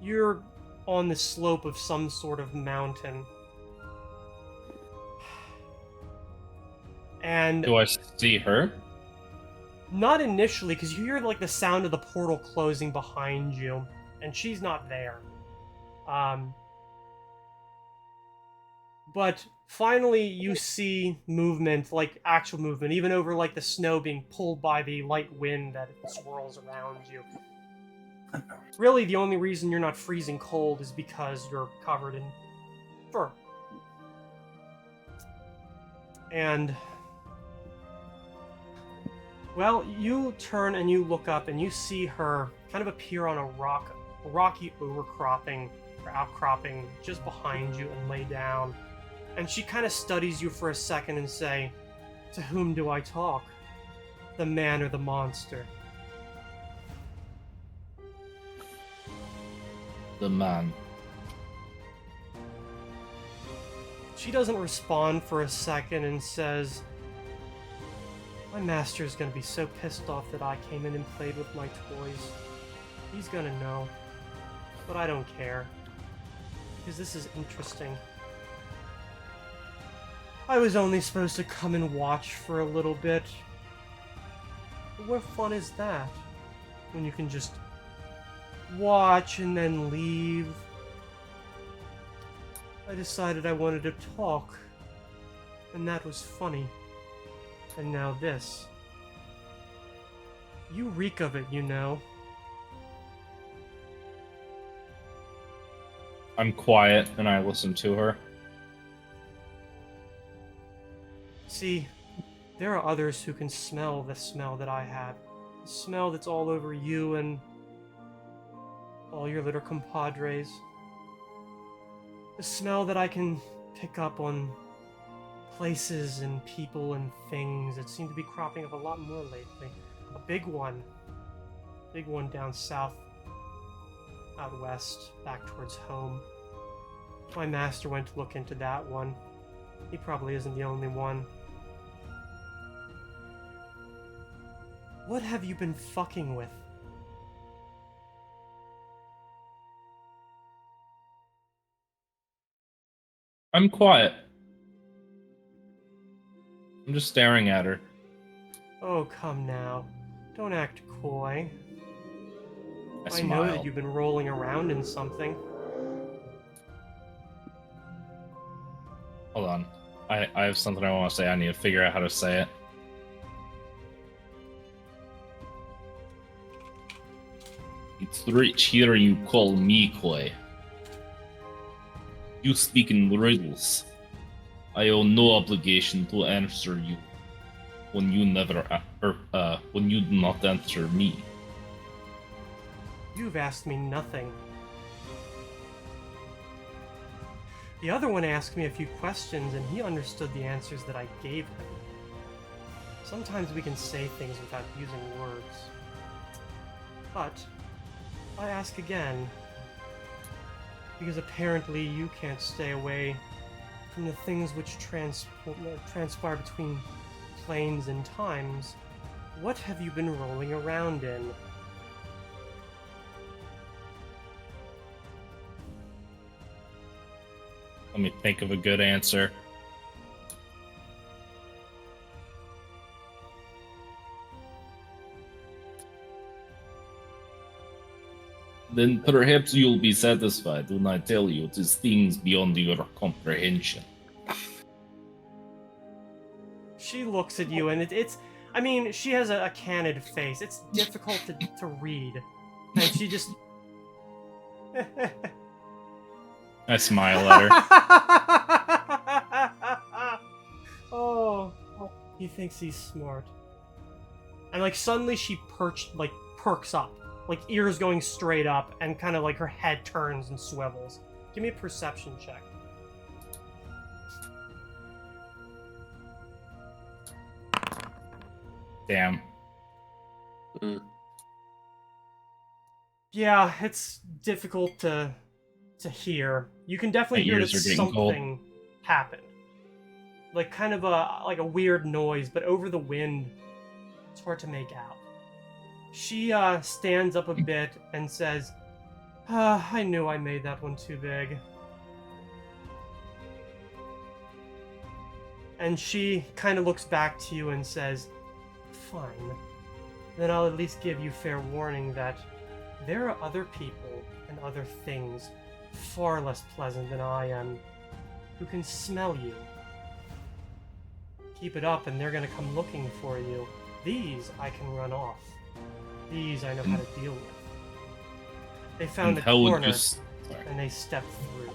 You're on the slope of some sort of mountain. And Do I see her? not initially, because you hear like the sound of the portal closing behind you, and she's not there. But finally you see movement, like actual movement, even over like the snow being pulled by the light wind that swirls around you. Really, the only reason you're not freezing cold is because you're covered in fur. And well, you turn and you look up and you see her kind of appear on a rocky outcropping just behind you and lay down. And she kind of studies you for a second and say, "To whom do I talk? The man or the monster?" The man. She doesn't respond for a second and says, "My master is going to be so pissed off that I came in and played with my toys. He's going to know. But I don't care. Because this is interesting. I was only supposed to come and watch for a little bit. But what fun is that? When you can just watch and then leave. I decided I wanted to talk. And that was funny. And now this. You reek of it, you know." I'm quiet and I listen to her. See, there are others who can smell the smell that I have. The smell that's all over you and all your little compadres. The smell that I can pick up on places and people and things that seem to be cropping up a lot more lately. A big one down south, out west, back towards home. My master went to look into that one. He probably isn't the only one. What have you been fucking with? I'm quiet. I'm just staring at her. Oh, come now. Don't act coy. I I know smile. that you've been rolling around in something. Hold on. I have something I want to say. I need to figure out how to say it. It's rich hearing you call me coy. You speak in riddles. I owe no obligation to answer you when you when you do not answer me. You've asked me nothing. The other one asked me a few questions and he understood the answers that I gave him. Sometimes we can say things without using words. But I ask again, because apparently you can't stay away from the things which transpire between planes and times. What have you been rolling around in? Let me think of a good answer. Then perhaps you'll be satisfied when I tell you these things beyond your comprehension. She looks at you and it's I mean, she has a candid face. It's difficult to read. And she just... I smile at her. Oh, he thinks he's smart. And like suddenly she perks up, like ears going straight up, and kind of like her head turns and swivels. Give me a perception check. Damn. Yeah, it's difficult to hear. You can definitely My hear ears that are getting cold. something happened. Like kind of a weird noise, but over the wind, it's hard to make out. She stands up a bit and says, I knew I made that one too big. And she kind of looks back to you and says, fine. Then I'll at least give you fair warning that there are other people and other things far less pleasant than I am who can smell you. Keep it up and they're gonna come looking for you. These I can run off. These I know how to deal with. They found And a how would corner you sorry. and they stepped through.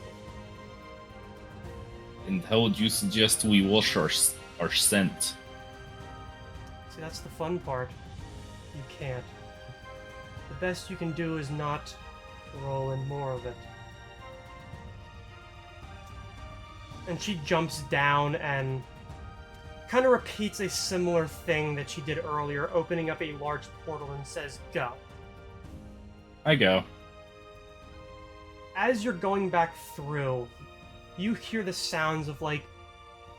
And how would you suggest we wash our scent? See, that's the fun part. You can't. The best you can do is not roll in more of it. And she jumps down and kind of repeats a similar thing that she did earlier, opening up a large portal and says, go. I go. As you're going back through, you hear the sounds of, like,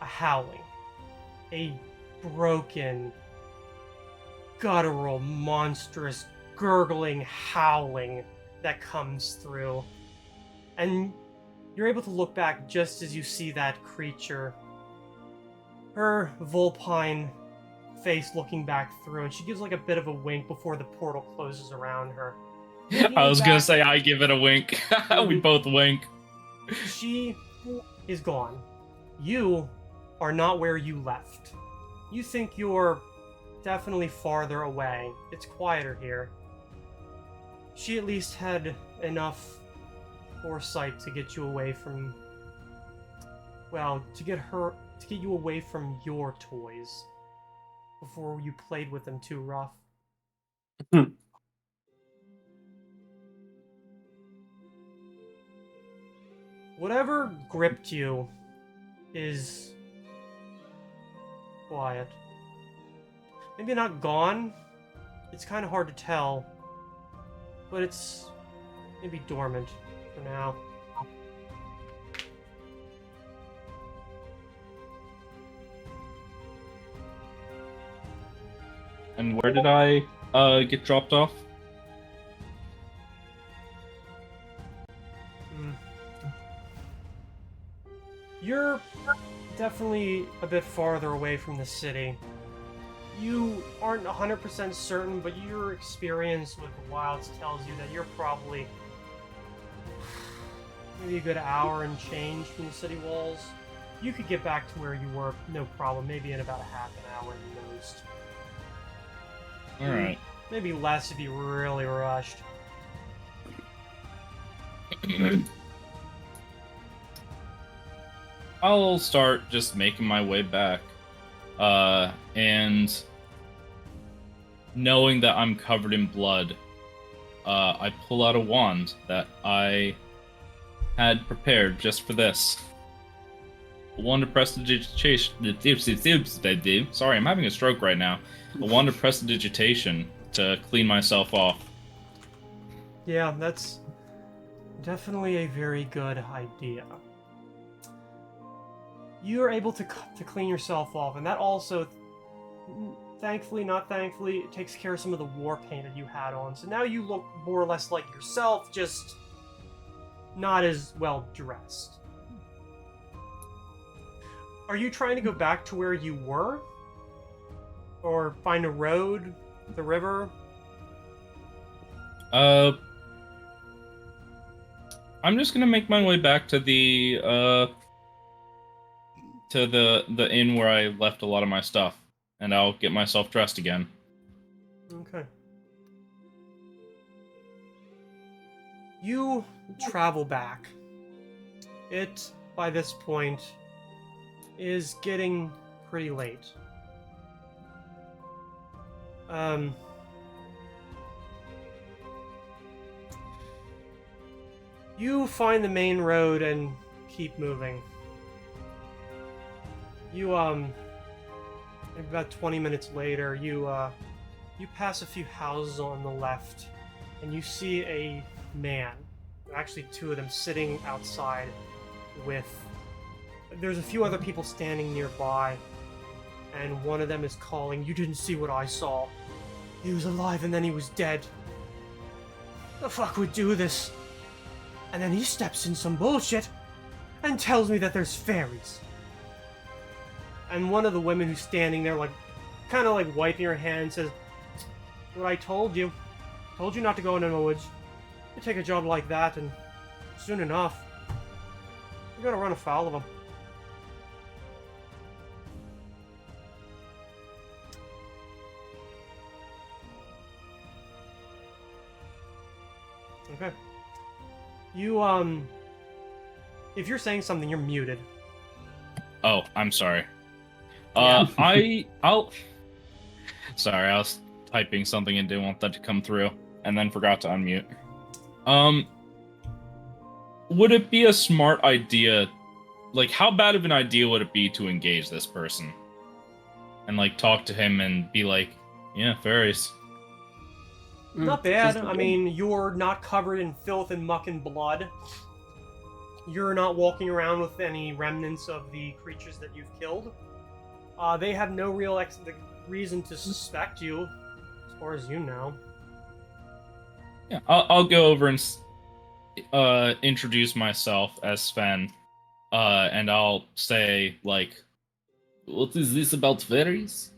a howling. A broken, guttural, monstrous, gurgling howling that comes through. And you're able to look back just as you see that creature. Her vulpine face looking back through, and she gives like a bit of a wink before the portal closes around her. I was gonna say I give it a wink. We both wink. She is gone. You are not where you left. You think you're definitely farther away. It's quieter here. She at least had enough foresight to get you away from... Well, to get you away from your toys before you played with them too rough. Whatever gripped you is quiet. Maybe not gone. It's kind of hard to tell. But it's maybe dormant for now. And where did I get dropped off? You're definitely a bit farther away from the city. You aren't 100% certain, but your experience with the wilds tells you that you're probably maybe a good hour and change from the city walls. You could get back to where you were, no problem, maybe in about a half an hour at most. Alright. Maybe less if you really rushed. I'll start just making my way back. And knowing that I'm covered in blood, I pull out a wand that I had prepared just for this. A wand of prestidigitation. Sorry, I'm having a stroke right now. A wand of prestidigitation to clean myself off. Yeah, that's definitely a very good idea. You're able to clean yourself off, and that also, thankfully, not thankfully, it takes care of some of the war paint that you had on. So now you look more or less like yourself, just not as well dressed. Are you trying to go back to where you were? Or find a road? The river? I'm just gonna make my way back to the inn where I left a lot of my stuff, and I'll get myself dressed again. Okay. You travel back. It, by this point, is getting pretty late. You find the main road and keep moving. You, maybe about 20 minutes later, you pass a few houses on the left, and you see a man, actually two of them, sitting outside with... There's a few other people standing nearby, and one of them is calling, "You didn't see what I saw. He was alive and then he was dead. The fuck would do this?" And then he steps in some bullshit and tells me that there's fairies. And one of the women who's standing there, like, kind of like wiping her hand, says, "What I told you. Told you not to go into the woods. You take a job like that, and soon enough, you're gonna run afoul of them." Okay. You, if you're saying something, you're muted. Oh, I'm sorry. Yeah. Sorry, I was typing something and didn't want that to come through, and then forgot to unmute. Would it be a smart idea, like, how bad of an idea would it be to engage this person? And, like, talk to him and be like, "Yeah, fairies." Not bad. I mean, you're not covered in filth and muck and blood. You're not walking around with any remnants of the creatures that you've killed. They have no real reason to suspect you, as far as you know. Yeah, I'll go over and introduce myself as Sven, and I'll say, like, "What is this about fairies?"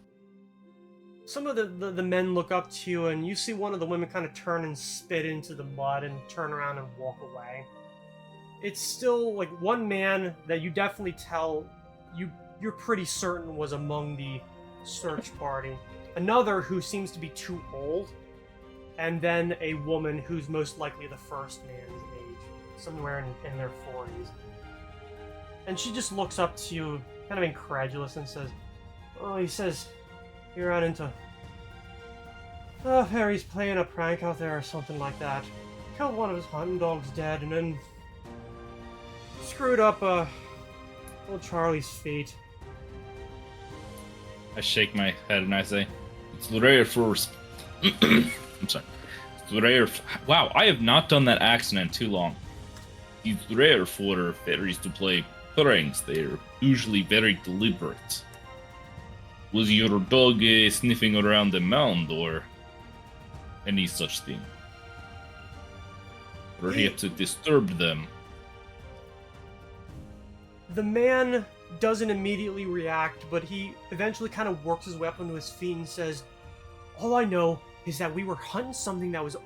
Some of the men look up to you, and you see one of the women kind of turn and spit into the mud and turn around and walk away. It's still, like, one man that you definitely tell you're pretty certain was among the search party. Another who seems to be too old, and then a woman who's most likely the first man's age, somewhere in their 40s. And she just looks up to you, kind of incredulous, and says, "Oh," he says, "he ran into... Harry's playing a prank out there or something like that. Killed one of his hunting dogs dead, and then screwed up old Charlie's feet." I shake my head and I say, "It's rare for..." I'm sorry. It's rare... Wow, I have not done that accent in too long. It's rare for fairies to play pranks. They're usually very deliberate. Was your dog sniffing around the mound or any such thing? Or he had to disturb them? The man doesn't immediately react, but he eventually kind of works his way up onto his feet and says, "All I know is that we were hunting something that was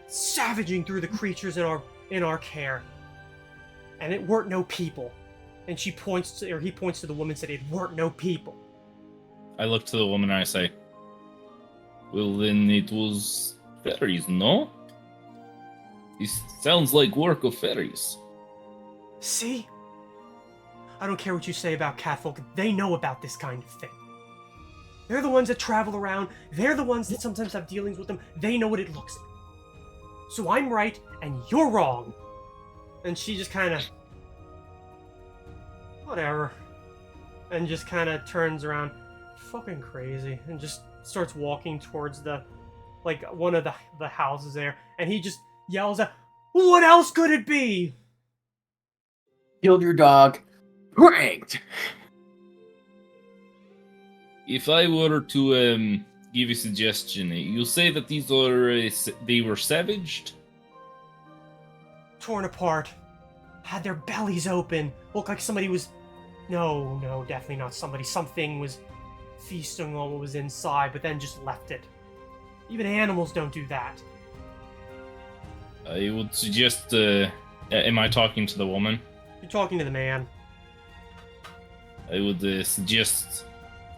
savaging through the creatures in our care. And it weren't no people." And he points to the woman and said, "It weren't no people." I look to the woman and I say, "Well, then it was fairies, no? It sounds like work of fairies." See? I don't care what you say about catfolk, they know about this kind of thing. They're the ones that travel around, they're the ones that sometimes have dealings with them, they know what it looks like. So I'm right, and you're wrong. And she just kind of... whatever. And just kind of turns around, fucking crazy, and just starts walking towards the, like, one of the houses there, and he just yells out, "What else could it be?" Killed your dog. Pranked. If I were to give a suggestion, you say that these are they were savaged? Torn apart. Had their bellies open. Looked like somebody was... No, definitely not somebody. Something was feasting on what was inside, but then just left it. Even animals don't do that. I would suggest... am I talking to the woman? You're talking to the man. I would suggest...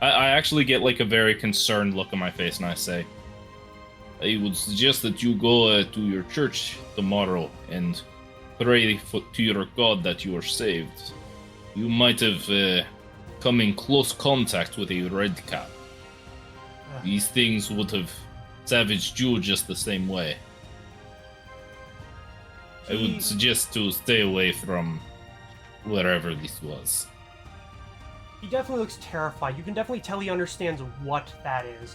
I actually get, like, a very concerned look on my face, and I say, I would suggest that you go to your church tomorrow and pray to your god that you are saved. You might have come in close contact with a red cap. These things would have savaged you just the same way. I would suggest to stay away from wherever this was. He definitely looks terrified. You can definitely tell he understands what that is.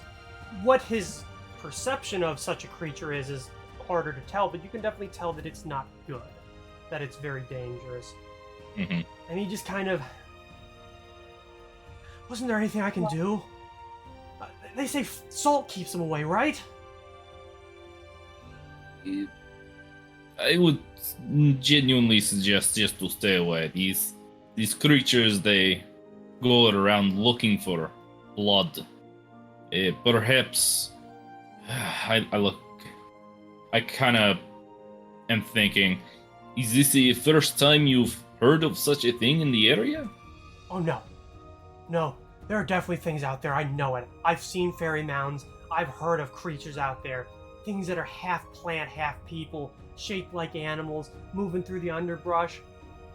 What his perception of such a creature is harder to tell, but you can definitely tell that it's not good. That it's very dangerous. Mm-hmm. And he just kind of... Wasn't there anything I can do? They say salt keeps them away, right? I would genuinely suggest just to stay away. These creatures, they go around looking for blood. Perhaps I kind of am thinking, is this the first time you've heard of such a thing in the area? Oh no. No, there are definitely things out there, I know it. I've seen fairy mounds, I've heard of creatures out there. Things that are half plant, half people, shaped like animals, moving through the underbrush.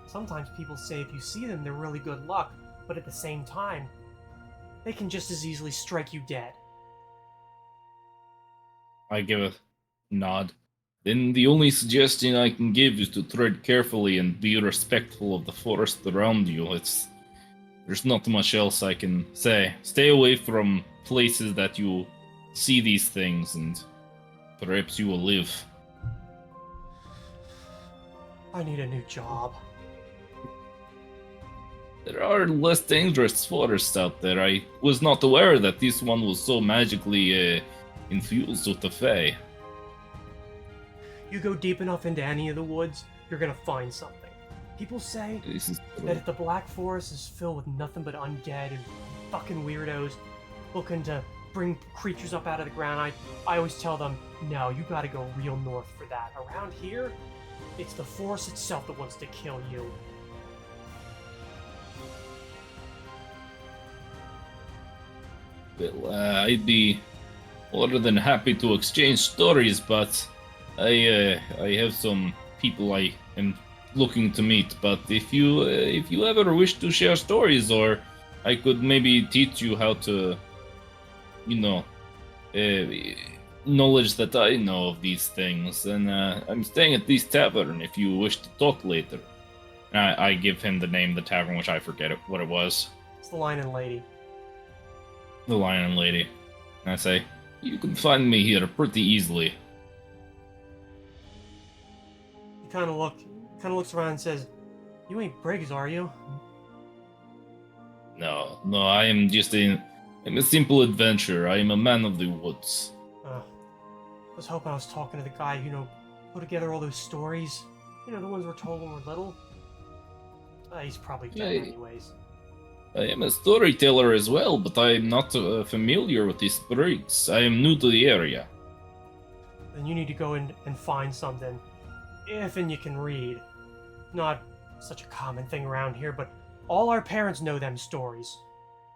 Sometimes people say if you see them, they're really good luck, but at the same time, they can just as easily strike you dead. I give a nod. Then the only suggestion I can give is to tread carefully and be respectful of the forest around you. There's not much else I can say. Stay away from places that you see these things, and perhaps you will live. I need a new job. There are less dangerous forests out there. I was not aware that this one was so magically infused with the Fae. You go deep enough into any of the woods, you're gonna find something. People say that if the Black Forest is filled with nothing but undead and fucking weirdos looking to bring creatures up out of the ground, I always tell them, no, you gotta go real north for that. Around here, it's the forest itself that wants to kill you. Well, I'd be more than happy to exchange stories, but I have some people I am looking to meet. But if you ever wish to share stories, or I could maybe teach you how to, knowledge that I know of these things, and I'm staying at this tavern if you wish to talk later. I give him the name of the tavern, which I forget what it was. It's the Lion and Lady. The Lion and Lady. And I say, you can find me here pretty easily. He kind of looks around and says, "You ain't Briggs, are you?" No, I am I'm a simple adventurer. I am a man of the woods. I was hoping I was talking to the guy, put together all those stories. The ones we're told when we're little. He's probably dead anyways. I am a storyteller as well, but I am not familiar with these Briggs. I am new to the area. Then you need to go in and find something. If and you can read. Not such a common thing around here, but all our parents know them stories.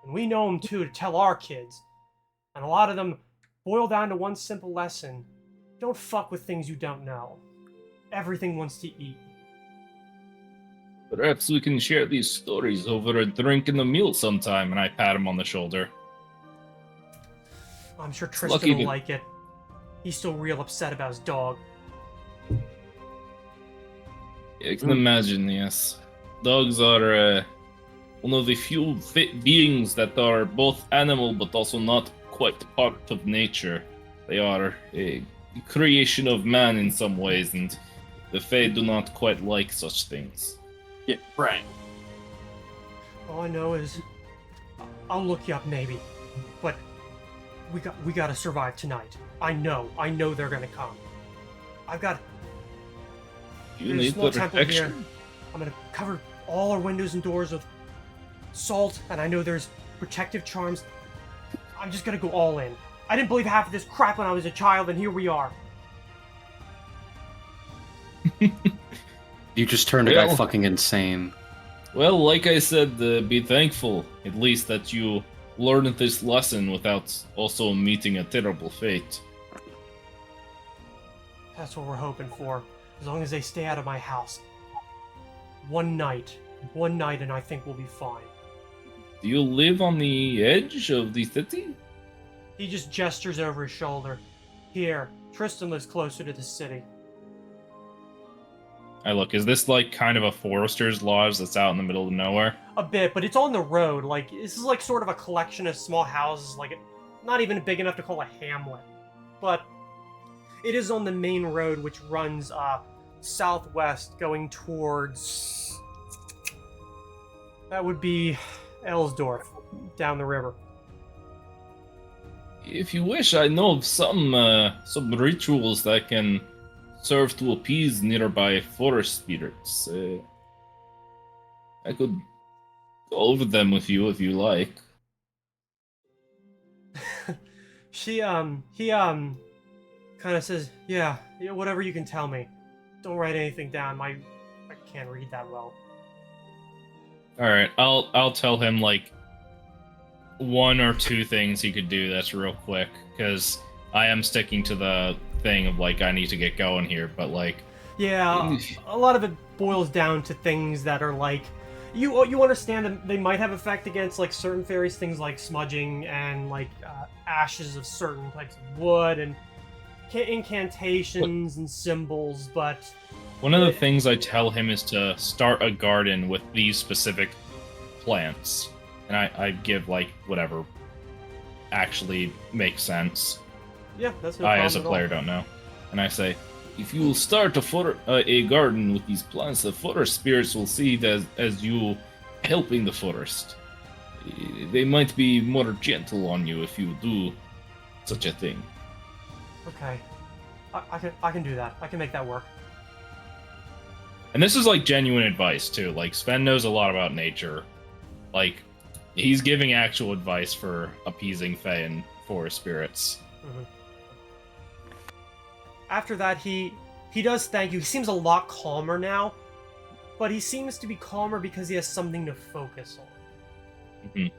And we know them too to tell our kids. And a lot of them boil down to one simple lesson. Don't fuck with things you don't know. Everything wants to eat. Perhaps we can share these stories over a drink and a meal sometime, and I pat him on the shoulder. I'm sure Tristan will like it. He's still real upset about his dog. I can imagine, yes. Dogs are one of the few beings that are both animal but also not quite part of nature. They are a creation of man in some ways, and the Fae do not quite like such things. Yeah, right. All I know is I'll look you up maybe, but we gotta survive tonight. I know they're gonna come. I've got You a need small temple here. protection. I'm gonna cover all our windows and doors with salt, and I know there's protective charms. I'm just gonna go all in. I didn't believe half of this crap when I was a child, and here we are. You just turned a guy fucking insane. Well, like I said, be thankful, at least, that you learned this lesson without also meeting a terrible fate. That's what we're hoping for. As long as they stay out of my house. One night, and I think we'll be fine. Do you live on the edge of the city? He just gestures over his shoulder. Here, Tristan lives closer to the city. I look, is this like kind of a forester's lodge that's out in the middle of nowhere? A bit, but it's on the road. Like, this is like sort of a collection of small houses, like, not even big enough to call a hamlet. But it is on the main road, which runs southwest, going towards... That would be Elsdorf, down the river. If you wish, I know of some rituals that can serve to appease nearby forest spirits. I could go over them with you if you like. He kind of says, yeah, whatever you can tell me. Don't write anything down. I can't read that well. All right, I'll tell him like one or two things he could do that's real quick, because I am sticking to the thing of like I need to get going here, but like yeah, a lot of it boils down to things that are like you understand that they might have effect against like certain fairies, things like smudging and like ashes of certain types of wood and incantations and symbols, but one of the things I tell him is to start a garden with these specific plants. And I give, like, whatever actually makes sense. Yeah, that's no I, problem as a at player, all. don't know. And I say, if you will start a garden with these plants, the forest spirits will see it as you helping the forest. They might be more gentle on you if you do such a thing. Okay. I can do that. I can make that work. And this is, like, genuine advice, too. Like, Sven knows a lot about nature. Like, he's giving actual advice for appeasing Fae and forest spirits. Mm-hmm. After that, he does thank you. He seems a lot calmer now, but he seems to be calmer because he has something to focus on. Mm-hmm.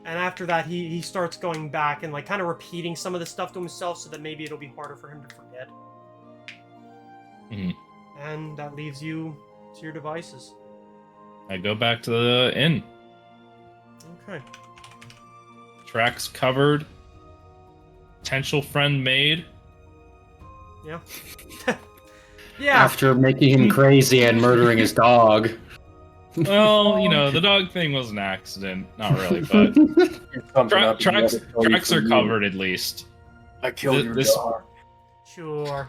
And after that, he starts going back and like kind of repeating some of the stuff to himself so that maybe it'll be harder for him to forget. Mm-hmm. And that leaves you to your devices. I go back to the inn. Okay. Tracks covered. Potential friend made. Yeah. Yeah. After making him crazy and murdering his dog. Well, you know, the dog thing was an accident. Not really, but tracks are covered at least. I killed your dog. Sure.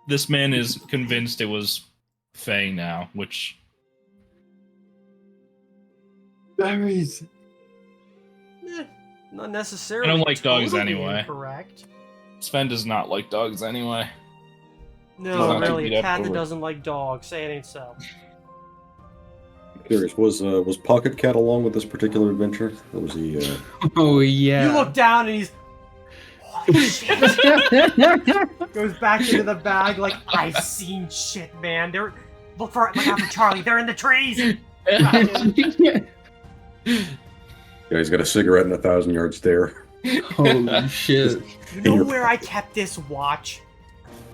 This man is convinced it was Faye now, which... Berries. Not necessarily. I don't like dogs totally anyway. Correct. Sven does not like dogs anyway. No, Not to really, beat a up cat that over. doesn't like dogs. Say it ain't so. Curious, was Pocket Cat along with this particular adventure? Or was he? Oh yeah. You look down and he's. Holy shit. Goes back into the bag like I've seen shit, man. Look out for Charlie. They're in the trees. Yeah, he's got a cigarette and a 1,000-yard stare. Holy shit. You know where I kept this watch?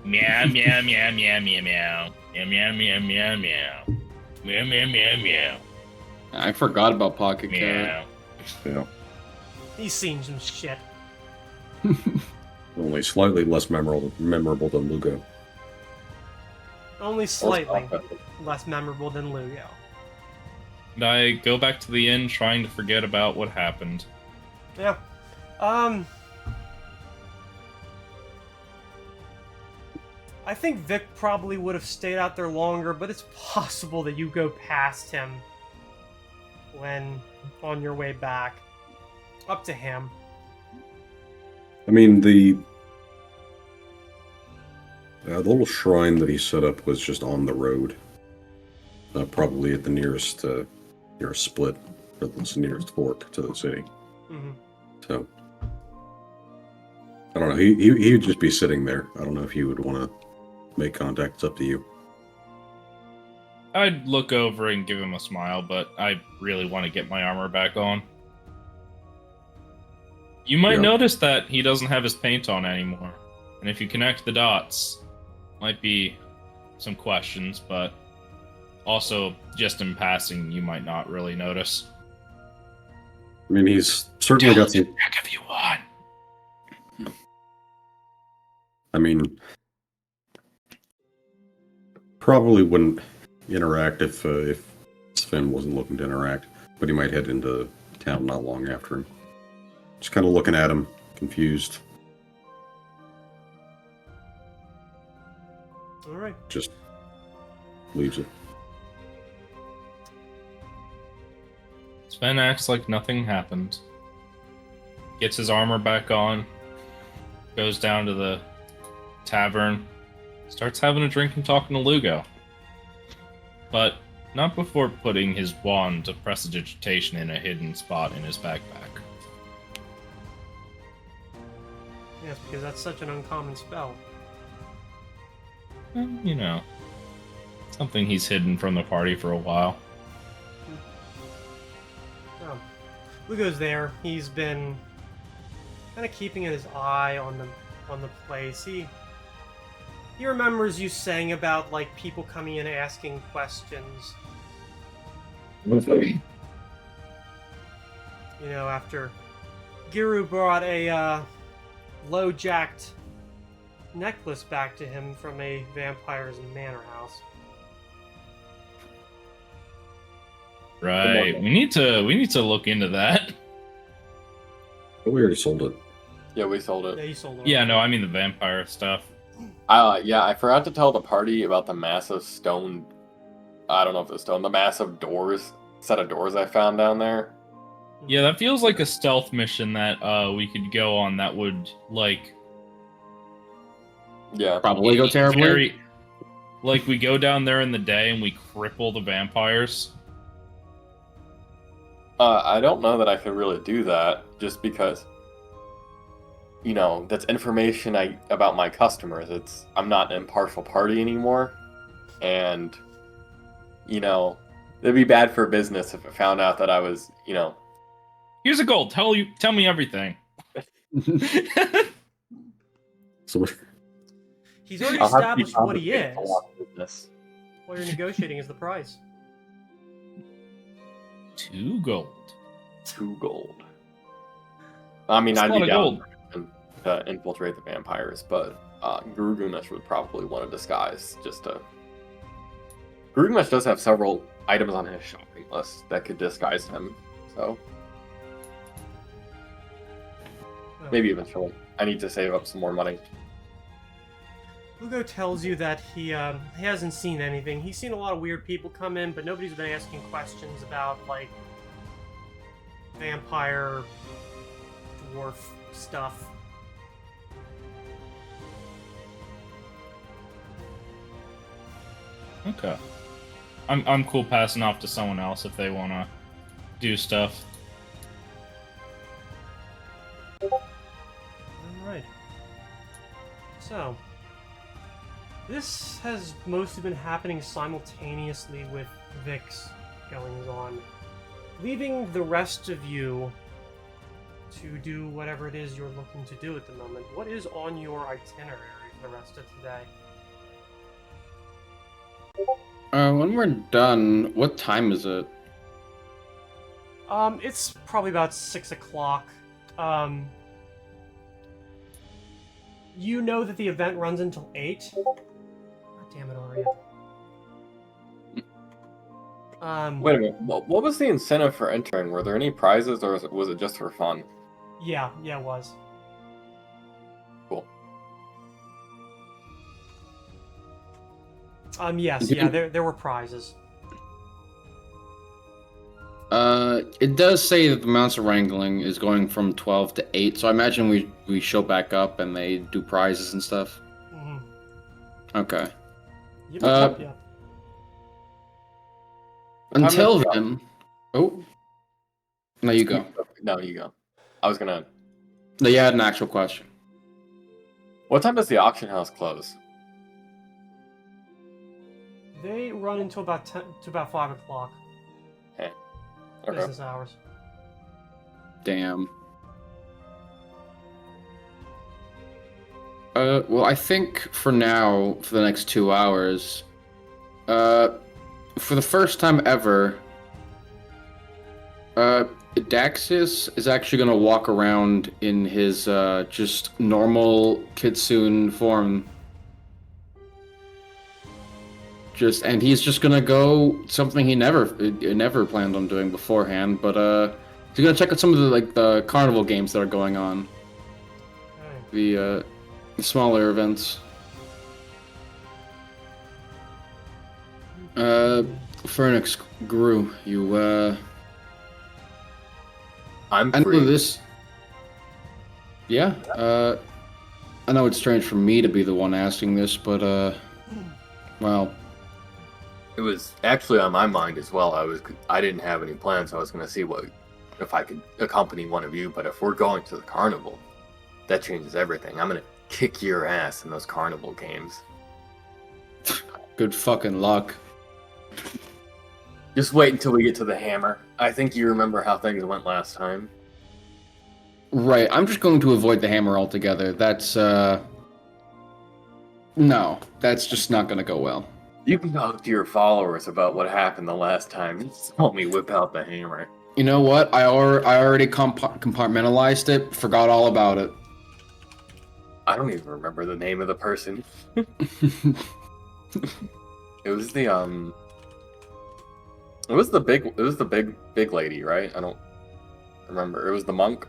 Meow, meow, meow, meow, meow, meow. Meow, meow, meow, meow, meow. Meow, meow, meow, meow. I forgot about Pocket Cat. Meow. Yeah, He's seen some shit. only slightly less memorable than Lugo. Only slightly less memorable than Lugo. And I go back to the inn trying to forget about what happened. Yeah. I think Vic probably would have stayed out there longer, but it's possible that you go past him when on your way back. Up to him. I mean, the little shrine that he set up was just on the road, probably at the nearest split, or the nearest fork to the city. Mm-hmm. So I don't know. He would just be sitting there. I don't know if you would want to make contact. It's up to you. I'd look over and give him a smile, but I really want to get my armor back on. You might Yeah. notice that he doesn't have his paint on anymore. And if you connect the dots, might be some questions, but also just in passing, you might not really notice. I mean, he's certainly got some. Check if you want. I mean, probably wouldn't interact if Sven wasn't looking to interact, but he might head into town not long after him. Just kind of looking at him, confused. All right. Just leaves it. Sven acts like nothing happened. Gets his armor back on. Goes down to the tavern. Starts having a drink and talking to Lugo. But not before putting his wand of prestidigitation in a hidden spot in his backpack. Yes, because that's such an uncommon spell. You know, something he's hidden from the party for a while. Oh. Lugo's there. He's been kind of keeping his eye on the place. He remembers you saying about like people coming in asking questions. You know, after Giru brought a low-jacked necklace back to him from a vampire's manor house. Right. We need to look into that. But we already sold it. Yeah, we sold it. Yeah, you sold it. Yeah, no, I mean the vampire stuff. Yeah, I forgot to tell the party about the massive stone. I don't know if it's stone. The massive set of doors I found down there. Yeah, that feels like a stealth mission that we could go on that would, like... Yeah. Probably go terribly. Like, we go down there in the day and we cripple the vampires. I don't know that I could really do that, just because, you know, that's information about my customers. I'm not an impartial party anymore, and, you know, it'd be bad for business if it found out that I was, you know... Here's a goal. Tell me everything. So He's already I'll have to be established what he compensated for a is. lot of business. What you're negotiating is the price. 2 gold. 2 gold. I mean, That's a I'd lot be of down to infiltrate the vampires, but Girugamesh would probably want to disguise just to... Girugamesh does have several items on his shopping list that could disguise him, so... Maybe eventually. I need to save up some more money. Lugo tells you that he hasn't seen anything. He's seen a lot of weird people come in, but nobody's been asking questions about, like, vampire, dwarf stuff. Okay. I'm cool passing off to someone else if they want to do stuff. Alright. So, this has mostly been happening simultaneously with Vic's goings on, leaving the rest of you to do whatever it is you're looking to do at the moment. What is on your itinerary for the rest of today? When we're done, what time is it? It's probably about 6 o'clock. You know that the event runs until 8. God damn it, Aria. Wait a minute. What was the incentive for entering? Were there any prizes, or was it just for fun? Yeah, it was. Cool. Yes, there were prizes. It does say that the Monster Wrangling is going from 12 to 8, so I imagine we show back up and they do prizes and stuff. Mm-hmm. Okay. Yep. Until then... Oh. No, you go. No, you go. I was gonna... No, you had an actual question. What time does the auction house close? They run until about 5 o'clock. Okay. Business hours. Damn. Well, I think for now, for the next 2 hours, for the first time ever, Daxius is actually gonna walk around in his, just normal kitsune form. And he's just gonna go something he never planned on doing beforehand, but, he's gonna check out some of the carnival games that are going on. The smaller events. Fernix, Gru, you, I'm I know free. this. Yeah, I know it's strange for me to be the one asking this, but, well, It was actually on my mind as well. I didn't have any plans. I was going to see if I could accompany one of you. But if we're going to the carnival, that changes everything. I'm going to kick your ass in those carnival games. good fucking luck. Just wait until we get to the hammer. I think you remember how things went last time. Right, I'm just going to avoid the hammer altogether. That's, no, that's just not gonna go well. You can talk to your followers about what happened the last time. Just help me whip out the hammer. You know what? I already compartmentalized it, forgot all about it. I don't even remember the name of the person. It was the big lady, right? I don't remember. It was the monk.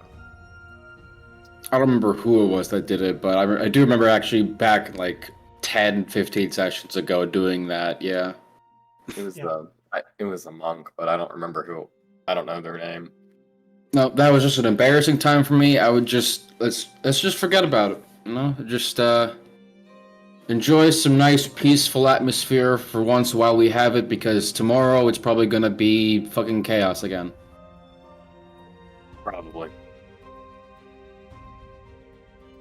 I don't remember who it was that did it, but I do remember actually back like 10, 15 sessions ago doing that, yeah. It was it was a monk, but I don't remember who. I don't know their name. No, that was just an embarrassing time for me. I would just let's just forget about it. You know, just enjoy some nice peaceful atmosphere for once while we have it, because tomorrow it's probably gonna be fucking chaos again. Probably.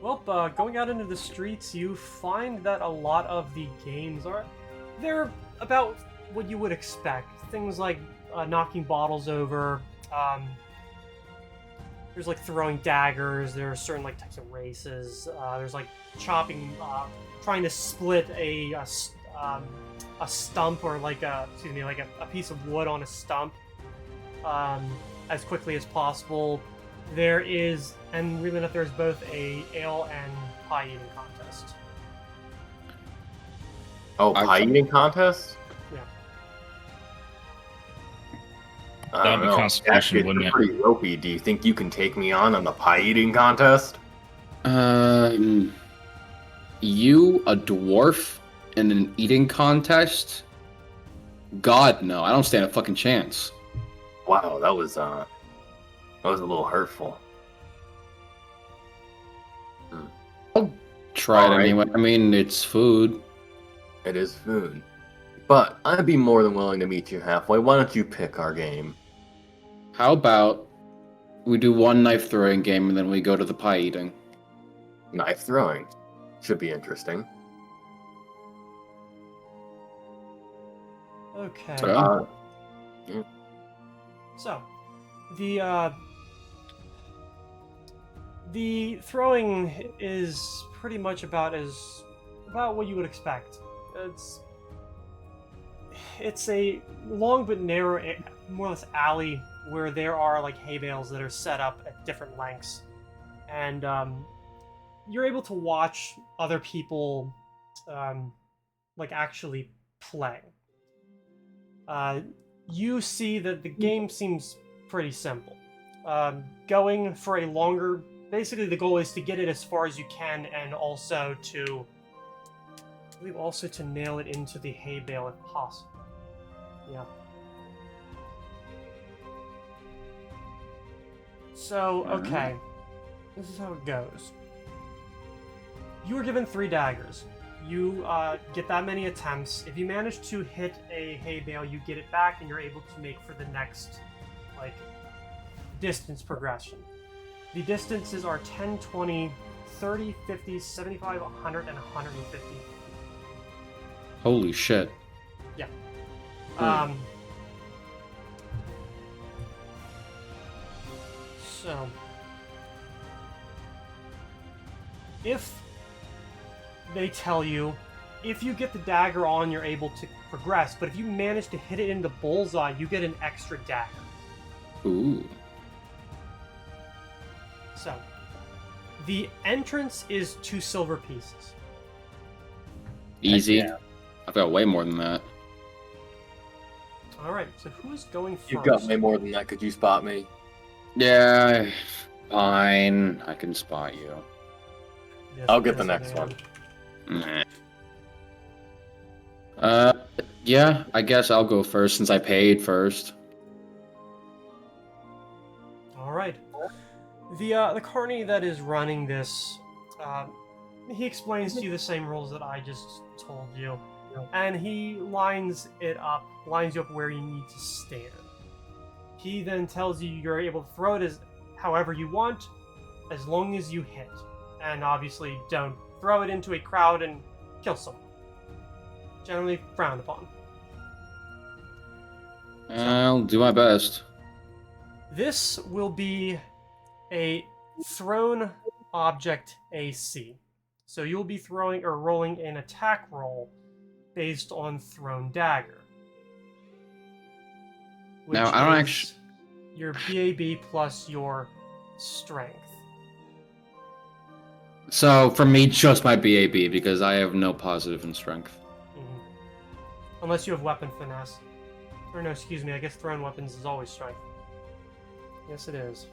Well, going out into the streets, you find that a lot of the games they're about what you would expect. Things like knocking bottles over. There's like throwing daggers. There are certain like types of races. There's like chopping, trying to split a stump, or like a piece of wood on a stump as quickly as possible. There is, and really enough, there's both a ale and pie eating contest. Oh, pie eating contest? Yeah. I That'd don't be know. constitution, Actually, wouldn't it? pretty ropey. Do you think you can take me on the pie eating contest? You, a dwarf, in an eating contest? God, no. I don't stand a fucking chance. Wow, that was a little hurtful. Try it Alright. anyway. I mean, it's food. It is food. But I'd be more than willing to meet you halfway. Why don't you pick our game? How about we do one knife throwing game and then we go to the pie eating? Knife throwing. Should be interesting. Okay. So? So, the throwing is pretty much about what you would expect. It's a long but narrow, more or less alley where there are like hay bales that are set up at different lengths, and you're able to watch other people like actually play. You see that the game seems pretty simple. Going for a longer... Basically, the goal is to get it as far as you can, and also to... I believe also to nail it into the hay bale if possible. Yeah. So, okay. This is how it goes. You were given 3 daggers. You get that many attempts. If you manage to hit a hay bale, you get it back, and you're able to make for the next, like, distance progression. The distances are 10, 20, 30, 50, 75, 100, and 150. Holy shit. Yeah. So, if they tell you if you get the dagger on, you're able to progress, but if you manage to hit it in the bullseye, you get an extra dagger. Ooh. So, the entrance is 2 silver pieces. Easy. Yeah. I've got way more than that. Alright, so who's going first? You've got way more than that. Could you spot me? Yeah, fine. I can spot you. Yes, I'll get the yes, next I one. Nah. Yeah, I guess I'll go first since I paid first. Alright. The carny that is running this, he explains to you the same rules that I just told you. And he lines you up where you need to stand. He then tells you you're able to throw it as however you want, as long as you hit. And obviously don't throw it into a crowd and kill someone. Generally frowned upon. I'll do my best. This will be a thrown object AC. So you'll be throwing or rolling an attack roll based on thrown dagger. Now, I don't is actually- your BAB plus your strength. So, for me, just my BAB, because I have no positive in strength. Mhm. Unless you have weapon finesse. Or no, excuse me, I guess thrown weapons is always strength. Yes, it is.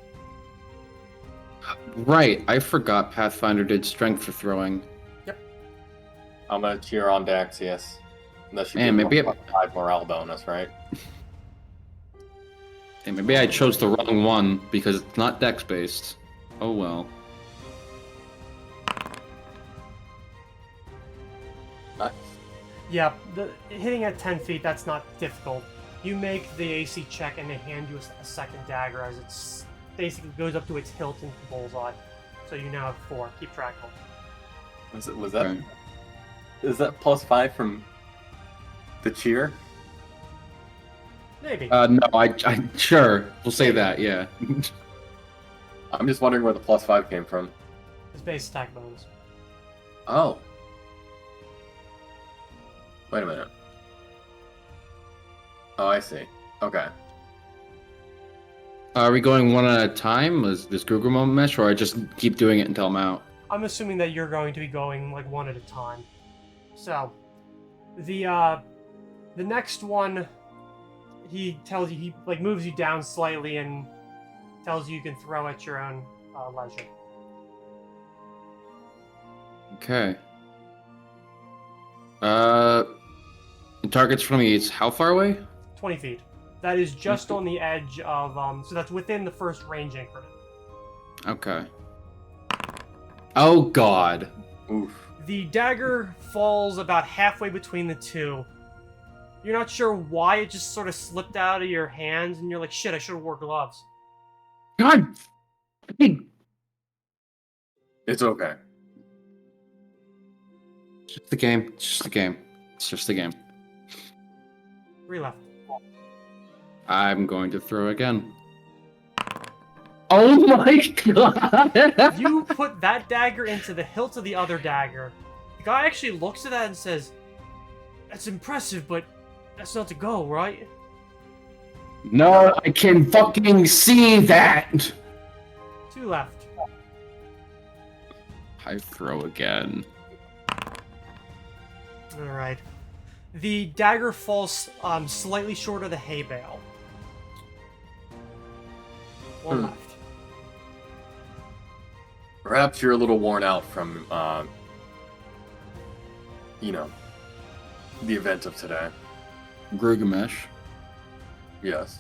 Right, I forgot Pathfinder did strength for throwing. I'm gonna cheer on Daxius. That should And be maybe a 5 morale bonus, right? Hey, maybe I chose the wrong one, because it's not dex-based. Oh well. Nice. Yeah, hitting at 10 feet, that's not difficult. You make the AC check and they hand you a second dagger as it's basically goes up to its hilt into the bullseye. So you now have 4. Keep track of them. Was that? Okay. Is that +5 from the cheer? Maybe. No, I sure, we'll say that, yeah. I'm just wondering where the +5 came from. His base attack bonus. Oh. Wait a minute. Oh, I see. Okay. Are we going one at a time? Is this Girugamesh, or I just keep doing it until I'm out? I'm assuming that you're going to be going like one at a time. So, the next one, he tells you, he like moves you down slightly and tells you you can throw at your own leisure. Okay. The target's from me. It's how far away? 20 feet. That is just on the edge of, so that's within the first range increment. Okay. Oh god. Oof. The dagger falls about halfway between the two. You're not sure why it just sort of slipped out of your hands, and you're like, shit, I should have wore gloves. God. It's okay. It's just the game. It's just the game. It's just the game. 3 left. I'm going to throw again. Oh my god! You put that dagger into the hilt of the other dagger. The guy actually looks at that and says, that's impressive, but that's not to go, right? No, I can fucking see that! 2 left. I throw again. Alright. The dagger falls slightly short of the hay bale. 1 left. Perhaps you're a little worn out from, you know, the event of today. Girugamesh, Yes.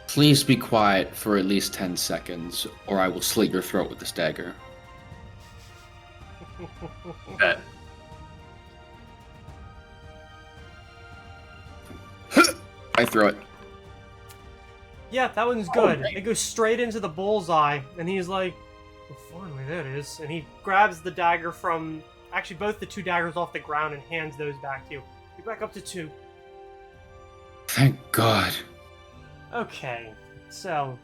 please be quiet for at least 10 seconds, or I will slit your throat with this dagger. Bet. I throw it. Yeah, that one's good. It goes straight into the bullseye, and he's like, well, finally, that is. And he grabs the dagger from, actually both the 2 daggers off the ground and hands those back to you. You're back up to 2. Thank God. Okay, so...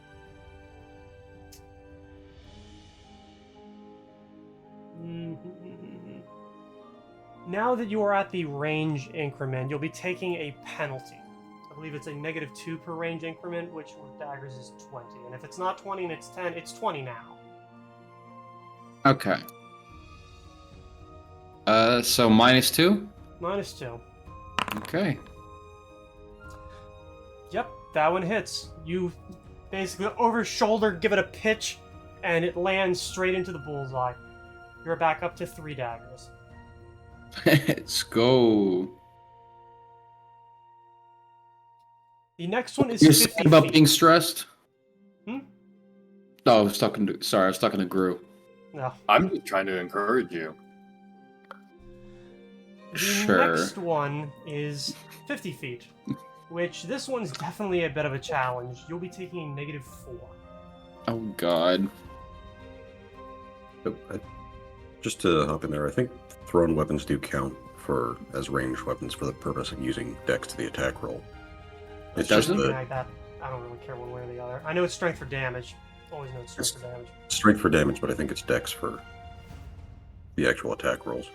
Now that you are at the range increment, you'll be taking a penalty. I believe it's a -2 per range increment, which with daggers is 20. And if it's not 20 and it's 10, it's 20 now. Okay. So -2? -2. Okay. Yep, that one hits. You basically over shoulder give it a pitch, and it lands straight into the bullseye. You're back up to 3 daggers. Let's go. The next one is You're 50 saying about feet. being stressed? Hmm? No, I was talking to Gru. No. I'm just trying to encourage you. The Sure. next one is 50 feet, which this one's definitely a bit of a challenge. You'll be taking a -4. Oh god. Just to hop in there, I think thrown weapons do count as ranged weapons for the purpose of using dex to the attack roll. It's just doesn't? Something like that. I don't really care one way or the other. I know it's strength for damage. Always know it's strength for damage. strength for damage, but I think it's dex for the actual attack rolls.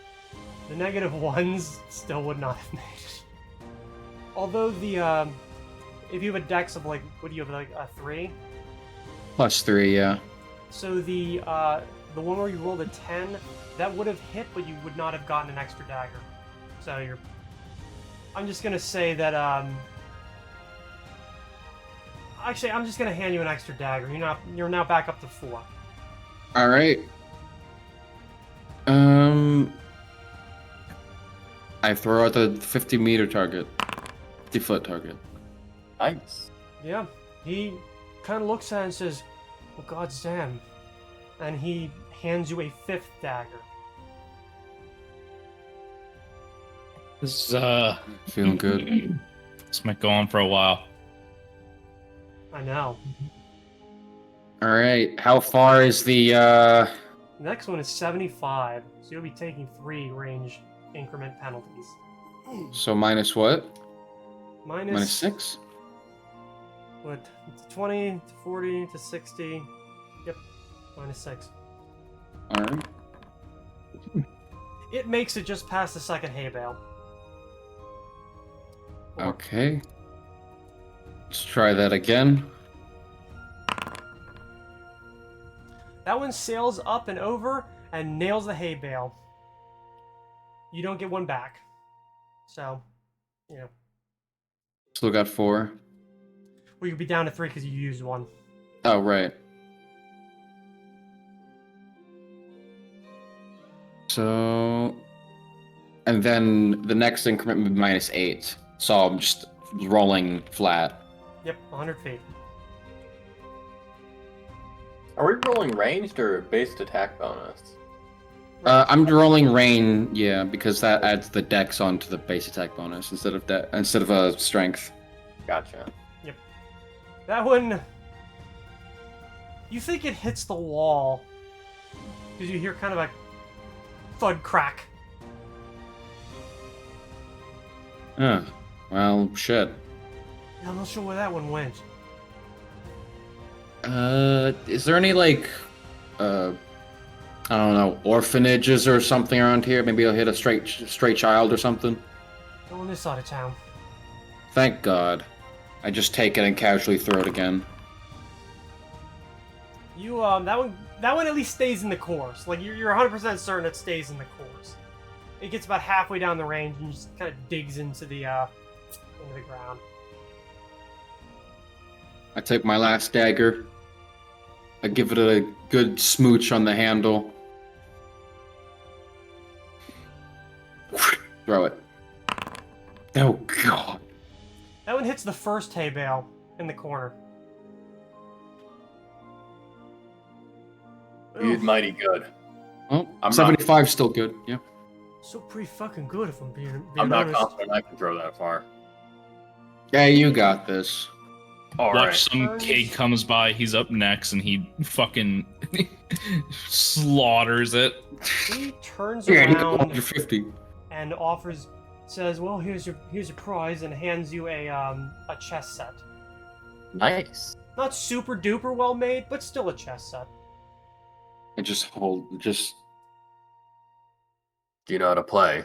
The -1s still would not have made it. Although the if you have a dex of like, what do you have, like a 3? +3, yeah. So the one where you rolled a 10, that would have hit, but you would not have gotten an extra dagger. So you're. I'm just gonna say that Actually, I'm just gonna hand you an extra dagger. You're now back up to 4. All right. I throw out the 50-meter target, 50-foot target. Nice. Yeah. He kind of looks at it and says, "Well, God's damn," and he hands you a 5th dagger. This Feeling good. this might go on for a while. I know. All right. How far is the? The next one is 75, so you'll be taking 3 range increment penalties. So minus what? Minus -6. what? To 20 to 40 to 60. Yep, -6. All right. It makes it just past the second hay bale. Okay. Let's try that again. That one sails up and over and nails the hay bale. You don't get one back. So, you know. Still got 4. Well, you'll be down to 3 because you used one. Oh, right. So, and then the next increment would be -8. So I'm just rolling flat. Yep, 100 feet. Are we rolling ranged or based attack bonus? I'm rolling rain, yeah, because that adds the dex onto the base attack bonus instead of a strength. Gotcha. That one... You think it hits the wall. Because you hear kind of a thud crack. Well, shit. Yeah, I'm not sure where that one went. Is there any, like, I don't know, orphanages or something around here? Maybe I'll hit a stray child or something? Go on this side of town. Thank God. I just take it and casually throw it again. You, that one at least stays in the course. Like, you're 100% certain it stays in the course. It gets about halfway down the range and just kind of digs into the ground. I take my last dagger. I give it a good smooch on the handle. Throw it. Oh, God. That one hits the first hay bale in the corner. You did Oof. mighty good. Oh, I'm 75 still good, yeah. So pretty fucking good if I'm being I'm not honest. confident I can throw that far. Yeah, you got this. All Watch right. some kid comes by, he's up next, and he fucking slaughters it. He turns Yeah, he got around 150. and says, "Well, here's your prize," and hands you a chess set. Nice. Not super duper well made, but still a chess set. I just hold, Do you know how to play?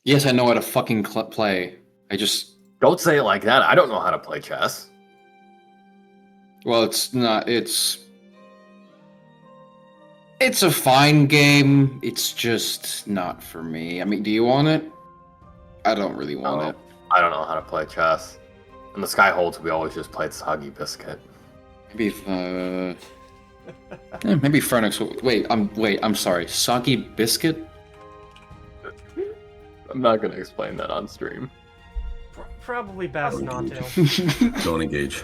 Yes, I know how to fucking play. I just... Don't say it like that. I don't know how to play chess. Well, it's not... It's a fine game. It's just not for me. I mean, do you want it? I don't really want No. it. I don't know how to play chess. In the Skyholds, we always just played Soggy Biscuit. Maybe maybe Fernix. Wait, I'm sorry. Soggy biscuit? I'm not gonna explain that on stream. Probably best not to. Don't engage.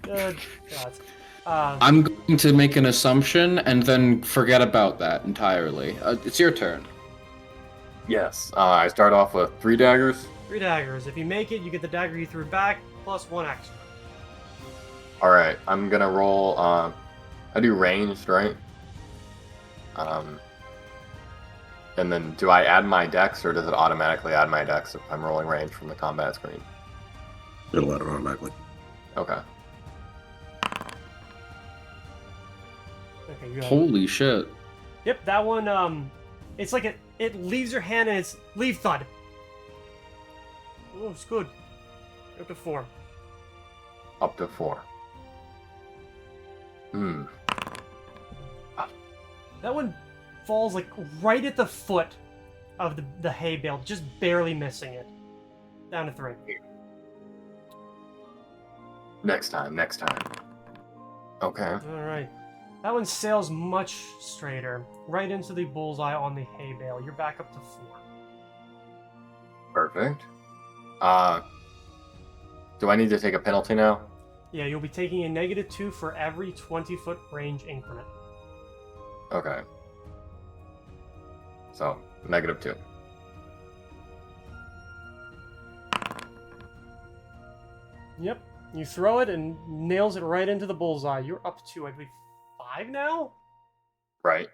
Good God. I'm going to make an assumption and then forget about that entirely. It's your turn. Yes. I start off with 3 daggers. 3 daggers. If you make it, you get the dagger you threw back, plus 1 extra. Alright, I'm gonna roll, I do ranged, right? And then do I add my dex, or does it automatically add my dex if I'm rolling range from the combat screen? It'll add it automatically. Okay. Okay, you got it. Holy shit. Yep, that one, it's like it leaves your hand and it's leave thud. Oh, it's good. Up to 4. Up to 4. That one falls like right at the foot of the hay bale, just barely missing it. Down to 3. Next time. Okay. Alright. That one sails much straighter, right into the bullseye on the hay bale. You're back up to 4. Perfect. Do I need to take a penalty now? Yeah, you'll be taking a -2 for every 20-foot range increment. Okay. So, -2. Yep. You throw it and nails it right into the bullseye. You're up to, I believe, 5 now? Right.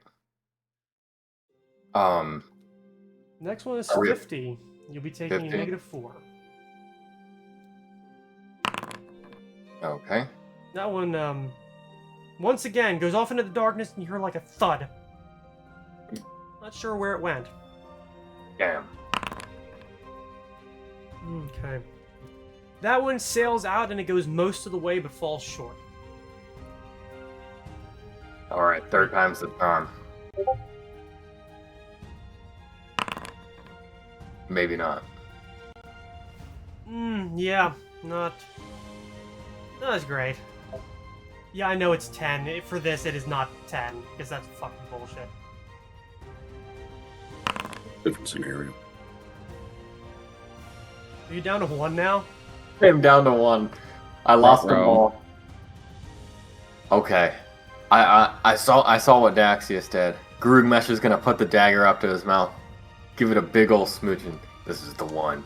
Next one is Are we- 50. You'll be taking a 50? -4. Okay. That one, once again, goes off into the darkness and you hear like a thud. Not sure where it went. Damn. Okay. That one sails out and it goes most of the way but falls short. Alright, 3rd time's the charm. Maybe not. Yeah, not as great. Yeah, I know it's 10. For this, it is not 10, because that's fucking bullshit. Different scenario. Are you down to 1 now? I'm down to 1. I lost them Ruh-roh. all. Okay. I saw what Daxius did. Girugamesh is gonna put the dagger up to his mouth. Give it a big ol' smooching. This is the one.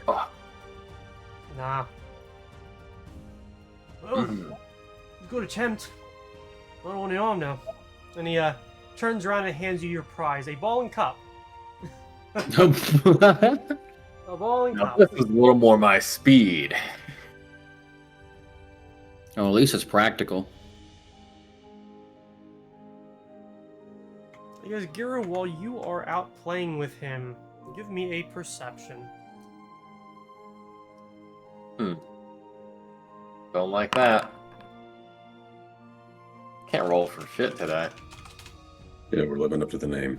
Oh. Nah. Oh, good attempt. I don't want it on now. And he turns around and hands you your prize, a ball and cup. A ball and Now, cup. this is a little more my speed. Oh, at least it's practical. He goes, Giru, while you are out playing with him, give me a perception. Don't like that. Can't roll for shit today. Yeah, we're living up to the name.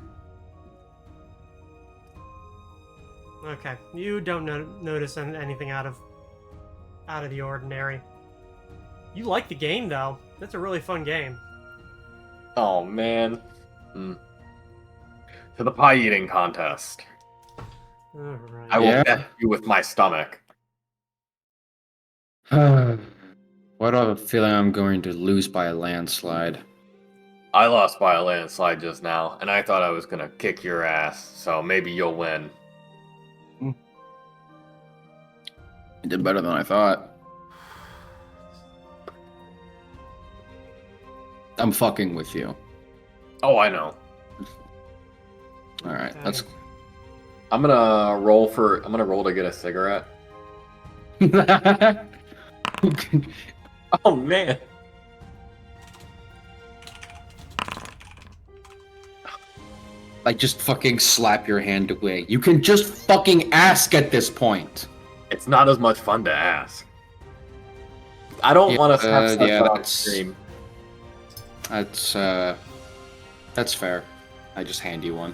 Okay, you don't notice anything out of the ordinary. You like the game though. That's a really fun game. Oh man. To the pie eating contest. Alright. I will Yeah. test you with my stomach. Why do I have a feeling I'm going to lose by a landslide? I lost by a landslide just now, and I thought I was gonna kick your ass, so maybe you'll win. You did better than I thought. I'm fucking with you. Oh, I know. Alright, Okay. let's... I'm gonna roll to get a cigarette. Oh man. like just fucking slap your hand away. You can just fucking ask at this point. It's not as much fun to ask. I don't want us to have such yeah, fun on that's- stream. That's fair. I just hand you one.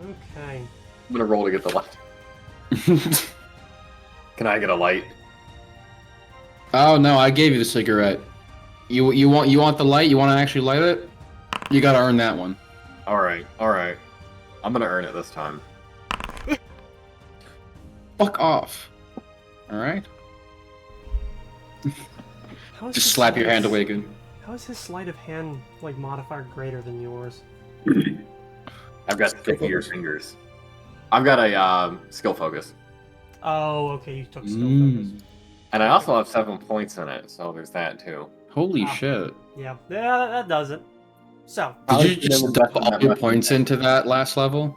Okay. I'm gonna roll to get the light. Can I get a light? Oh no, I gave you the cigarette. You want the light? You want to actually light it? You gotta earn that one. Alright, alright. I'm gonna earn it this time. Fuck off. Alright? How is Just his slap your sleight- hand away again. How is his sleight of hand like modifier greater than yours? I've got stickier fingers. I've got a skill focus. Oh, okay, you took skill Mm. focus. And I also have 7 points in it, so there's that too. Holy Ah. shit. Yeah, that does it. So, Probably Did you just should've stuff done all that your much points more. into that last level?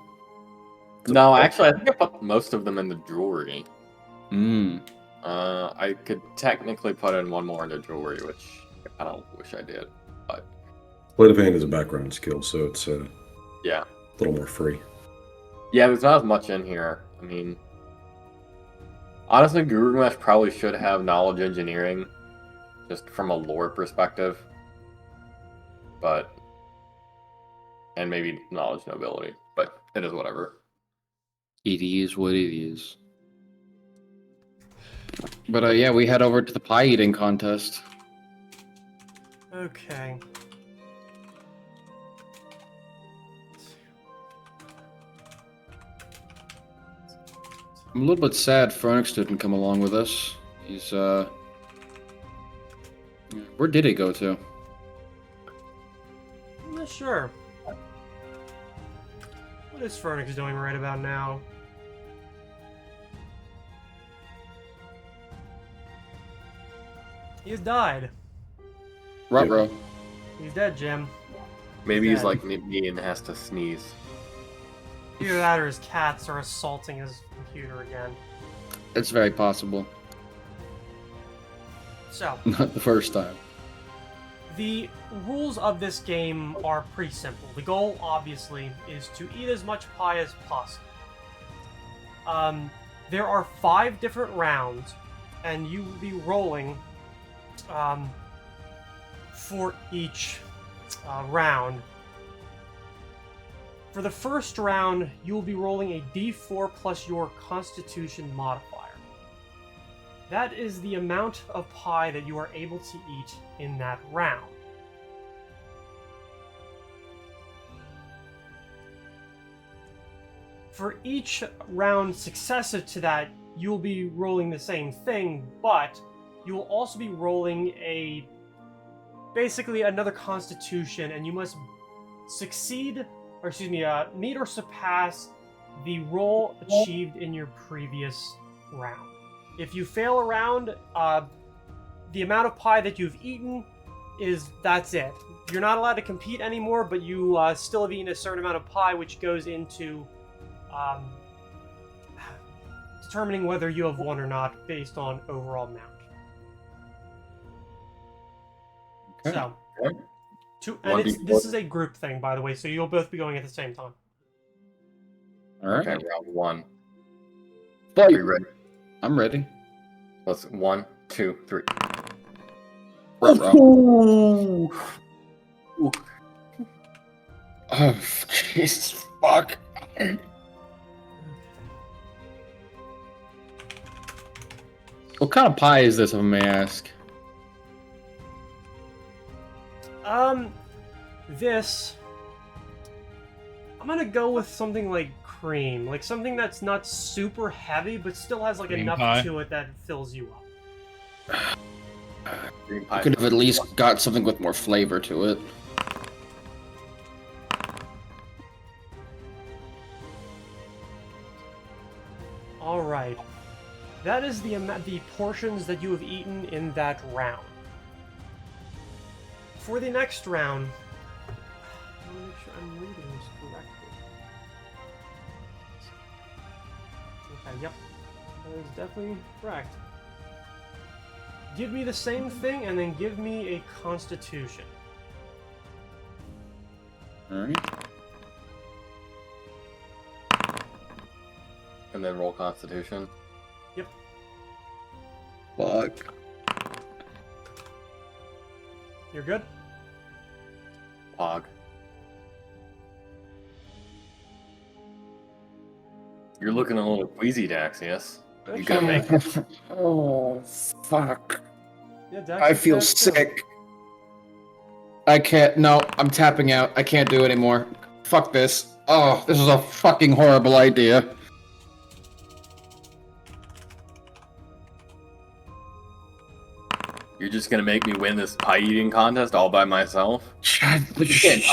No, actually, I think I put most of them in the jewelry. Hmm. I could technically put in one more into jewelry, which I don't wish I did. But Sleight of hand is a background skill, so it's a yeah. little more free. Yeah, there's not as much in here. I mean, honestly, Girugamesh probably should have knowledge engineering, just from a lore perspective. But, and maybe knowledge nobility, but it is whatever. It is what it is. But yeah, we head over to the pie eating contest. okay. I'm a little bit sad Fernix didn't come along with us. He's where did he go to? I'm not sure. What is Fernix doing right about now? He has died. Ruh-roh. He's dead, Jim. Maybe he's Dead. like me and has to sneeze. Either that or his cats are assaulting his computer again. It's very possible. So, Not the first time. the rules of this game are pretty simple. The goal, obviously, is to eat as much pie as possible. There are 5 different rounds, and you will be rolling for each round. For the first round, you will be rolling a d4 plus your constitution modifier. That is the amount of pie that you are able to eat in that round. For each round successive to that, you will be rolling the same thing, but you will also be rolling basically another constitution, and you must meet or surpass the roll achieved in your previous round. If you fail a round, the amount of pie that you've eaten that's it. You're not allowed to compete anymore, but you still have eaten a certain amount of pie, which goes into determining whether you have won or not based on overall amount. Okay. So, One this is a group thing, by the way, so you'll both be going at the same time. Alright. Okay, round 1. Fight. Are you ready? I'm ready. Let's 1, 2, 3. Ruh-roh. Oh, Jesus fuck. What kind of pie is this, if I may ask? I'm gonna go with something like cream, like something that's not super heavy, but still has like Cream enough pie? to it that fills you up. Green I could have at least got something with more flavor to it. All right, that is the portions that you have eaten in that round. For the next round, I want to make sure I'm reading this correctly. Okay, yep, that is definitely correct. Give me the same thing, and then give me a Constitution. Alright. and then roll Constitution. Yep. Fuck. You're good? Pog. You're looking a little queasy, Daxius. You gonna make it? Oh, fuck. Yeah, Dex I is feel dead, too. sick. I can't. No, I'm tapping out. I can't do it anymore. Fuck this. Oh, this is a fucking horrible idea. You're just gonna make me win this pie eating contest all by myself? Shut Just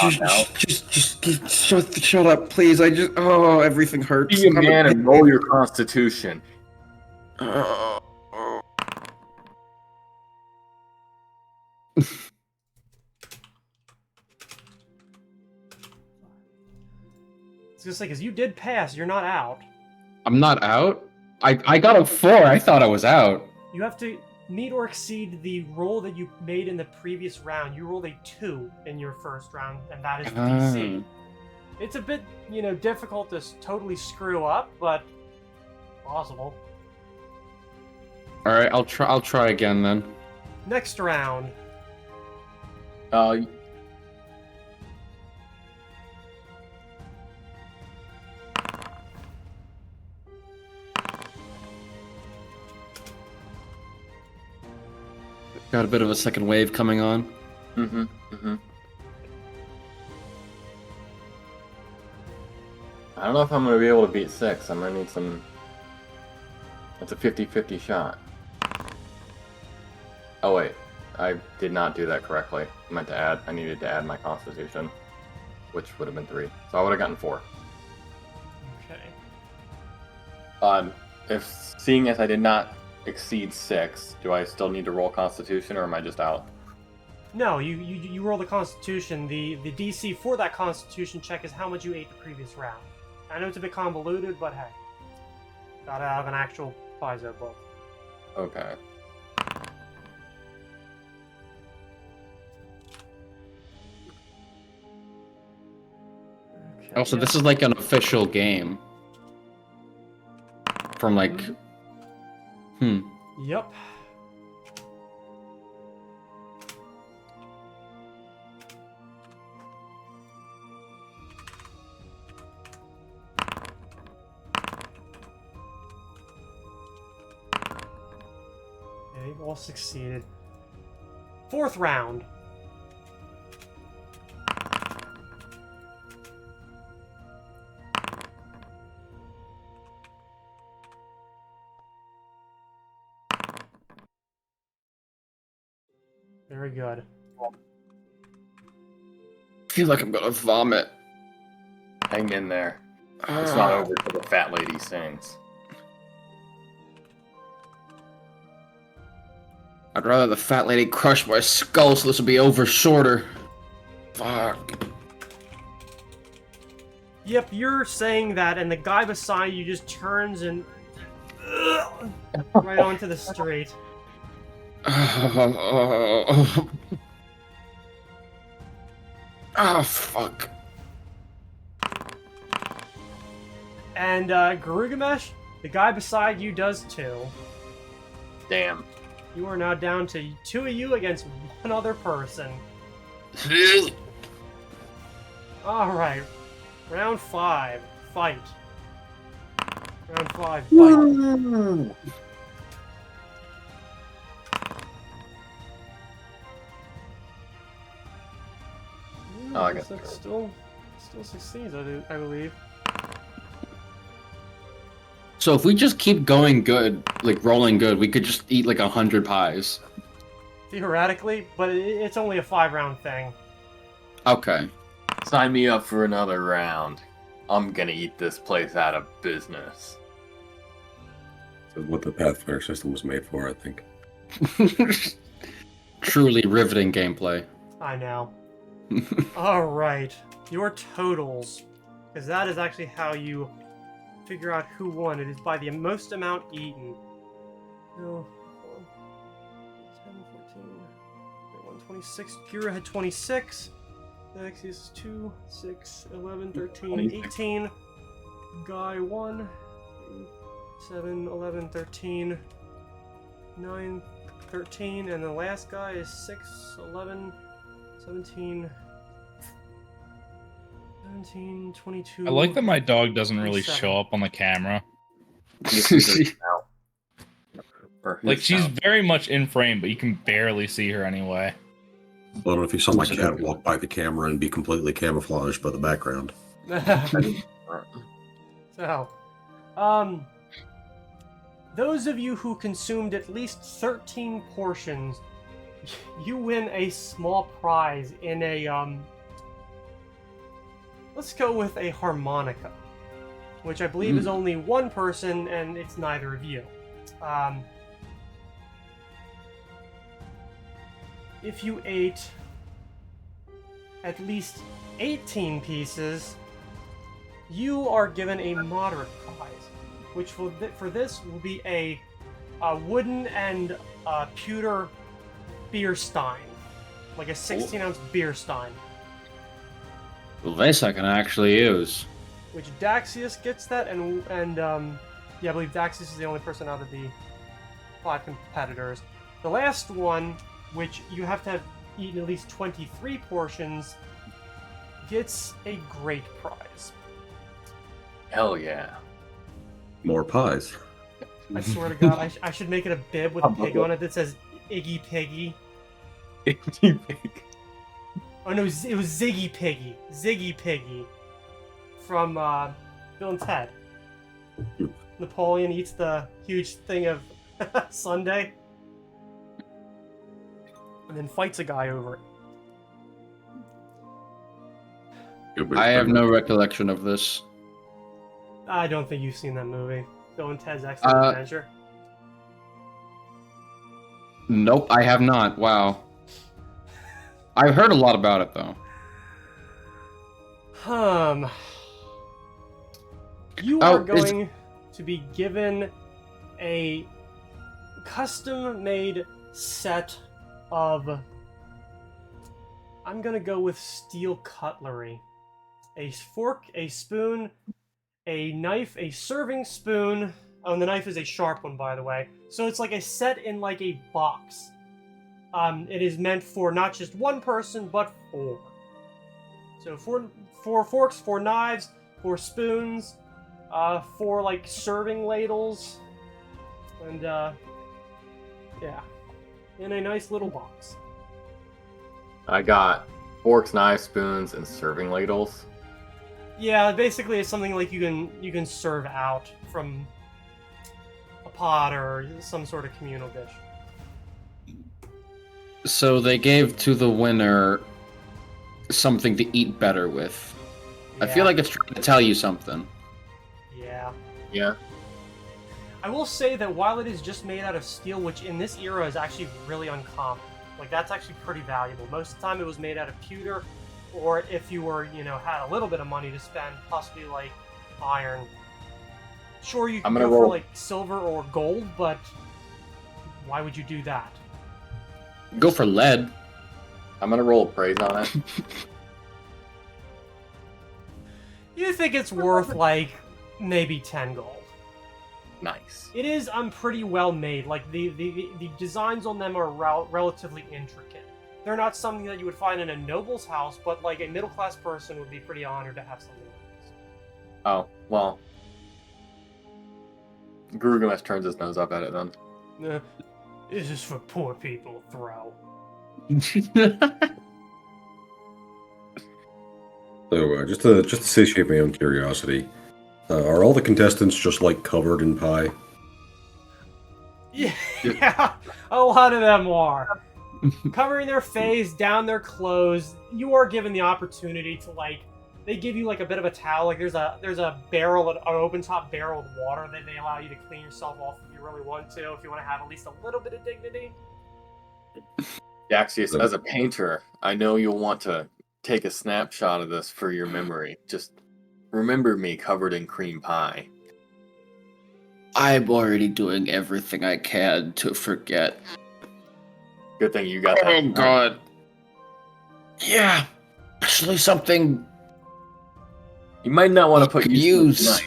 shut up, please. Everything hurts. be a man and roll your Constitution. Oh. It's just like, because you did pass, you're not out. I'm not out? I got a 4. I thought I was out. You have to meet or exceed the roll that you made in the previous round. You rolled a 2 in your first round, and that is the DC. It's a bit, difficult to totally screw up, but possible. All right, I'll try again then. Next round. Got a bit of a second wave coming on. Mm-hmm. I don't know if I'm gonna be able to beat 6. I'm gonna need some. It's a 50-50 shot. Oh wait, I did not do that correctly. I needed to add my Constitution, which would have been 3. So I would have gotten 4. Okay. If seeing as I did not exceed 6, do I still need to roll Constitution, or am I just out? No, you roll the Constitution. The DC for that Constitution check is how much you ate the previous round. I know it's a bit convoluted, but hey. Gotta have an actual Paizo book. Okay. Also, this is like an official game. From like... Yep. Okay, you've all succeeded. 4th round. Very good. I feel like I'm gonna vomit. Hang in there. It's not over till the fat lady sings. I'd rather the fat lady crush my skull so this will be over shorter. Fuck. Yep, you're saying that, and the guy beside you just turns and right onto the street. Oh, fuck. And Girugamesh, the guy beside you does too. Damn. You are now down to 2 of you against 1 other person. Alright. Round 5. Fight. Round 5. Fight. Oh, I got that still succeeds, I believe. So if we just keep going good, like rolling good, we could just eat like 100 pies. Theoretically, but it's only a 5-round thing. Okay. Sign me up for another round. I'm gonna eat this place out of business. That's what the Pathfinder system was made for, I think. Truly riveting gameplay. I know. Alright, your totals. Because that is actually how you figure out who won. It is by the most amount eaten. No, 10, 14, 126. Kira had 26. Next is 2, 6, 11, 13, 18. Guy 1, 3, 7, 11, 13, 9, 13, and the last guy is 6, 11, 17, 22. I like that my dog doesn't really 27. show up on the camera. Or Like, his she's sound. very much in frame, but you can barely see her anyway. I don't know if you saw my cat walk by the camera and be completely camouflaged by the background. So, those of you who consumed at least 13 portions, you win a small prize in a, let's go with a harmonica, which I believe is only one person, and it's neither of you. If you ate at least 18 pieces, you are given a moderate prize, which will for this will be a wooden and pewter beer stein, like a 16-ounce beer stein, Well, this I can actually use. which Daxius gets that, and yeah, I believe Daxius is the only person out of the 5 competitors. The last one, which you have to have eaten at least 23 portions, gets a great prize. Hell yeah. More pies. I swear to God, I should make it a bib with a pig on it that says Iggy Piggy. Oh no, it was Ziggy Piggy. Ziggy Piggy. From Bill and Ted. Napoleon eats the huge thing of Sunday. And then fights a guy over it. I have no recollection of this. I don't think you've seen that movie. Bill and Ted's Excellent Adventure. Nope, I have not. Wow. I've heard a lot about it, though. You are going to be given a custom-made set of... I'm gonna go with steel cutlery. A fork, a spoon, a knife, a serving spoon. Oh, and the knife is a sharp one, by the way. So it's like a set in like a box. It is meant for not just one person, but 4. So 4 forks, 4 knives, 4 spoons, 4 like serving ladles, and yeah, in a nice little box. I got forks, knives, spoons, and serving ladles. Yeah, basically it's something like you can serve out from a pot or some sort of communal dish. So they gave to the winner something to eat better with. I feel like it's trying to tell you something. Yeah. Yeah. I will say that while it is just made out of steel, which in this era is actually really uncommon, like that's actually pretty valuable. Most of the time it was made out of pewter, or if you were, had a little bit of money to spend, possibly like iron. Sure, you can go for like silver or gold, but why would you do that? Go for lead. I'm gonna roll appraise on it. You think it's worth like maybe 10 gold? Nice. It is pretty well made. Like the designs on them are relatively intricate. They're not something that you would find in a noble's house, but like a middle class person would be pretty honored to have something like this. Oh, well. Girugamesh turns his nose up at it then. This is for poor people, throw. So, just to satiate my own curiosity, are all the contestants just like covered in pie? Yeah, a lot of them are. Covering their face, down their clothes. You are given the opportunity to they give you like a bit of a towel. Like there's a barrel, an open top barrel with water that they allow you to clean yourself off if you really want to, if you want to have at least a little bit of dignity. Daxius, as a painter, I know you'll want to take a snapshot of this for your memory. Just remember me covered in cream pie. I'm already doing everything I can to forget. Good thing you got that. Oh god. Yeah. Actually something You might not want to put use.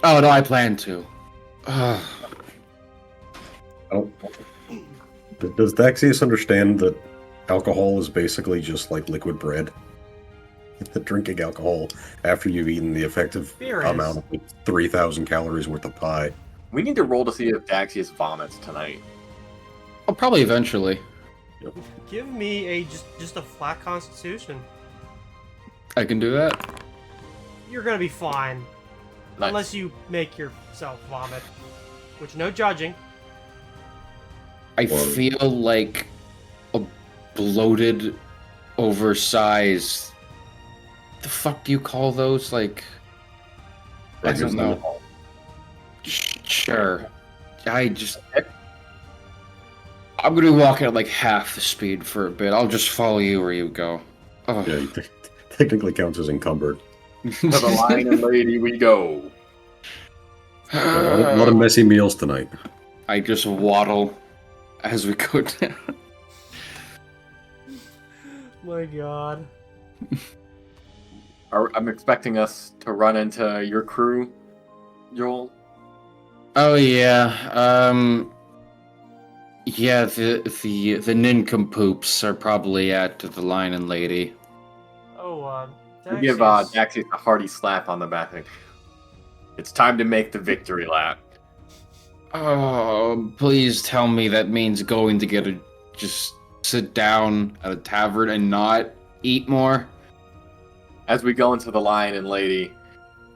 Oh no, I plan to. I don't. Does Daxius understand that alcohol is basically just like liquid bread? The drinking alcohol after you've eaten the effective Beer is. amount of 3,000 calories worth of pie. We need to roll to see if Daxius vomits tonight. Oh, probably eventually. Give me a just a flat constitution. I can do that. You're gonna be fine. Nice. Unless you make yourself vomit. Which, no judging. I feel like a bloated, oversized. The fuck do you call those? Like, I don't know. Sure. I'm gonna be walking at like half the speed for a bit. I'll just follow you where you go. Oh. Yeah, he technically counts as encumbered. To the lion and lady we go. A lot of messy meals tonight. I just waddle as we go down. My god. I'm expecting us to run into your crew, Joel. Oh yeah. Yeah, the nincompoops are probably at the lion and lady. Oh, We give Daxius a hearty slap on the back. It's time to make the victory lap. Oh, please tell me that means going to just sit down at a tavern and not eat more. As we go into the lion and lady,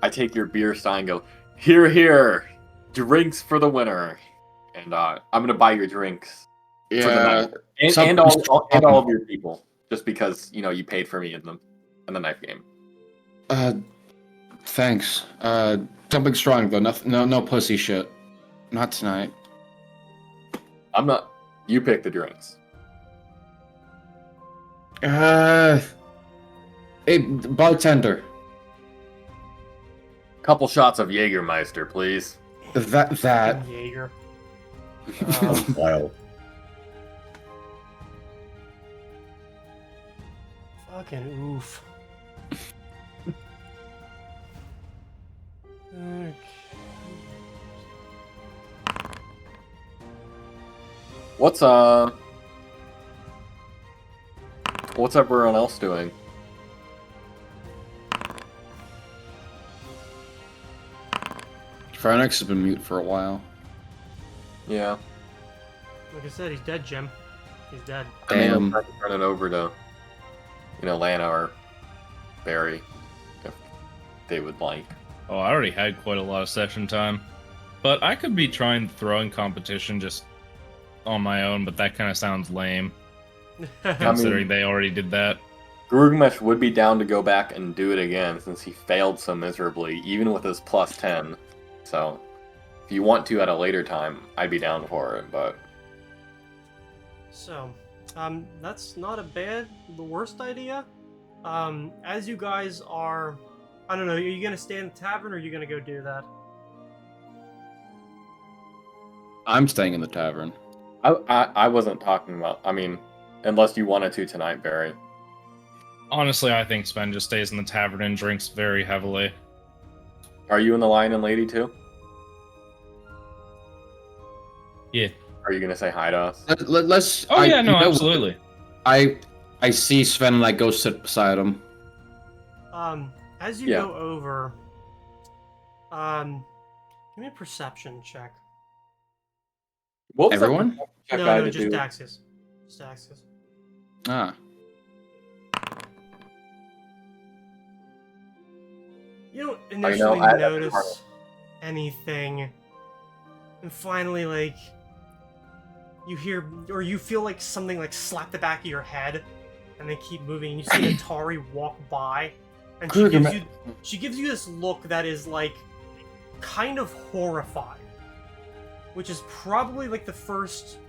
I take your beer stein and go, here, here, drinks for the winner. And I'm going to buy your drinks for the night. And all of your people. Just because, you paid for me in the knife game. Thanks. Something strong though. No pussy shit. Not tonight. I'm not. You pick the drinks. Hey, bartender. Couple shots of Jägermeister, please. That. Jaeger. Wow. Fucking oof. Okay. What's everyone else doing? Fernix has been mute for a while. Yeah. Like I said, he's dead, Jim. He's dead. I mean, I'm trying to turn it over to, Lana or Barry, if they would like. Oh, I already had quite a lot of session time. But I could be trying throwing competition just on my own, but that kind of sounds lame, considering they already did that. Girugamesh would be down to go back and do it again, since he failed so miserably, even with his plus 10. So, if you want to at a later time, I'd be down for it, but... So, that's not the worst idea. As you guys are... I don't know, are you gonna stay in the tavern, or are you gonna go do that? I'm staying in the tavern. I wasn't talking about... I mean, unless you wanted to tonight, Barry. Honestly, I think Sven just stays in the tavern and drinks very heavily. Are you in the lion and lady, too? Yeah. Are you gonna say hi to us? Let's. Oh, yeah, no, absolutely. I see Sven and I go sit beside him. As you go over, give me a perception check. What was Everyone? that check I No, had to just do? Daxius. Just Daxius. Ah. You don't initially I notice anything, and finally, you hear or you feel like something slap the back of your head, and they keep moving. And you see Atari walk by, and she gives you this look that is kind of horrified, which is probably the first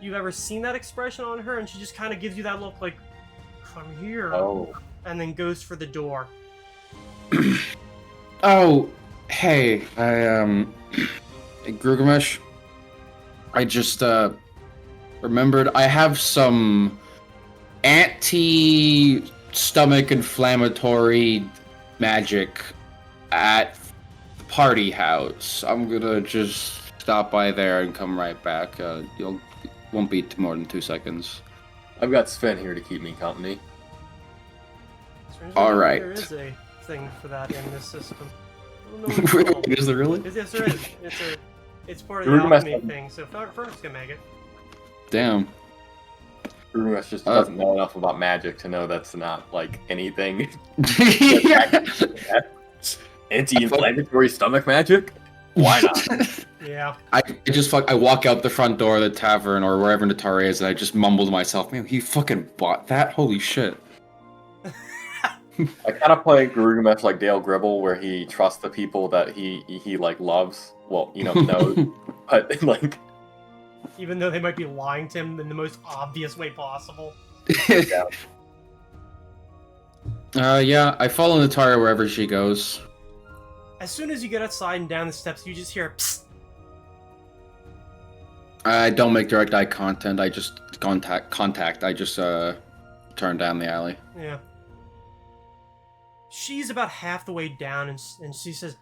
you've ever seen that expression on her, and she just kind of gives you that look come here, and then goes for the door. Oh, hey, Girugamesh, I just, remembered I have some anti-stomach inflammatory magic at the party house. I'm gonna just stop by there and come right back. Won't be more than 2 seconds. I've got Sven here to keep me company. Strangely All enough, right. There is a thing for that in this system. I don't know what it's called. Is there really? Yes, there is. It's part of the Girugamesh alchemy thing, so Fernix can make it. Damn. Girugamesh just doesn't know enough about magic to know that's not, like, anything. Yeah. Anti-inflammatory stomach magic? Why not? Yeah. I walk out the front door of the tavern or wherever Natari is, and I just mumble to myself, "Man, he fucking bought that? Holy shit!" I kind of play Girugamesh like Dale Gribble, where he trusts the people that he like loves. Well, knows, but like. Even though they might be lying to him in the most obvious way possible. Yeah, I follow Natari wherever she goes. As soon as you get outside and down the steps, you just hear psst. I don't make direct eye contact. I just contact. I just turn down the alley. Yeah. She's about half the way down, and she says,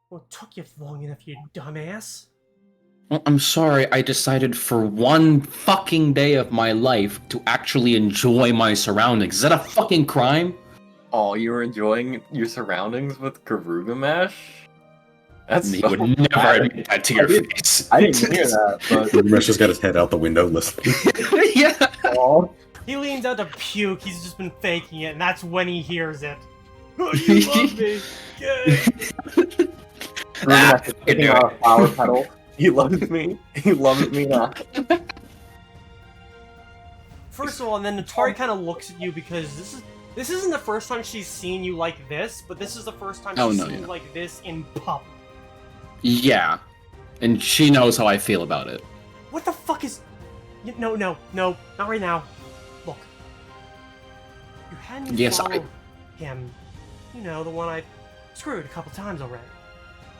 "Well, it took you long enough, you dumbass." Well, I'm sorry. I decided for one fucking day of my life to actually enjoy my surroundings. Is that a fucking crime? Oh, you were enjoying your surroundings with Girugamesh? That's You so would never bad. admit that to your face. I didn't hear that, but Ramesh has got his head out the window listening. Yeah. oh, He leans out to puke. He's just been faking it, and that's when he hears it. Oh, you love me. Yay. Girugamesh is picking on a flower petal. He loves me. He loves me not. First of all, and then Natari kind of looks at you because this isn't the first time she's seen you like this, but this is the first time she's seen you like this in public. Yeah. And she knows how I feel about it. What the fuck is... No, not right now. Look. You had me follow him. You know, the one I screwed a couple times already.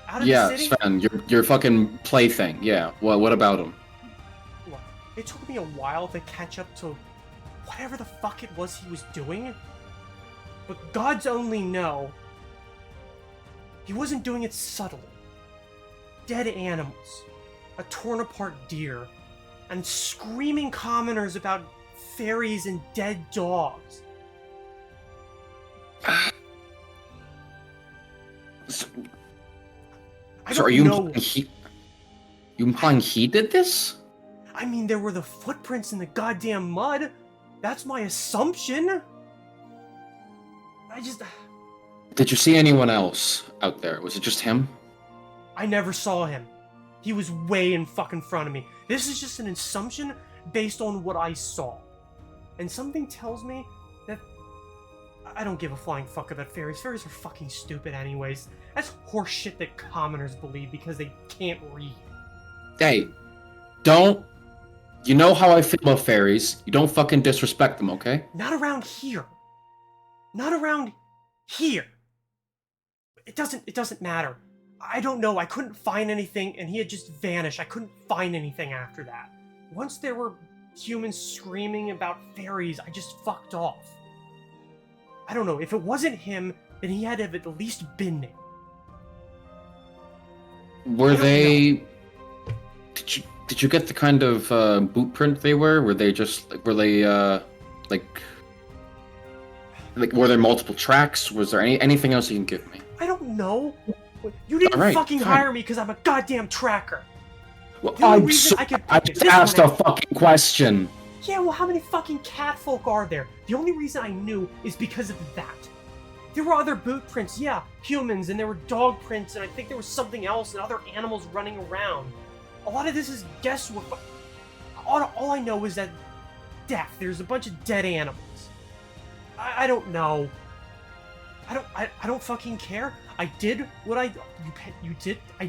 Out of the city? Sven, your fucking plaything. Yeah. Well, what about him? Look, it took me a while to catch up to whatever the fuck it was he was doing. But gods only know. He wasn't doing it subtly. Dead animals, a torn apart deer, and screaming commoners about fairies and dead dogs. So are you implying he did this? I mean, there were the footprints in the goddamn mud. That's my assumption. Did you see anyone else out there? Was it just him? I never saw him. He was way in fucking front of me. This is just an assumption based on what I saw. And something tells me that I don't give a flying fuck about fairies. Fairies are fucking stupid anyways. That's horseshit that commoners believe because they can't read. Hey, don't... You know how I feel about fairies. You don't fucking disrespect them, okay? Not around here. Not around here. It doesn't matter. I don't know. I couldn't find anything, and he had just vanished. I couldn't find anything after that. Once there were humans screaming about fairies, I just fucked off. I don't know. If it wasn't him, then he had to have at least been there. Were they... Did you get the kind of boot print they were? Were they just... Were they, like, were there multiple tracks? Was there anything else you can give me? I don't know. You didn't fucking hire me because I'm a goddamn tracker. Well, I just asked a fucking question. Yeah, well, how many fucking catfolk are there? The only reason I knew is because of that. There were other boot prints, yeah, humans, and there were dog prints, and I think there was something else and other animals running around. A lot of this is guesswork, but all I know is that death. There's a bunch of dead animals. I don't know. I don't fucking care. I did what I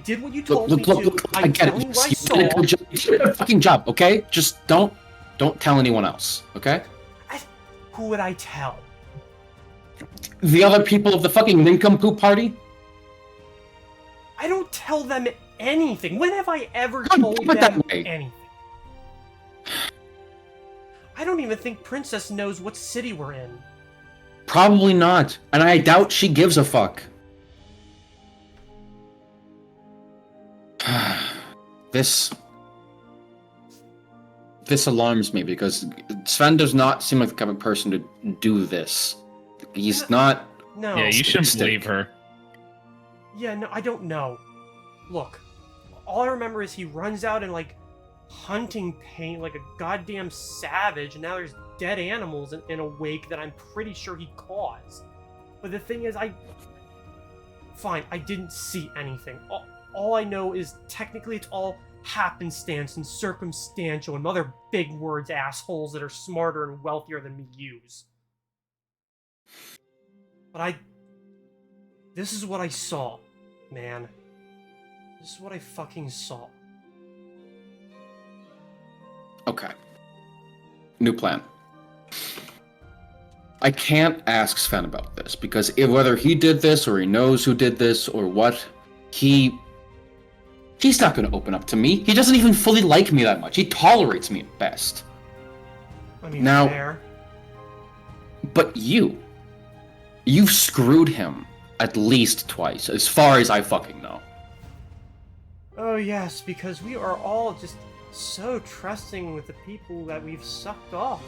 did what you told me to. I get it. You did a fucking job, okay? Just don't tell anyone else, okay? Who would I tell? The other people of the fucking nincompoop party? I don't tell them anything. When have I ever told them anything? I don't even think Princess knows what city we're in. Probably not, and I doubt she gives a fuck. this alarms me because Sven does not seem like the kind of person to do this. He's not. No. Yeah, you shouldn't Stick. believe her. Yeah, no, I don't know. Look, all I remember is he runs out in, like, hunting paint like a goddamn savage, and now there's dead animals in a wake that I'm pretty sure he caused. But the thing is, Fine, I didn't see anything. All I know is, technically, it's all happenstance and circumstantial and other big words assholes that are smarter and wealthier than me use. But this is what I saw, man. This is what I fucking saw. Okay. New plan. I can't ask Sven about this because whether he did this or he knows who did this or what, he's not going to open up to me. He doesn't even fully like me that much. He tolerates me at best. I mean, Now- fair. But you've screwed him at least twice, as far as I fucking know. Oh yes, because we are all just so trusting with the people that we've sucked off.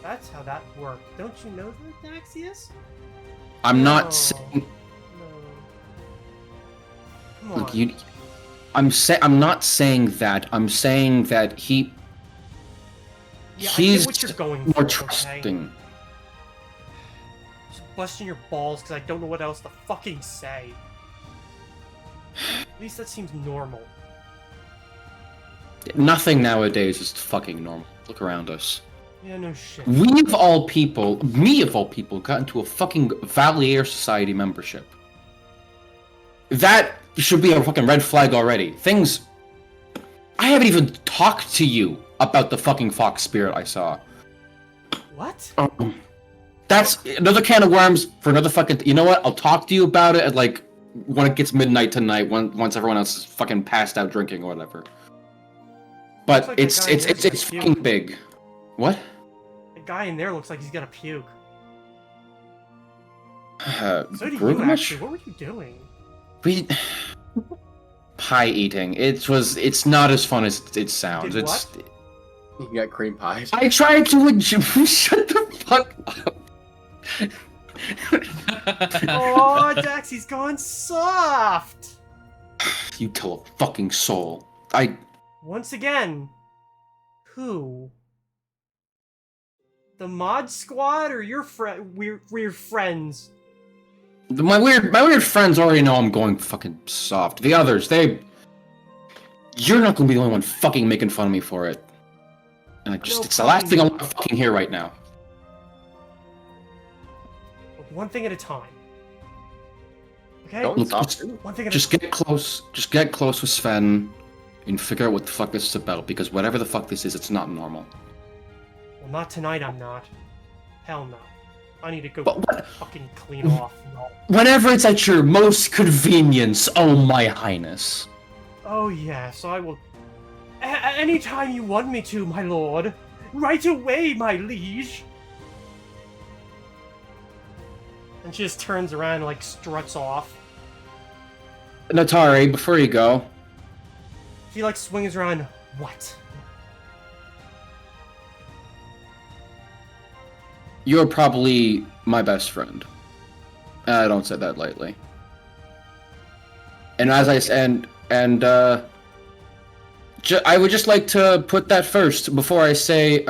That's how that worked. Don't you know that, Daxius? I'm No. not saying. No. Come on. Look, I'm not saying that. I'm saying that Yeah, I he's get what you're going more for, okay? trusting. Just busting your balls because I don't know what else to fucking say. At least that seems normal. Nothing nowadays is fucking normal. Look around us. Yeah, no shit. Me of all people, got into a fucking Valliere Society membership. That should be a fucking red flag already. I haven't even talked to you about the fucking fox spirit I saw. What? That's another can of worms for another fucking. You know what? I'll talk to you about it at like when it gets midnight tonight, once everyone else is fucking passed out drinking or whatever. But Looks like that it's guy in there's gonna fucking puke. big. What? The guy in there looks like he's gonna puke. So So do you actually. What were you doing? We pie eating. It's not as fun as it sounds. Did It's what? You got cream pies. I tried to shut the fuck up. Oh, Daxie's gone soft! You tell a fucking soul. Once again, who? The mod squad or your we're friends? My weird friends already know I'm going fucking soft. The others, you're not gonna be the only one fucking making fun of me for it. And it's the last thing I want to fucking hear right now. One thing at a time. Okay? Don't Look, stop. One thing at Just a time. get close with Sven and figure out what the fuck this is about, because whatever the fuck this is, it's not normal. Well, not tonight, I'm not. Hell no. I need to go But what- fucking clean off. Whenever it's at your most convenience, oh my highness. Oh yes, I will. Anytime you want me to, my lord. Right away, my liege. And she just turns around and, like, struts off. Natari, before you go, She, like, swings around. What? you're probably my best friend. I don't say that lightly. And as I said, I would just like to put that first before I say,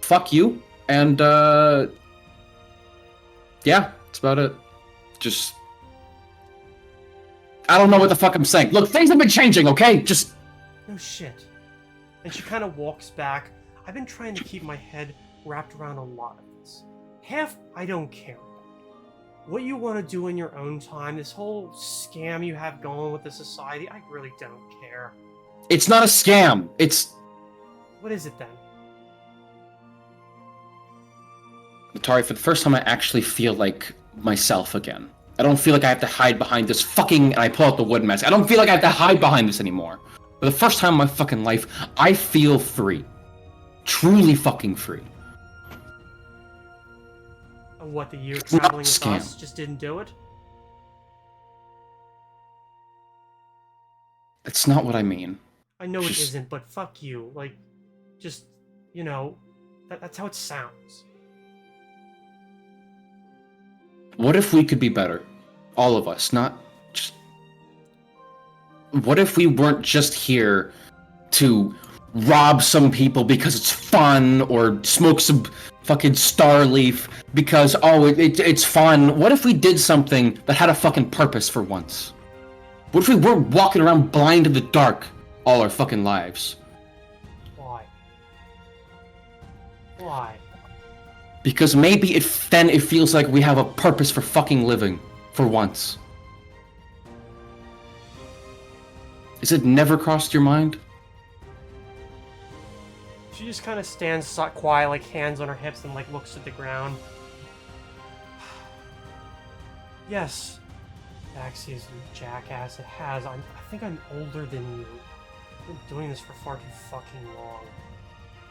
fuck you, and, yeah, that's about it. Just, I don't know what the fuck I'm saying. Look, things have been changing, okay? Just, No shit. And she kind of walks back. I've been trying to keep my head wrapped around a lot of this. Half I don't care about. What you want to do in your own time, this whole scam you have going with the society, I really don't care. it's not a scam. It's, What is it then? Natari, for the first time I actually feel like myself again. I don't feel like I have to hide behind this fucking, and I pull out the wood mask. I don't feel like I have to hide behind this anymore. For the first time in my fucking life, I feel free. Truly fucking free. And what, the year It's not traveling with scam. us just didn't do it? That's not what I mean. I know it isn't, but fuck you. Like, just, you know, that's how it sounds. What if we could be better? All of us, not just... What if we weren't just here to rob some people because it's fun, or smoke some fucking star leaf because, oh, it's fun? What if we did something that had a fucking purpose for once? What if we weren't walking around blind in the dark all our fucking lives? Why? Why? Because maybe then it feels like we have a purpose for fucking living, for once. Has it never crossed your mind? She just kind of stands quiet, like hands on her hips, and like looks at the ground. Yes, Daxius, you jackass, it has. I think I'm older than you. I've been doing this for far too fucking long.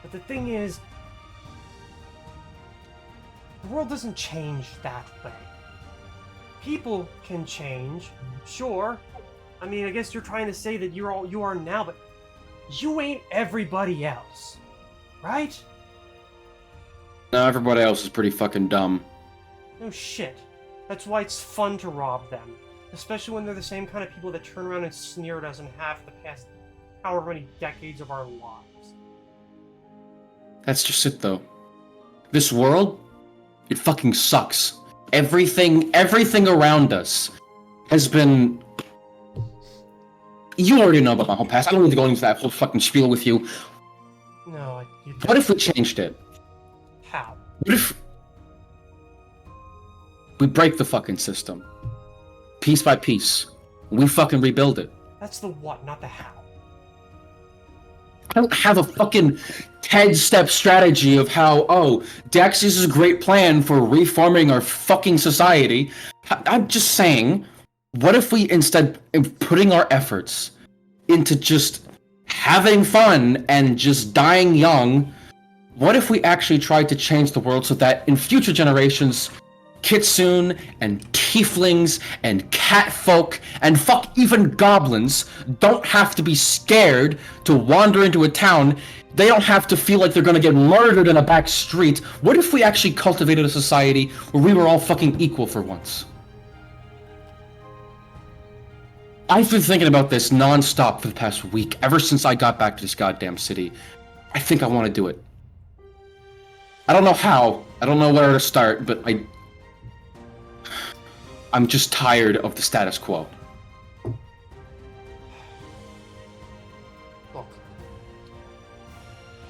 But the thing is, the world doesn't change that way. People can change, sure. I mean, I guess you're trying to say that you are now, but you ain't everybody else, right? No, everybody else is pretty fucking dumb. No shit. That's why it's fun to rob them. Especially when they're the same kind of people that turn around and sneer at us in half the past however many decades of our lives. That's just it, though. This world, it fucking sucks. Everything around us has been... You already know about my whole past. I don't need to go into that whole fucking spiel with you. No, you don't. What if we changed it? How? What if... we break the fucking system? Piece by piece. We fucking rebuild it. That's the what, not the how. I don't have a fucking 10-step strategy of how, oh, Daxius is a great plan for reforming our fucking society. I'm just saying, what if we, instead of putting our efforts into just having fun and just dying young, what if we actually tried to change the world so that in future generations, kitsune and tieflings and catfolk and fuck even goblins don't have to be scared to wander into a town. They don't have to feel like they're gonna get murdered in a back street. What if we actually cultivated a society where we were all fucking equal for once? I've been thinking about this non-stop for the past week, ever since I got back to this goddamn city. I think I want to do it. I don't know how, I don't know where to start, but I'm just tired of the status quo. Look,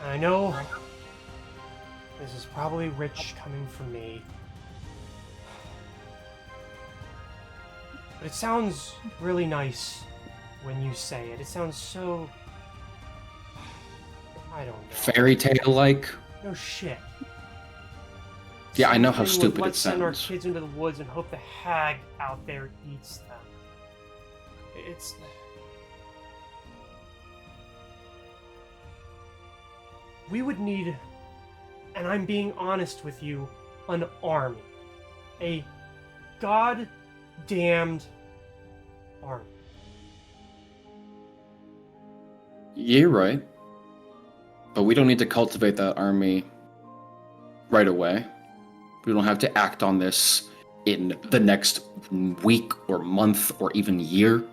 I know this is probably rich coming from me, but it sounds really nice when you say it. It sounds so... I don't know. Fairy tale-like? No shit. Yeah, I know how Something with, stupid it let's send our sounds. kids into the woods and hope the hag out there eats them. It's... We would need, and I'm being honest with you, an army. A goddamned army. You're right. But we don't need to cultivate that army right away. We don't have to act on this in the next week or month or even year.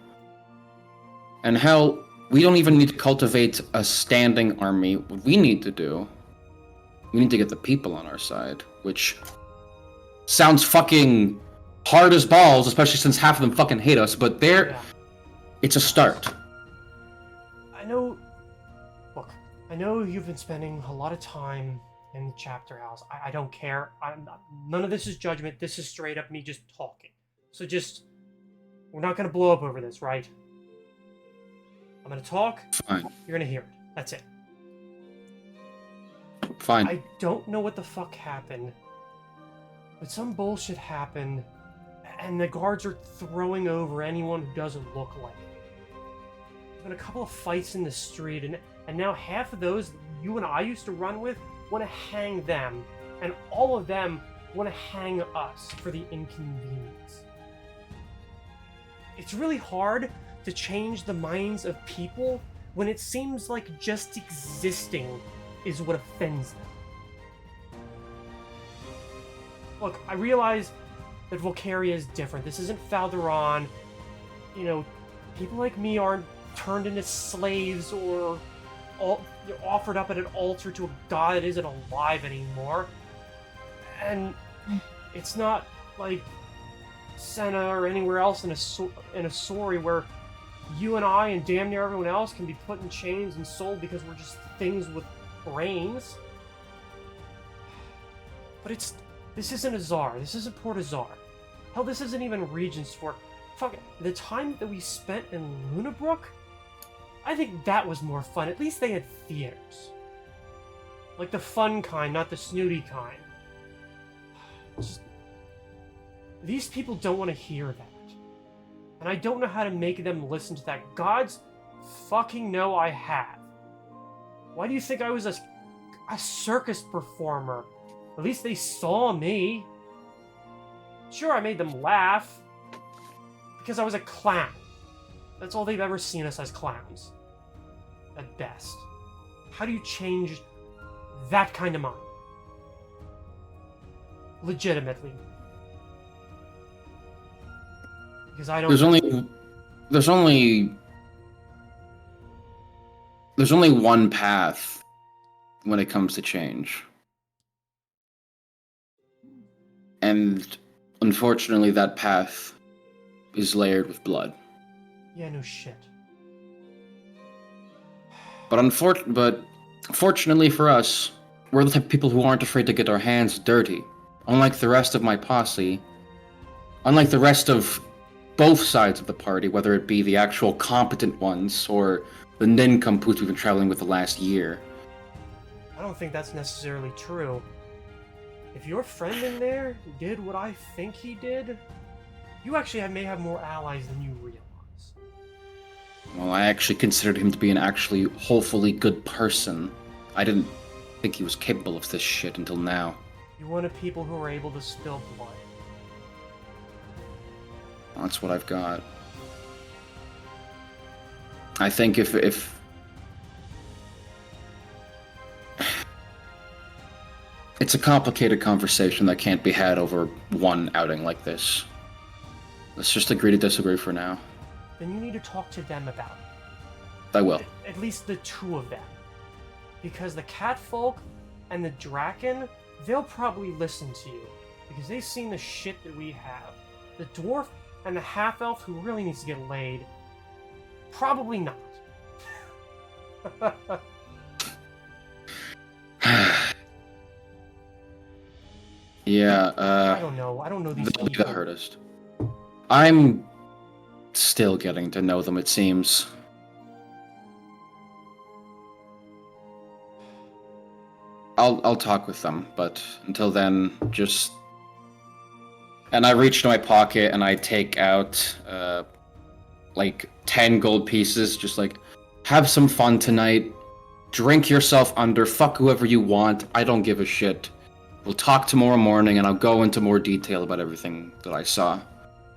And hell, we don't even need to cultivate a standing army. What we need to do, we need to get the people on our side, which sounds fucking hard as balls, especially since half of them fucking hate us, but it's a start. I know you've been spending a lot of time in the chapter house. I don't care. None of this is judgment. This is straight up me just talking. So we're not gonna blow up over this, right? I'm gonna talk. Fine. You're gonna hear it. That's it. Fine. I don't know what the fuck happened, but some bullshit happened, and the guards are throwing over anyone who doesn't look like it. There's been a couple of fights in the street, and now half of those you and I used to run with want to hang them, and all of them want to hang us for the inconvenience. It's really hard to change the minds of people when it seems like just existing is what offends them. Look, I realize that Volkeria is different. This isn't Falderon. You know, people like me aren't turned into slaves or offered up at an altar to a god that isn't alive anymore. And it's not like Senna or anywhere else in a story where you and I and damn near everyone else can be put in chains and sold because we're just things with brains. But this isn't Azar. This isn't Port Azar. Hell, this isn't even Regent's Fort. Fuck it. The time that we spent in Lunebruck, I think that was more fun. At least they had theaters. Like the fun kind, not the snooty kind. Just, these people don't want to hear that. And I don't know how to make them listen to that. Gods fucking know I have. Why do you think I was a circus performer? At least they saw me. Sure, I made them laugh. Because I was a clown. That's all they've ever seen us as clowns. At best. How do you change that kind of mind? Legitimately. Because I don't... There's only one path when it comes to change. And unfortunately that path is layered with blood. Yeah, no shit. But fortunately for us, we're the type of people who aren't afraid to get our hands dirty. Unlike the rest of my posse, unlike the rest of both sides of the party, whether it be the actual competent ones or the nincompoops we've been traveling with the last year. I don't think that's necessarily true. If your friend in there did what I think he did, you actually may have more allies than you realize. Well, I actually considered him to be an actually hopefully good person. I didn't think he was capable of this shit until now. You wanted people who were able to spill blood. That's what I've got. I think if it's a complicated conversation that can't be had over one outing like this. Let's just agree to disagree for now. Then you need to talk to them about it. I will. At least the two of them. Because the catfolk and the draken, they'll probably listen to you. Because they've seen the shit that we have. The dwarf and the half-elf who really needs to get laid, probably not. Yeah, I don't know these they'll be people. the hardest. I'm still getting to know them, it seems. I'll talk with them, but until then, just... And I reach into my pocket and I take out, like, 10 gold pieces, just like, have some fun tonight, drink yourself under, fuck whoever you want, I don't give a shit. We'll talk tomorrow morning and I'll go into more detail about everything that I saw.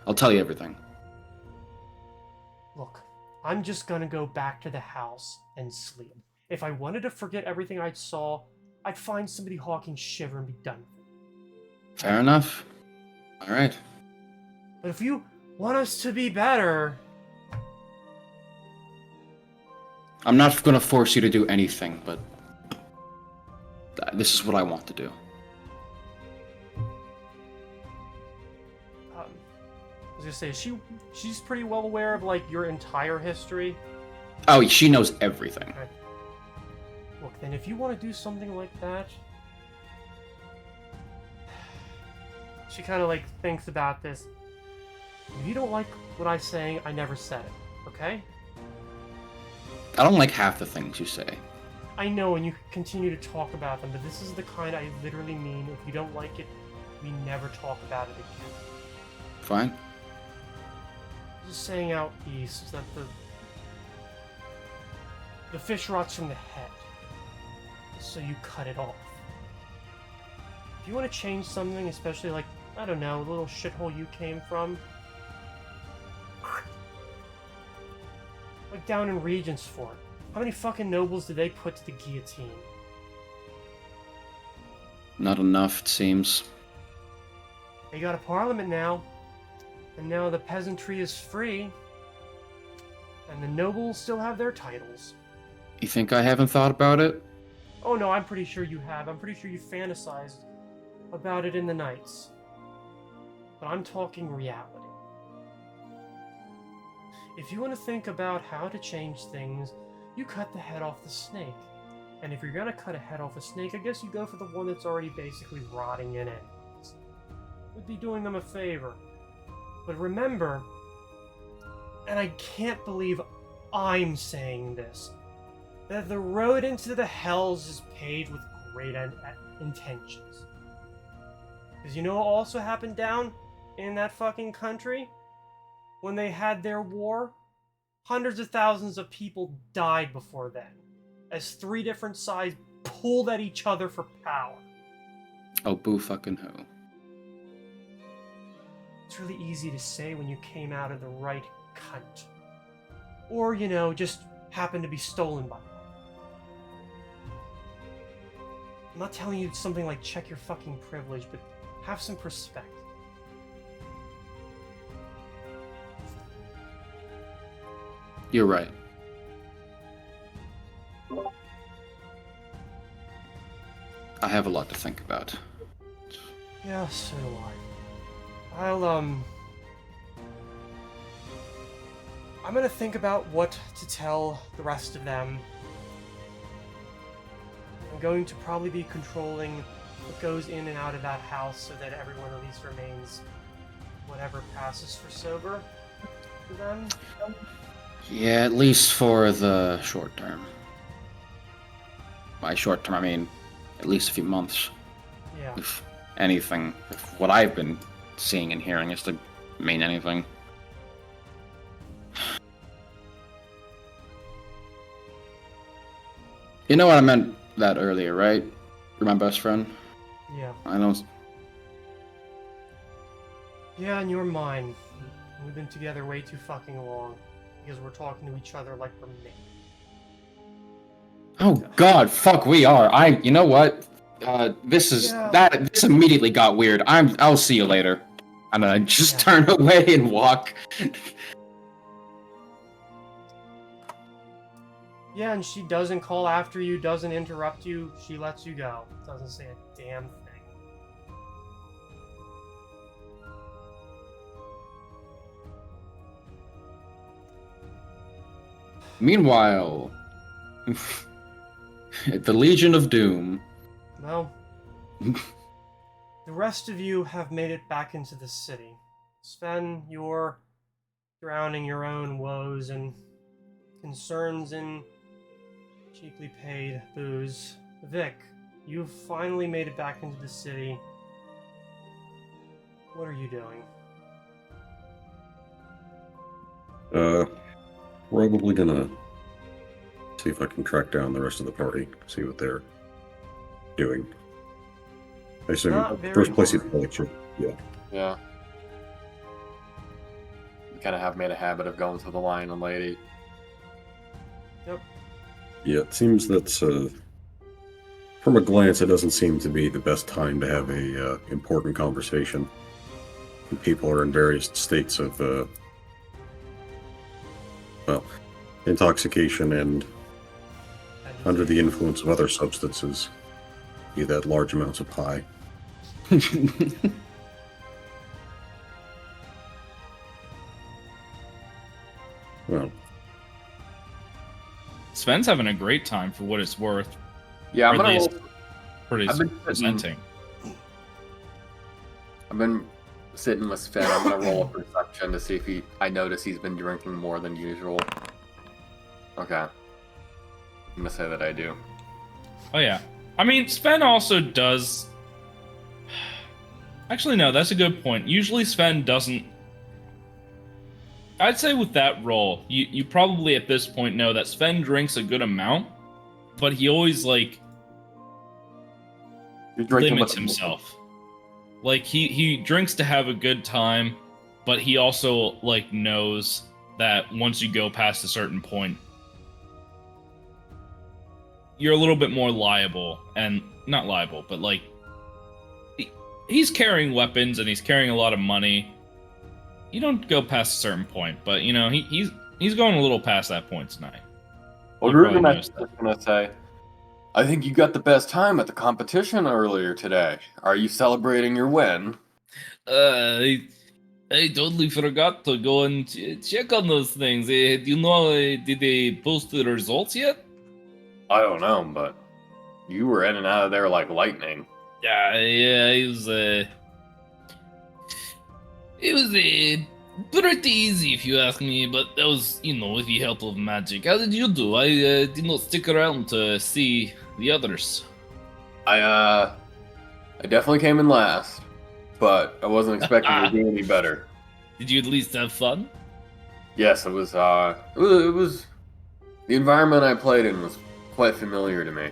I'll tell you everything. Look, I'm just gonna go back to the house and sleep. If I wanted to forget everything I saw, I'd find somebody hawking shiver and be done with it. Fair enough. Alright. But if you want us to be better... I'm not gonna force you to do anything, but... this is what I want to do. I was gonna say, she's pretty well aware of, like, your entire history. Oh, she knows everything. Okay. Look, then if you want to do something like that... She kind of, like, thinks about this. If you don't like what I'm saying, I never said it, okay? I don't like half the things you say. I know, and you continue to talk about them, but this is the kind I literally mean. If you don't like it, we never talk about it again. Fine. Just saying out east is that the fish rots from the head, so you cut it off. If you want to change something, especially like, I don't know, the little shithole you came from, like down in Regent's Fort, How many fucking nobles did they put to the guillotine? Not enough, it seems. They got a parliament now, and now the peasantry is free, and the nobles still have their titles. You think I haven't thought about it? Oh no, I'm pretty sure you have. I'm pretty sure you fantasized about it in the nights. But I'm talking reality. If you want to think about how to change things, you cut the head off the snake. And if you're gonna cut a head off a snake, I guess you go for the one that's already basically rotting in it. Would be doing them a favor. But remember, and I can't believe I'm saying this, that the road into the hells is paved with great intentions. Because you know what also happened down in that fucking country? When they had their war? Hundreds of thousands of people died before then, as 3 different sides pulled at each other for power. Oh, boo fucking who. It's really easy to say when you came out of the right cunt. Or, you know, just happened to be stolen by one. I'm not telling you something like check your fucking privilege, but have some perspective. You're right. I have a lot to think about. Yeah, so do I. I'm gonna think about what to tell the rest of them. I'm going to probably be controlling what goes in and out of that house so that everyone at least remains whatever passes for sober for them. Yeah, at least for the short term. By short term, I mean at least a few months. Yeah. If anything, if what I've been seeing and hearing is to mean anything. You know what I meant that earlier, right? You're my best friend? Yeah. I don't... Yeah, and you're mine. We've been together way too fucking long. Because we're talking to each other like we're men. Oh god, fuck, we are. You know what? This immediately got weird. I'll see you later. And I just turn away and walk. Yeah, and she doesn't call after you, doesn't interrupt you, she lets you go. Doesn't say a damn thing. Meanwhile, at the Legion of Doom. Well, the rest of you have made it back into the city. Sven, you're drowning your own woes and concerns in cheaply paid booze. Vic, you've finally made it back into the city. What are you doing? Probably gonna see if I can track down the rest of the party, see what they're doing. I assume first place you'd probably check. Yeah. Yeah. You kind of have made a habit of going to the Lion and Lady. Yep. Yeah, it seems that from a glance, it doesn't seem to be the best time to have a important conversation. People are in various states of intoxication and under the influence of other substances, be that large amounts of pie. Well, Sven's having a great time for what it's worth. Yeah, I'm Or at gonna least roll. for his I've been presenting. I've been sitting with Sven. I'm gonna roll a perception to see if I notice he's been drinking more than usual. Okay. I'm gonna say that I do. Oh yeah. I mean, Sven also does... Actually, no, that's a good point. Usually Sven doesn't... I'd say with that roll, you probably at this point know that Sven drinks a good amount, but he always, like, limits himself. Like, he drinks to have a good time, but he also, like, knows that once you go past a certain point, you're a little bit more liable, and not liable, but like he's carrying weapons and he's carrying a lot of money. You don't go past a certain point, but you know he's going a little past that point tonight. Well, Girugamesh is just gonna say, I think you got the best time at the competition earlier today. Are you celebrating your win? I totally forgot to go and check on those things. Do you know, did they post the results yet? I don't know, but you were in and out of there like lightning. Yeah, it was pretty easy if you ask me, but that was, you know, with the help of magic. How did you do? I did not stick around to see the others. I definitely came in last, but I wasn't expecting to do any better. Did you at least have fun? Yes, it was the environment I played in was quite familiar to me.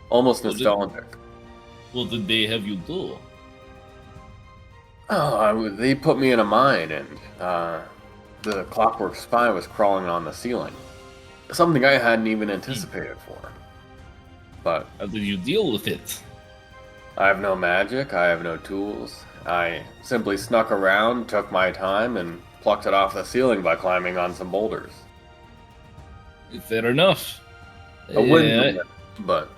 Almost nostalgic. What did they have you do? They put me in a mine, and the clockwork spy was crawling on the ceiling. Something I hadn't even anticipated for. But How did you deal with it? I have no magic, I have no tools. I simply snuck around, took my time, and plucked it off the ceiling by climbing on some boulders. Fair enough. A win, but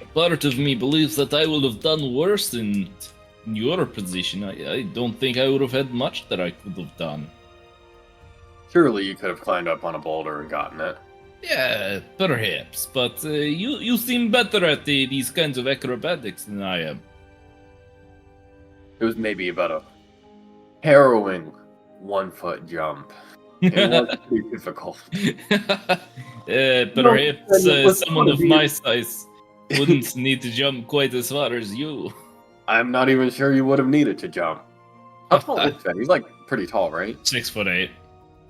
A part of me believes that I would have done worse in your position. I don't think I would have had much that I could have done. surely you could have climbed up on a boulder and gotten it. Yeah, perhaps, but you seem better at these kinds of acrobatics than I am. It was maybe about a harrowing 1-foot jump. It was pretty difficult. Perhaps someone of my size wouldn't need to jump quite as far as you. I'm not even sure you would have needed to jump. How tall is Sven? He's like pretty tall, right? 6'8".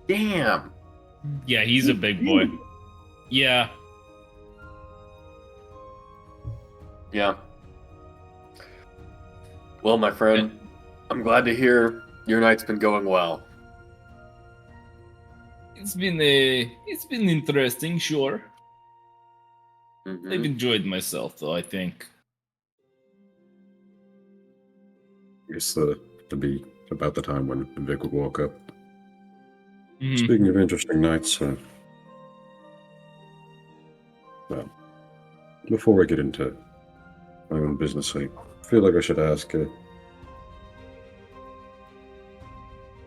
Damn. Yeah, he's a big boy. Yeah. Yeah. Well, my friend, I'm glad to hear your night's been going well. It's been interesting, sure. Mhm. I've enjoyed myself, though, I think. I guess to be about the time when Vic would walk up. Mhm. Speaking of interesting nights, before we get into my own business, I feel like I should ask,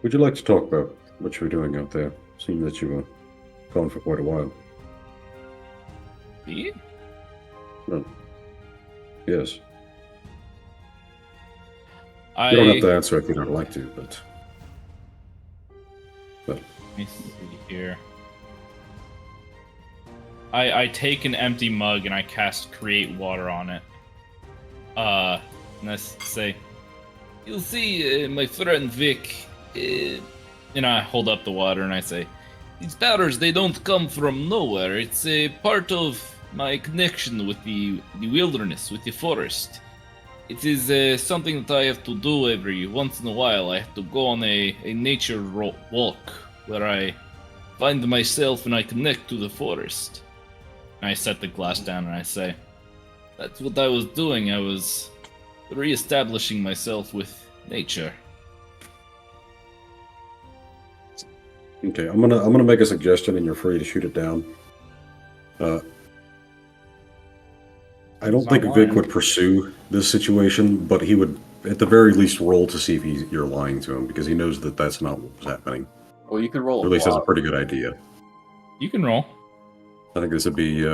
would you like to talk about what you were doing out there? Seeing that you were gone for quite a while. Me? No. Yes. I You don't have to answer if you don't like to, but Let me see here. I take an empty mug and I cast Create Water on it. And I say, "You'll see, my friend Vic." And I hold up the water and I say, "These powders, they don't come from nowhere. It's a part of my connection with the wilderness, with the forest. It is something that I have to do every once in a while. I have to go on a nature walk where I find myself and I connect to the forest." And I set the glass down and I say, "That's what I was doing. I was re-establishing myself with nature." okay. I'm gonna make a suggestion, and you're free to shoot it down. I don't think Vic would pursue this situation, but he would, at the very least, roll to see if you're lying to him, because he knows that that's not what was happening. Well, you could roll Or a at least has a bluff. pretty good idea. You can roll. I think this would be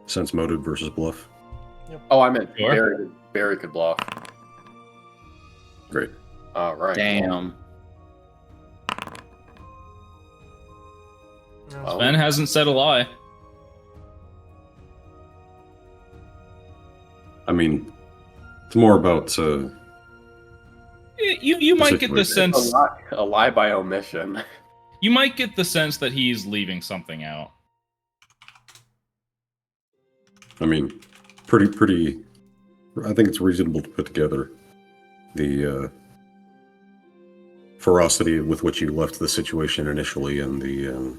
sense motive versus bluff. Oh, I meant Sure. Barry could bluff. Great. All right. Damn. Oh. Ben hasn't said a lie. I mean, it's more about You might get the situation. sense. A lie by omission. You might get the sense that he's leaving something out. I mean, pretty. I think it's reasonable to put together the ferocity with which you left the situation initially, and the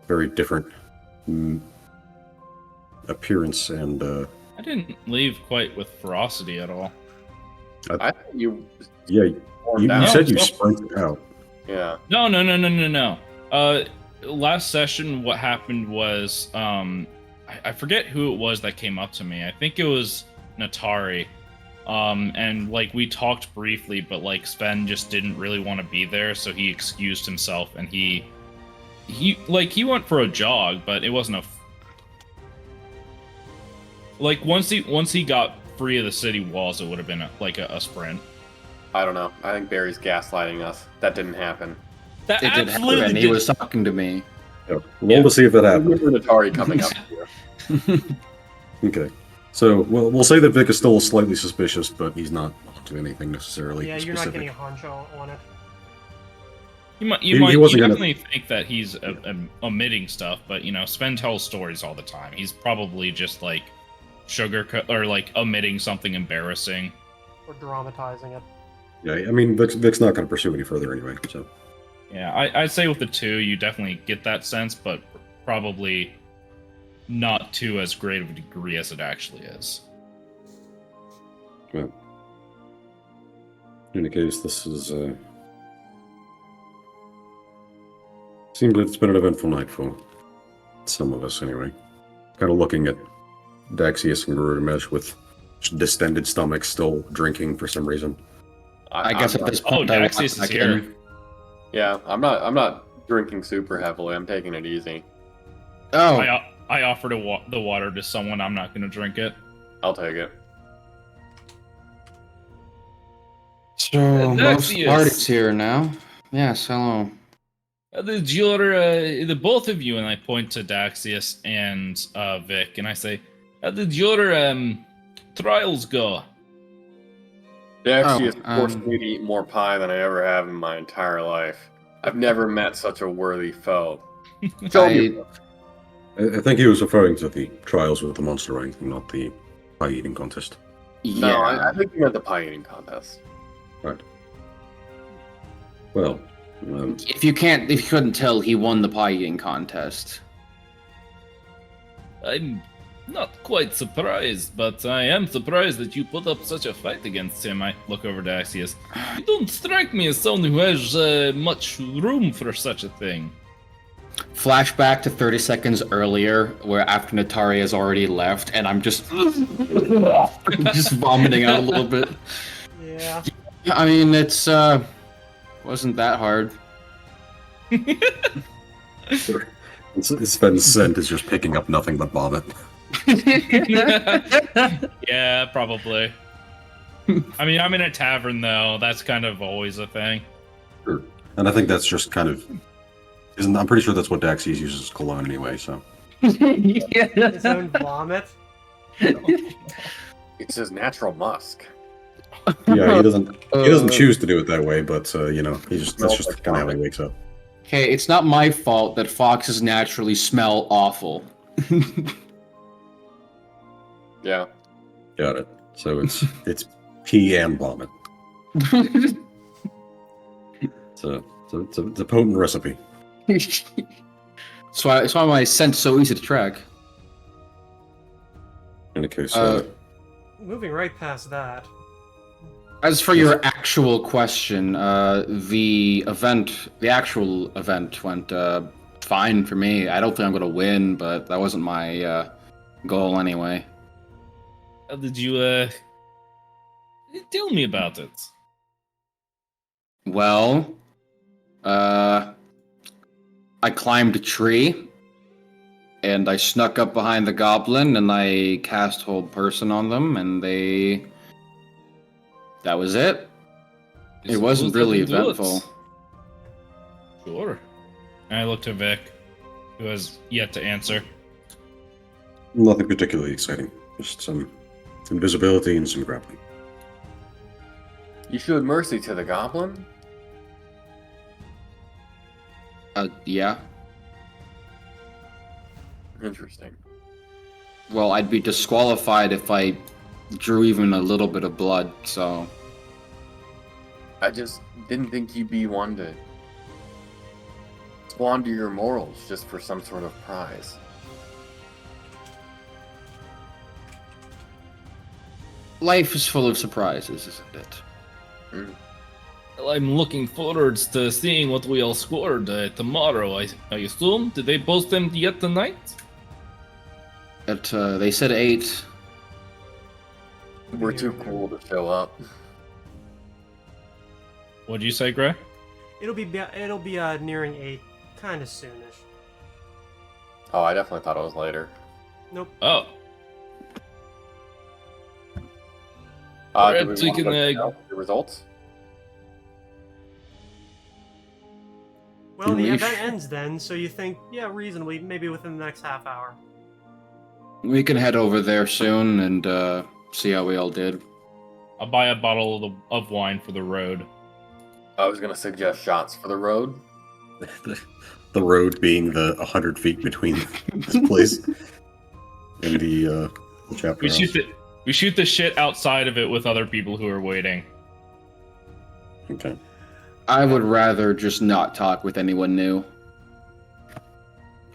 very different appearance and I didn't leave quite with ferocity at all. I think you yeah, formed you out. said you No. sprinted out. Yeah. No. Last session, what happened was, I forget who it was that came up to me. I think it was Natari. And like we talked briefly, but like Sven just didn't really want to be there, so he excused himself, and he went for a jog, but it wasn't a. Like once he got free of the city walls, it would have been a sprint. I don't know. I think Barry's gaslighting us. That didn't happen. That It did absolutely happen. He did. was talking to me. Yeah. Roll to see if that I happens. remember Natari coming up to you. Okay. So we'll say that Vic is still slightly suspicious, but he's not onto anything necessarily. Yeah, you're not specific. getting a honcho on it. You He wasn't gonna- definitely think that he's omitting stuff, but Sven tells stories all the time. He's probably just like or like omitting something embarrassing. Or dramatizing it. Yeah, I mean Vic's not going to pursue any further anyway. So Yeah, I'd say with the two, you definitely get that sense, but probably not to as great of a degree as it actually is. well, in any case, this is seems that it's been an eventful night for some of us anyway. Kind of looking at Daxius and Girugamesh with distended stomachs, still drinking for some reason. I guess at this Oh, point, I want Daxius is back here. in. Yeah, I'm not drinking super heavily. I'm taking it easy. Oh, I offer the water to someone. I'm not going to drink it. I'll take it. so most Daxius. parties here now. Yes, hello. The both of you, and I point to Daxius and Vic, and I say, how did your trials go? They actually Oh, has forced me to eat more pie than I ever have in my entire life. I've never met such a worthy foe. Show me. I think he was referring to the trials with the Monster Wrangle, not the pie eating contest. No, Yeah. I think you meant the pie eating contest. Right. Well, If you couldn't tell, he won the pie eating contest. I'm not quite surprised, but I am surprised that you put up such a fight against him. I look over to Daxius. You don't strike me as someone who has much room for such a thing. Flashback to 30 seconds earlier, where after Natari has already left, and I'm just just vomiting out a little bit. Yeah. I mean, it's wasn't that hard. Sven's scent is just picking up nothing but vomit. Yeah, probably. I mean, I'm in a tavern, though. That's kind of always a thing. Sure. And I think that's just kind of. I'm pretty sure that's what Daxius uses as cologne anyway, so. His own vomit. It's his natural musk. Yeah, he doesn't choose to do it that way, but that's just kind of how he wakes up. Okay, it's not my fault that foxes naturally smell awful. Yeah. Got it. So it's pee and vomit. So it's a potent recipe. So that's why my scent's so easy to track. In any case, Moving right past that. As for your actual question, the actual event went fine for me. I don't think I'm gonna win, but that wasn't my goal anyway. How did you, tell me about it? Well, I climbed a tree, and I snuck up behind the goblin, and I cast Hold Person on them, and that was it. It wasn't really eventful. Sure. And I look to Vic, who has yet to answer. nothing particularly exciting. Just some invisibility and some grappling. You showed mercy to the goblin? Yeah. Interesting. Well, I'd be disqualified if I drew even a little bit of blood, so... I just didn't think you'd be one to squander your morals just for some sort of prize. life is full of surprises, isn't it? Well, I'm looking forward to seeing what we all scored tomorrow. I assume. Did they post them yet tonight? They said 8. We're too cool to show up. What'd you say, Gray? It'll be nearing 8, kind of soonish. Oh, I definitely thought it was later. Nope. Oh. Do we so you want to can, know the results? Well, the Yeesh. event ends then, so you think, yeah, reasonably, maybe within the next half hour. We can head over there soon and see how we all did. I'll buy a bottle of wine for the road. I was gonna suggest shots for the road. The road being the 100 feet between this place and the chapter house. We shoot the shit outside of it with other people who are waiting. Okay. I would rather just not talk with anyone new.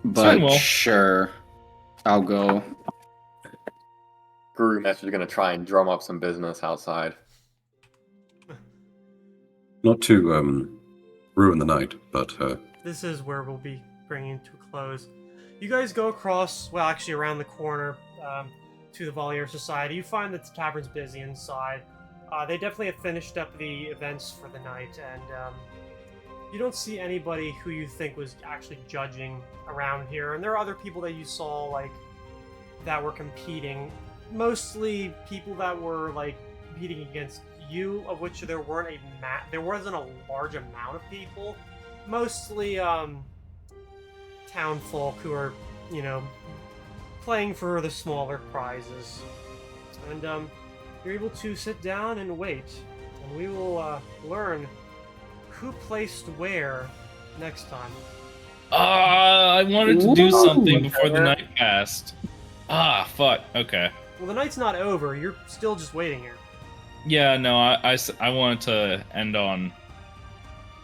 But will. sure, I'll go. Girugamesh is gonna try and drum up some business outside. Not to ruin the night, but This is where we'll be bringing to a close. You guys go across, well, actually around the corner to the Valliere Society. You find that the tavern's busy inside. They definitely have finished up the events for the night, and you don't see anybody who you think was actually judging around here. And there are other people that you saw, like, that were competing. Mostly people that were, like, competing against you, of which there wasn't a large amount of people. Mostly town folk who are, you know, playing for the smaller prizes. And you're able to sit down and wait, and we will learn who placed where next time. I wanted to do Ooh, something before the okay. night passed. Fuck. Okay. Well, the night's not over. You're still just waiting here. Yeah, no, I wanted to end on...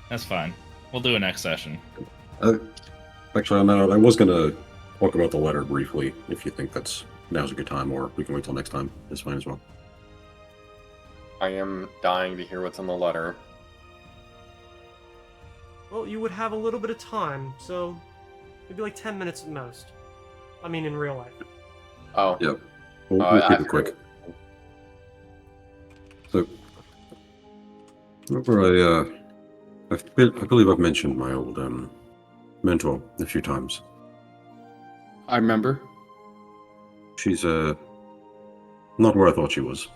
That's fine. We'll do a next session. actually, no, I was going to talk about the letter briefly, if you think now's a good time, or we can wait till next time. It's fine as well. I am dying to hear what's in the letter. Well, you would have a little bit of time, so maybe like 10 minutes at most. I mean, in real life. Oh, Yep. We'll keep I it quick. So, remember I believe I've mentioned my old mentor a few times. I remember. She's not where I thought she was.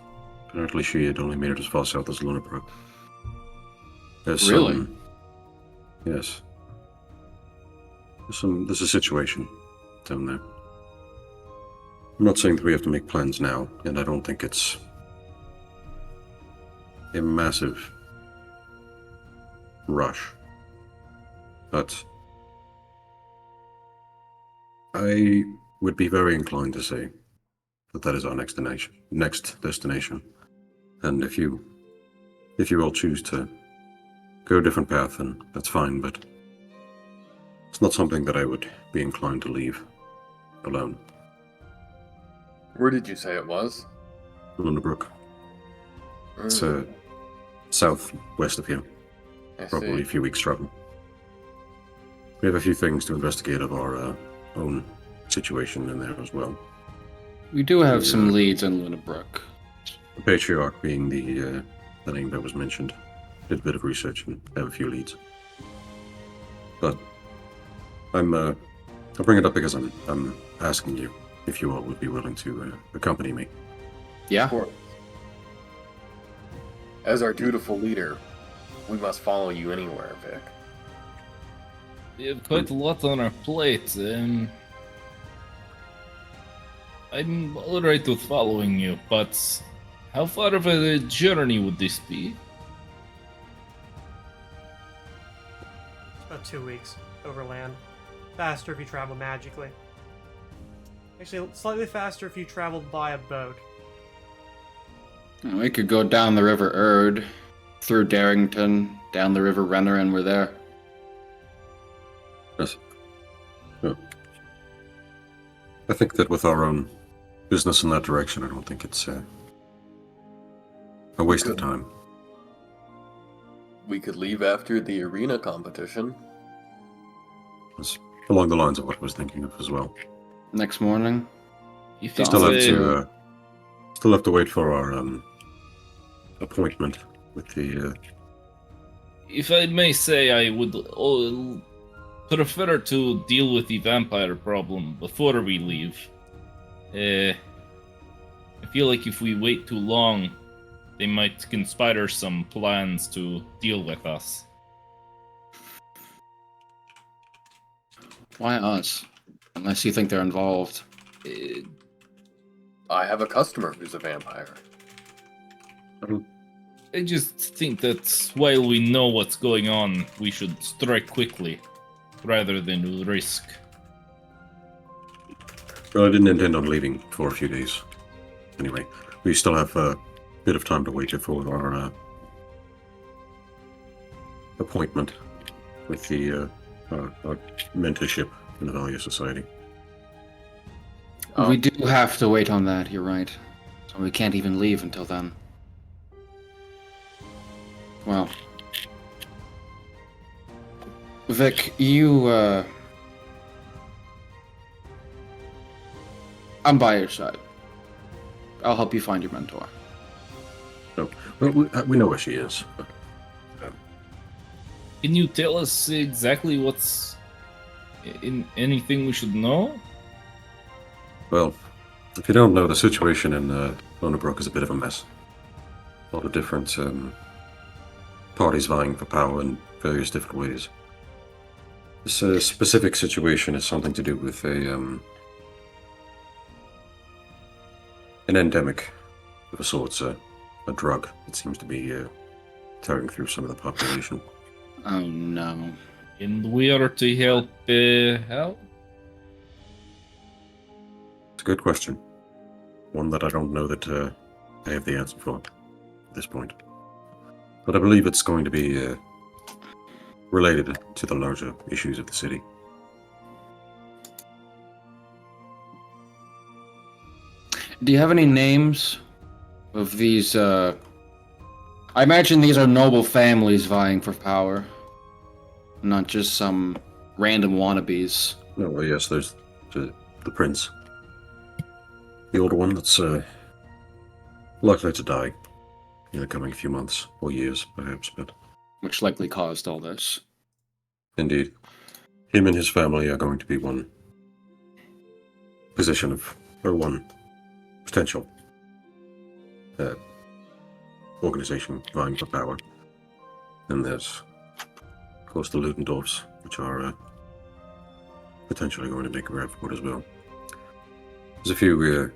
Apparently she had only made it as far south as Lunebruck. There's Really? Yes. There's a situation down there. I'm not saying that we have to make plans now, and I don't think it's a massive rush. But I would be very inclined to say that is our next destination. And if you all choose to go a different path, then that's fine, but it's not something that I would be inclined to leave alone. where did you say it was? Lunebruck. It's southwest of here, I probably a see. few weeks' travel. We have a few things to investigate of our own situation in there as well. We do have some leads in Lunebruck. The Patriarch being the name that was mentioned. Did a bit of research and have a few leads. But I'll bring it up because I'm asking you if you all would be willing to accompany me. Yeah? Of course. As our dutiful leader, we must follow you anywhere, Vic. We have quite a lot on our plate. I'm alright with following you, but how far of a journey would this be? It's about 2 weeks overland. Faster if you travel magically. Actually, slightly faster if you traveled by a boat. We could go down the River Erd, through Darrington, down the River Renner, and we're there. Yes. Yeah. I think that with our own business in that direction, I don't think it's A waste of time. We could leave after the arena competition. It's along the lines of what I was thinking of as well. Next morning. If you Still have say, still have to wait for our appointment with the. if I may say, I would prefer to deal with the vampire problem before we leave. I feel like if we wait too long, they might conspire some plans to deal with us. Why us? Unless you think they're involved. I have a customer who's a vampire. I just think that while we know what's going on, we should strike quickly, rather than risk. Well, I didn't intend on leaving for a few days. Anyway, we still have a bit of time to wait before our appointment with the our mentorship in the Valliere Society. Oh. We do have to wait on that, you're right. So we can't even leave until then. Well. Vic, you, I'm by your side. I'll help you find your mentor. So, well, we know where she is. Can you tell us exactly what's in anything we should know? Well, if you don't know, the situation in Lunebruck is a bit of a mess. A lot of different parties vying for power in various different ways. This specific situation is something to do with an endemic of a sort, a drug that seems to be tearing through some of the population. Oh no. And we are to help help? It's a good question. One that I don't know that I have the answer for at this point. But I believe it's going to be related to the larger issues of the city. Do you have any names of these, I imagine these are noble families vying for power, not just some random wannabes. No, well, yes, there's the prince. The older one that's likely to die in the coming few months, or years, perhaps, but... Which likely caused all this. Indeed. Him and his family are going to be one position of, or one potential organization vying for power. And there's, of course, the Ludendorffs, which are potentially going to make a grab for it as well. There's a few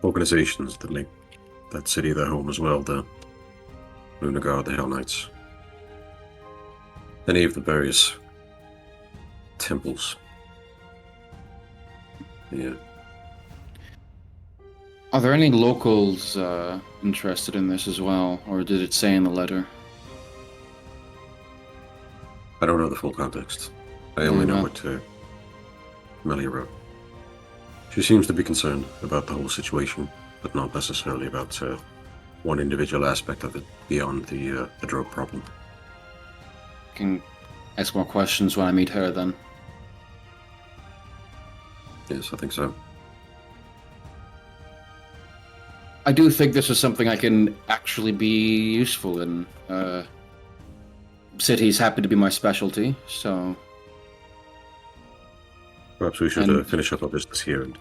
organizations that make that city their home as well, the Lunar Guard, the Hell Knights, any of the various temples. Yeah. Are there any locals interested in this as well, or did it say in the letter? I don't know the full context. I only know well. what Melia wrote. She seems to be concerned about the whole situation, but not necessarily about one individual aspect of it beyond the drug problem. Can ask more questions when I meet her then. Yes, I think so. I do think this is something I can actually be useful in. Cities happen to be my specialty, so... Perhaps we should And- finish up our business here and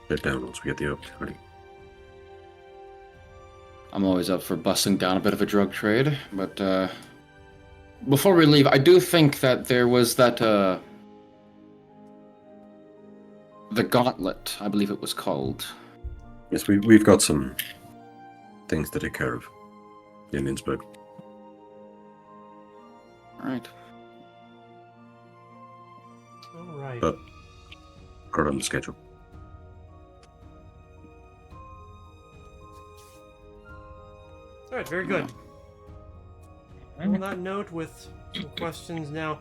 head down once we get the opportunity. I'm always up for busting down a bit of a drug trade, but before we leave, I do think that there was that the gauntlet, I believe it was called. Yes, we've got some things to take care of in Innsburg. Alright. All right. But are on the schedule. All right, very good. On that note, with some questions now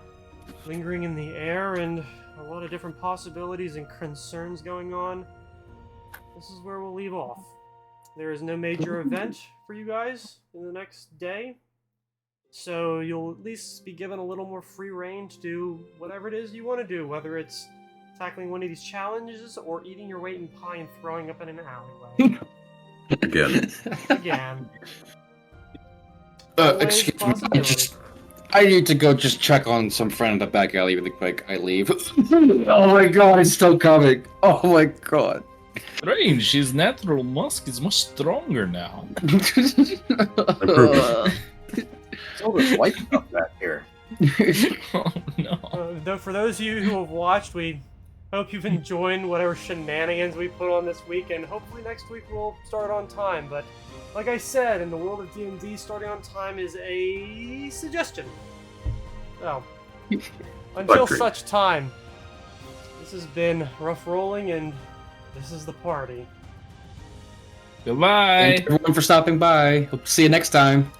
lingering in the air and a lot of different possibilities and concerns going on, this is where we'll leave off. there is no major event for you guys in the next day. So you'll at least be given a little more free reign to do whatever it is you want to do, whether it's tackling one of these challenges or eating your weight in pie and throwing up in an alleyway. Again. Again. Excuse me, I need to go just check on some friend in the back alley really quick. I leave. Oh my god, it's still coming. Oh my god. Strange, his natural musk is much stronger now. It's all this white stuff back here. Oh no. Though for those of you who have watched, we hope you've enjoyed whatever shenanigans we put on this week, and hopefully next week we'll start on time. But like I said, in the world of D&D, starting on time is a suggestion. So, until such time, this has been Rough Rolling, and this is the party. Goodbye. Thanks everyone for stopping by. Hope to see you next time.